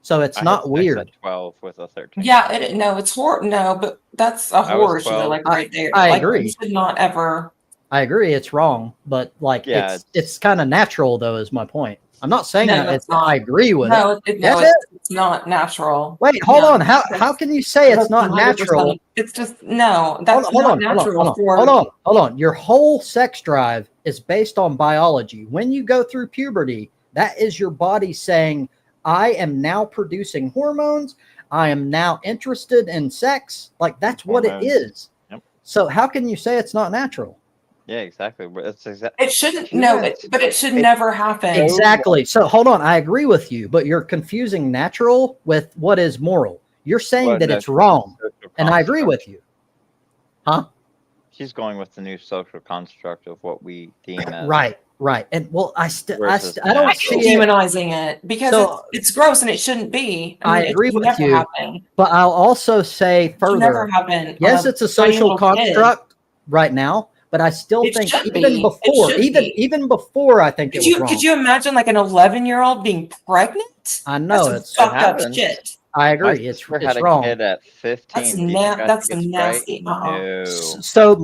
So it's I had not sex weird. At 12 with a 13. Yeah, it's horrible. No, but that's a I was horror show, 12. like right there. I Like, agree. You should not ever. I agree it's wrong, but like Yeah, it's kind of natural though, is my point. I'm not saying No, that it's not. I agree with it. No, Yes, it's not natural. Wait, hold No, on. How can you say it's that's not 100%. natural? It's just no. That's not natural. Hold on. Your whole sex drive is based on biology. When you go through puberty, that is your body saying, "I am now producing hormones. I am now interested in sex." Like that's what it Hormones. is. Yep. So how can you say it's not natural? Yeah, exactly. But it's exactly. It shouldn't. No, but it should never happen. Exactly. So hold on. I agree with you, but you're confusing natural with what is moral. You're saying that it's wrong, and I agree with you. Huh? She's going with the new social construct of what we deem as Right. And well, I don't I see keep it, demonizing it because So- it's gross and it shouldn't be. I mean, agree it should with never you. happen. but I'll also say It should never further. happen. Yes, on it's a tiny social little kid. construct right now, but I still It think should even be. It before, should even be. even before, I think it was wrong. Could you imagine like an 11-year-old being pregnant? I know That's it's. some fucked up happens. shit. I My agree. sister It's had a wrong. kid at 15. That's Do you think I that's think it's nasty. right? No. So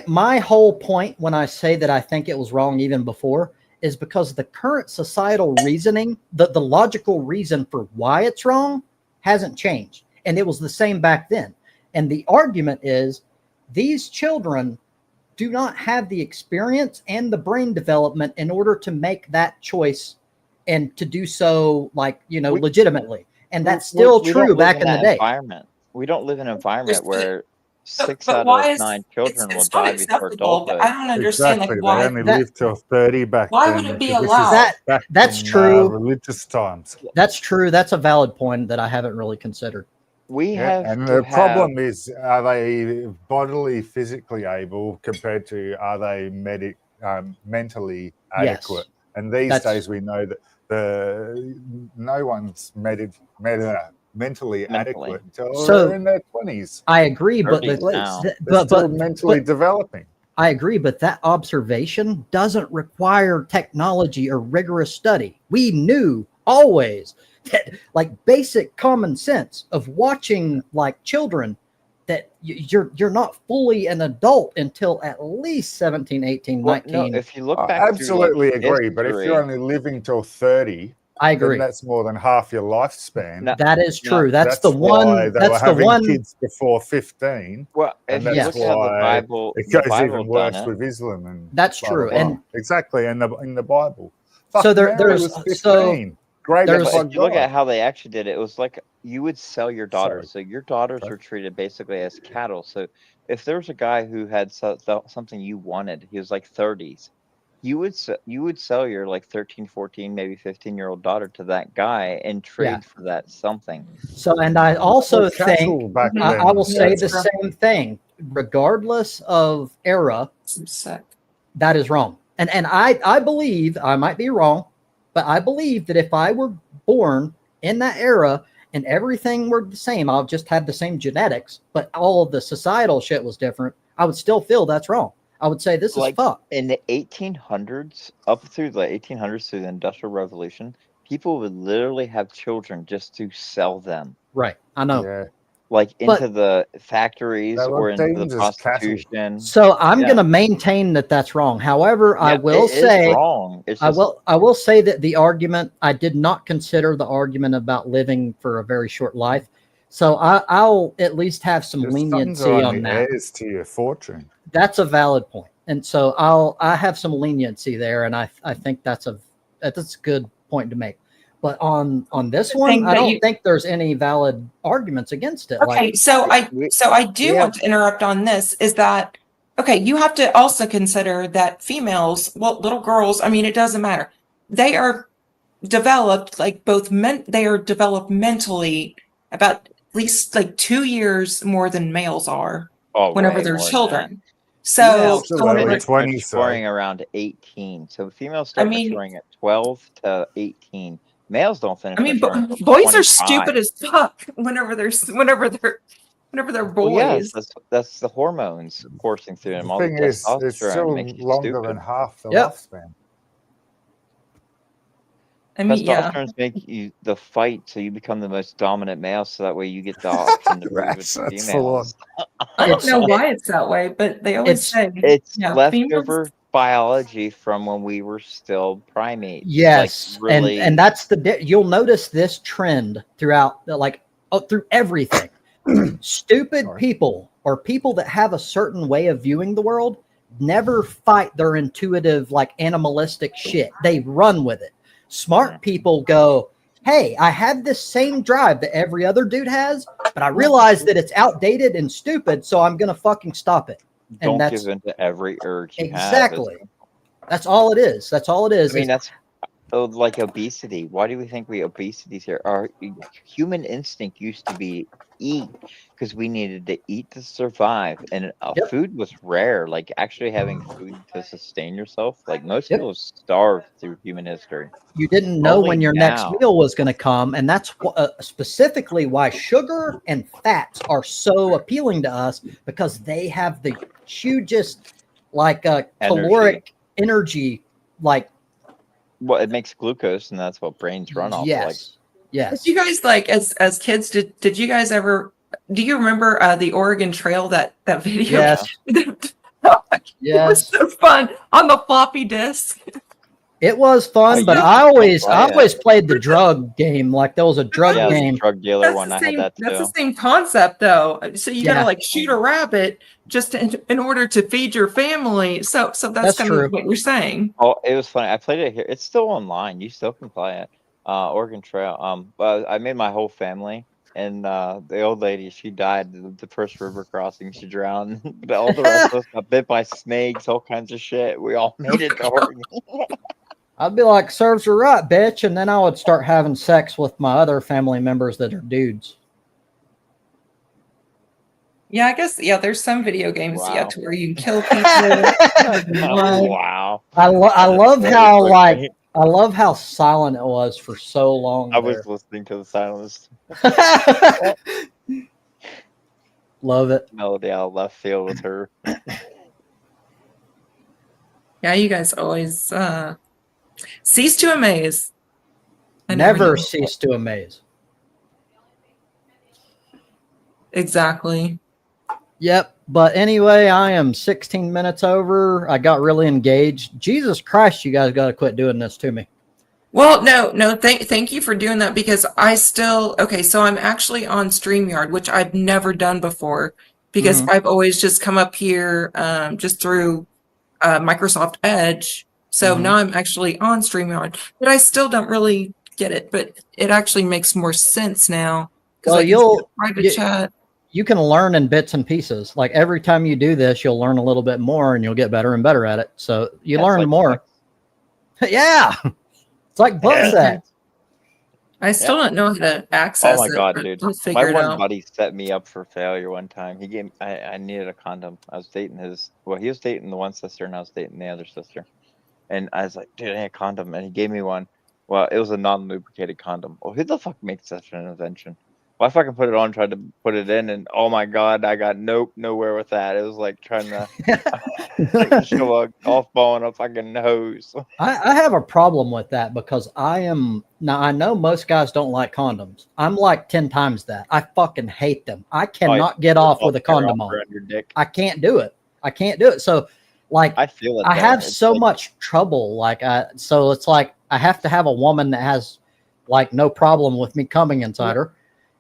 my whole point when I say that I think it was wrong even before is because the current societal reasoning, the logical reason for why it's wrong hasn't changed. And it was the same back then. And the argument is these children do not have the experience and the brain development in order to make that choice and to do so legitimately. And that's still We true don't live back in in the that day. environment. We don't live in an environment where 6 but out why of is 9 children will it's not die before acceptable? But adulthood. I don't understand Exactly. like They why only that- lived till 30 back why then. would it be This is allowed? back That's in, true. religious times. That's true. That's a valid point that I haven't really considered. We Yeah, have and to the have problem is, are they bodily, physically able compared to are they mentally adequate? Yes. And these That's- days we know that no one's mentally adequate until So- they're in their 20s. I agree, but 30s now. They're still mentally developing. I agree, but that observation doesn't require technology or rigorous study. We knew always that, like, basic common sense of watching like children, that you're not fully an adult until at least 17, 18, Well, 19. no, if you look I back absolutely through, like, agree, but if you're history, only living till 30, I then agree. that's more than half your lifespan. No, That is no, true. That's the why one. they That's were the having one. kids before 15. well, And if you that's look at how the why Bible, it the goes Bible even done worse it. with Islam and That's blah, true. blah, blah. And exactly in the Bible. So Fucking there- Mary there's- was 15. so Great there's- But by if you look God. at how they actually did it, it was like you would sell your daughters. Sorry. So your daughters Sorry. were treated basically as cattle. So if there was a guy who had something you wanted, he was like 30s, you would sell your like 13, 14, maybe 15-year-old daughter to that guy and trade for that something. So, and I also Well, cattle think back I then, will say the that's same thing, regardless of era. Some sick. That is wrong. And I believe, I might be wrong, but I believe that if I were born in that era and everything were the same, I'll just have the same genetics, but all of the societal shit was different, I would still feel that's wrong. I would say this is Like fuck. in the 1800s, up through the 1800s, through the Industrial Revolution, people would literally have children just to sell them, Right. I know. yeah. like But- into the factories They were or into the deemed as cattle. prostitution. So I'm Yeah. going to maintain that that's wrong. However, I Yeah, will it is say wrong. It's I just, will say that the argument, I did not consider the argument about living for a very short life. So I'll at least have some Your sons leniency are on the that. heirs to your fortune. That's a valid point. And so I have some leniency there, and I think that's a good point to make. But on this The one, thing I that don't think there's any valid arguments against it. Okay, Like, so I do we want to interrupt on this, is that okay, you have to also consider that females, well, little girls, I mean, it doesn't matter. They are developed like they are developed mentally about at least like 2 years more than males are oh, whenever way they're more than children. that. So, Females so start like 20, maturing around 18. So females I start mean- maturing at 12 to 18. Males don't finish I mean, maturing until boys 25. are stupid as fuck whenever they're boys. Well, yes, that's the hormones coursing through them. The All the thing is, it's testosterone still makes you longer stupid. than half the Yep. lifespan. I mean, yeah. Testosterone make you the fight, so you become the most dominant male, so that way you get the option to breed with That's full on. females. I don't It's- know why it's that way, but they always say It's yeah, leftover biology from when we were still primates. yes, Like, really, and that's you'll notice this trend throughout, like, through everything. Stupid Sorry. people or people that have a certain way of viewing the world never fight their intuitive, like, animalistic shit. They run with it. Smart people go, hey, I have this same drive that every other dude has, but I realize that it's outdated and stupid, so I'm gonna fucking stop it. And don't that's give in to every urge you exactly. have. That's all it is. That's all it is. I mean, that's like obesity. Why do we think obesity's here? Our human instinct used to be eat because we needed to eat to survive, and Yep. food was rare. Like actually having food to sustain yourself. Like most Yep. people starved through human history. You didn't know Only when your next now. meal was going to come, and that's specifically why sugar and fats are so appealing to us, because they have the hugest, like, caloric energy. Like, Well, it makes glucose, and that's what brains run off. yes, yes. Did you guys, like, as kids, did you guys ever? Do you remember the Oregon Trail, that video? Yes, It was yes. so fun on the floppy disk. It was fun, Oh, but yeah. I always Oh, yeah. played the drug game. Like, there was a drug Yeah, it was a game. drug dealer That's one. the I same. had that That's too. the same concept, though. So you Yeah. gotta like shoot a rabbit just in order to feed your family. So that's That's kind true. of what you're saying. Oh, it was funny. I played it here. It's still online. You still can play it. Oregon Trail. But I made my whole family, and the old lady, she died the first river crossing. She drowned. But all the rest of us got bit by snakes, all kinds of shit. We all made it to Oregon. I'd be like, serves her right, bitch. And then I would start having sex with my other family members that are dudes. Yeah, I guess, yeah, there's some video games, Wow. yeah, to where you can kill people. Wow. I love how, like, I love how silent it was for so long. I was listening to the silence. Love it. Melody out of left field with her. Yeah, you guys always cease to amaze. Never cease to amaze. Exactly. Yep. But anyway, I am 16 minutes over. I got really engaged. Jesus Christ, you guys got to quit doing this to me. Well, no, thank you for doing that, because I still, okay, so I'm actually on StreamYard, which I've never done before, because I've always just come up here just through Microsoft Edge. So now I'm actually on StreamYard, but I still don't really get it, but it actually makes more sense now. Well, Chat. You can learn in bits and pieces. Like every time you do this, you'll learn a little bit more and you'll get better and better at it. So you learn like more. Yeah. It's like butt sex. I still don't know how to access it. Oh my god, dude! My one out. buddy set me up for failure one time. He gave I needed a condom. I was dating he was dating the one sister and I was dating the other sister. And I was like, dude, I need a condom, and he gave me one. Well, it was a non-lubricated condom. Well, who the fuck makes such an invention? Well, I fucking put it on, tried to put it in, and oh my god, I got nowhere with that. It was like trying to show a golf ball in a fucking hose. I have a problem with that because I know most guys don't like condoms. I'm like 10 times that. I fucking hate them. I cannot get off with a condom on. Your dick. I can't do it. So like I feel it. I have so much trouble. So it's like I have to have a woman that has like no problem with me coming inside her.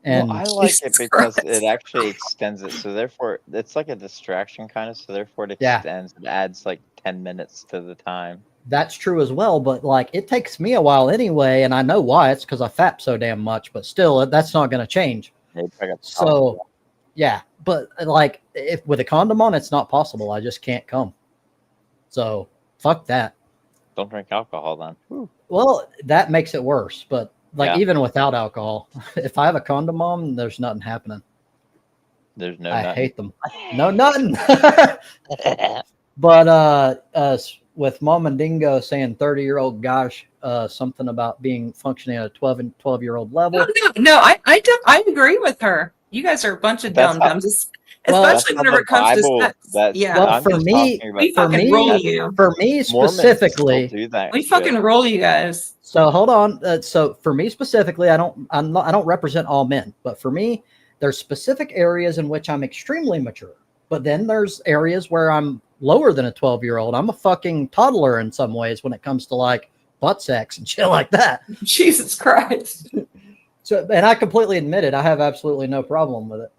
And I like it because it actually extends it. So therefore, it's like a distraction kind of. So therefore, it extends. It adds like 10 minutes to the time. That's true as well. But like it takes me a while anyway, and I know why. It's because I fap so damn much. But still, that's not going to change. So yeah, but like if with a condom on, it's not possible. I just can't come. So fuck that. Don't drink alcohol then. Whew. Well, that makes it worse. But even without alcohol, if I have a condom on, there's nothing happening. There's no. I hate them. No nothing. But with Mom and Dingo saying 30-year-old gosh, something about being functioning at a 12-year-old level. No, I agree with her. You guys are a bunch of dum-dums. Especially whenever it comes to sex. Well, for me specifically, we fucking roll you guys. So hold on. So for me specifically, I don't represent all men, but for me, there's specific areas in which I'm extremely mature. But then there's areas where I'm lower than a 12-year-old. I'm a fucking toddler in some ways when it comes to like butt sex and shit like that. Jesus Christ. So, and I completely admit it. I have absolutely no problem with it.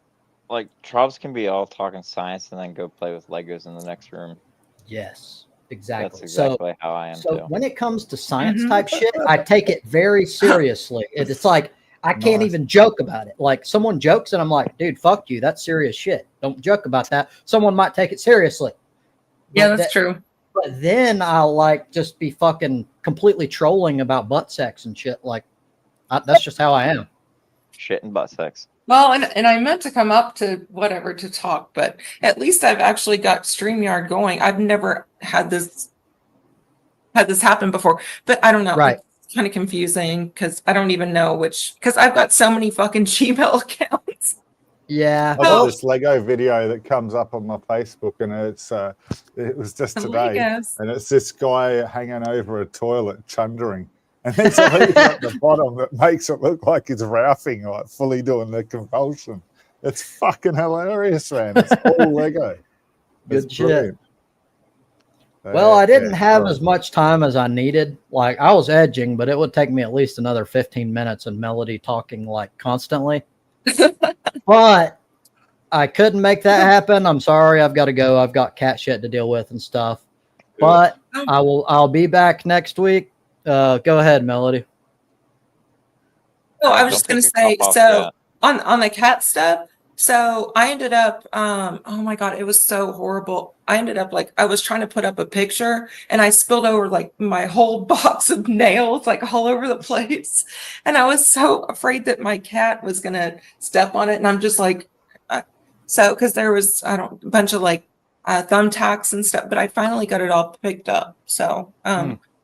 Like, Trovs can be all talking science and then go play with Legos in the next room. Yes, exactly. That's exactly how I am, too. When it comes to science type shit, I take it very seriously. It's like, I can't even joke about it. Like, someone jokes and I'm like, dude, fuck you. That's serious shit. Don't joke about that. Someone might take it seriously. Yeah, that's true. But then I'll, like, just be fucking completely trolling about butt sex and shit. Like, that's just how I am. Shit and butt sex. Well, and I meant to come up to whatever to talk, but at least I've actually got StreamYard going. I've never had this happen before, but I don't know. Right. It's kind of confusing because I don't even know because I've got so many fucking Gmail accounts. Yeah. I've got this Lego video that comes up on my Facebook, and it was just today, and it's this guy hanging over a toilet chundering. And there's a leaf at the bottom that makes it look like he's ralphing, like fully doing the convulsion. It's fucking hilarious, man. It's all Lego. Good shit. Well, I didn't have as much time as I needed. Like, I was edging, but it would take me at least another 15 minutes and Melody talking like constantly. But I couldn't make that happen. I'm sorry. I've got to go. I've got cat shit to deal with and stuff. But I'll be back next week. Go ahead, Melody. Oh, I was just going to say, so on the cat stuff. So I ended up, oh my God, it was so horrible. I ended up like, I was trying to put up a picture and I spilled over like my whole box of nails, like all over the place. And I was so afraid that my cat was going to step on it. And I'm just like, because there was, a bunch of like thumbtacks and stuff, but I finally got it all picked up. So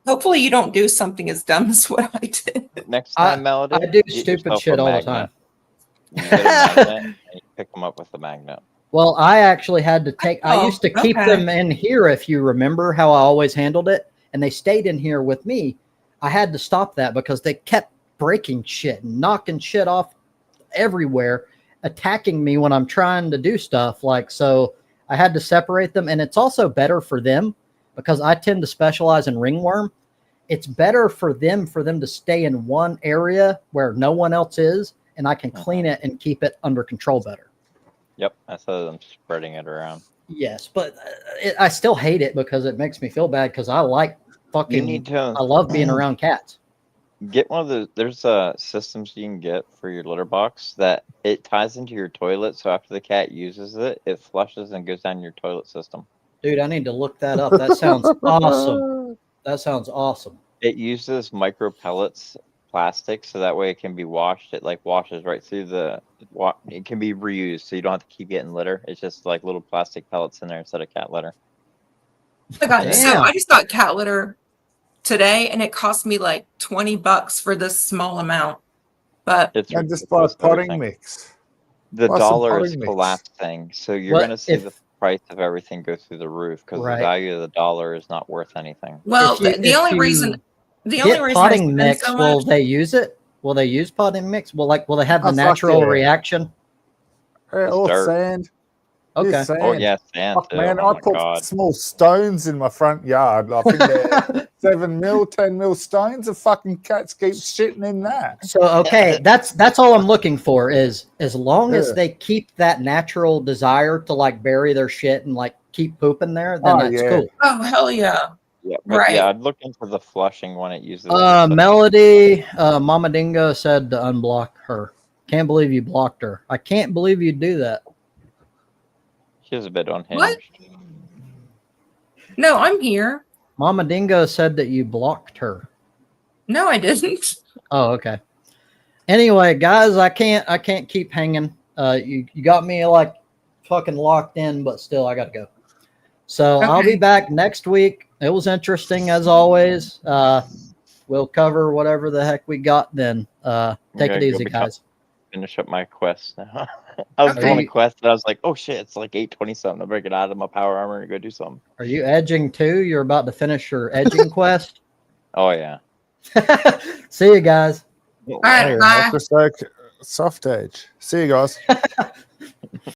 hopefully you don't do something as dumb as what I did. Next time, Melody, I do get stupid yourself shit a all the magnet. time. You get a magnet and you pick them up with the magnet. Well, I actually had to take, I used to keep them in here, if you remember how I always handled it, and they stayed in here with me. I had to stop that because they kept breaking shit and knocking shit off everywhere, attacking me when I'm trying to do stuff. Like, so I had to separate them, and it's also better for them because I tend to specialize in ringworm. It's better for them to stay in one area where no one else is, and I can clean it and keep it under control better. Yep, I saw them spreading it around. Yes, but I still hate it because it makes me feel bad because I like fucking, I love being around cats. Get one of the, there's systems you can get for your litter box that it ties into your toilet, so after the cat uses it, it flushes and goes down your toilet system. Dude, I need to look that up. That sounds awesome. That sounds awesome. It uses micro pellets plastic, so that way it can be washed. It like washes right through the, it can be reused, so you don't have to keep getting litter. It's just like little plastic pellets in there instead of cat litter. So I just got cat litter today, and it cost me like $20 for this small amount. But it's just buy potting mix. The dollar is collapsing, so you're going to see the price of everything go through the roof because the value of the dollar is not worth anything. Well, the only reason potting mix, will they use it? Will they use potting mix? Will they have the natural reaction? Or sand. Okay. Sand. Oh yeah, sand. Fuck, man, I put small stones in my front yard. I think they're 7 mil, 10 mil stones. The fucking cats keep shitting in that. So okay, that's all I'm looking for is as long as they keep that natural desire to like bury their shit and like keep pooping there, then that's cool. Oh hell yeah. Yeah, but yeah, I'd look into the flushing when it uses. Melody, Mama Dingo said to unblock her. Can't believe you blocked her. I can't believe you do that. She was a bit unhinged. What? No, I'm here. Mama Dingo said that you blocked her. No, I didn't. Oh, okay. Anyway, guys, I can't keep hanging. You got me like fucking locked in, but still I gotta go. So I'll be back next week. It was interesting as always. We'll cover whatever the heck we got then. Take it easy, guys. Finish up my quest now. I was doing a quest and I was like, oh shit, it's like 8:20 I better get out of my power armor and go do something. Are you edging too? You're about to finish your edging quest? Oh yeah. See you guys. All right, bye. Just like soft edge. See you guys.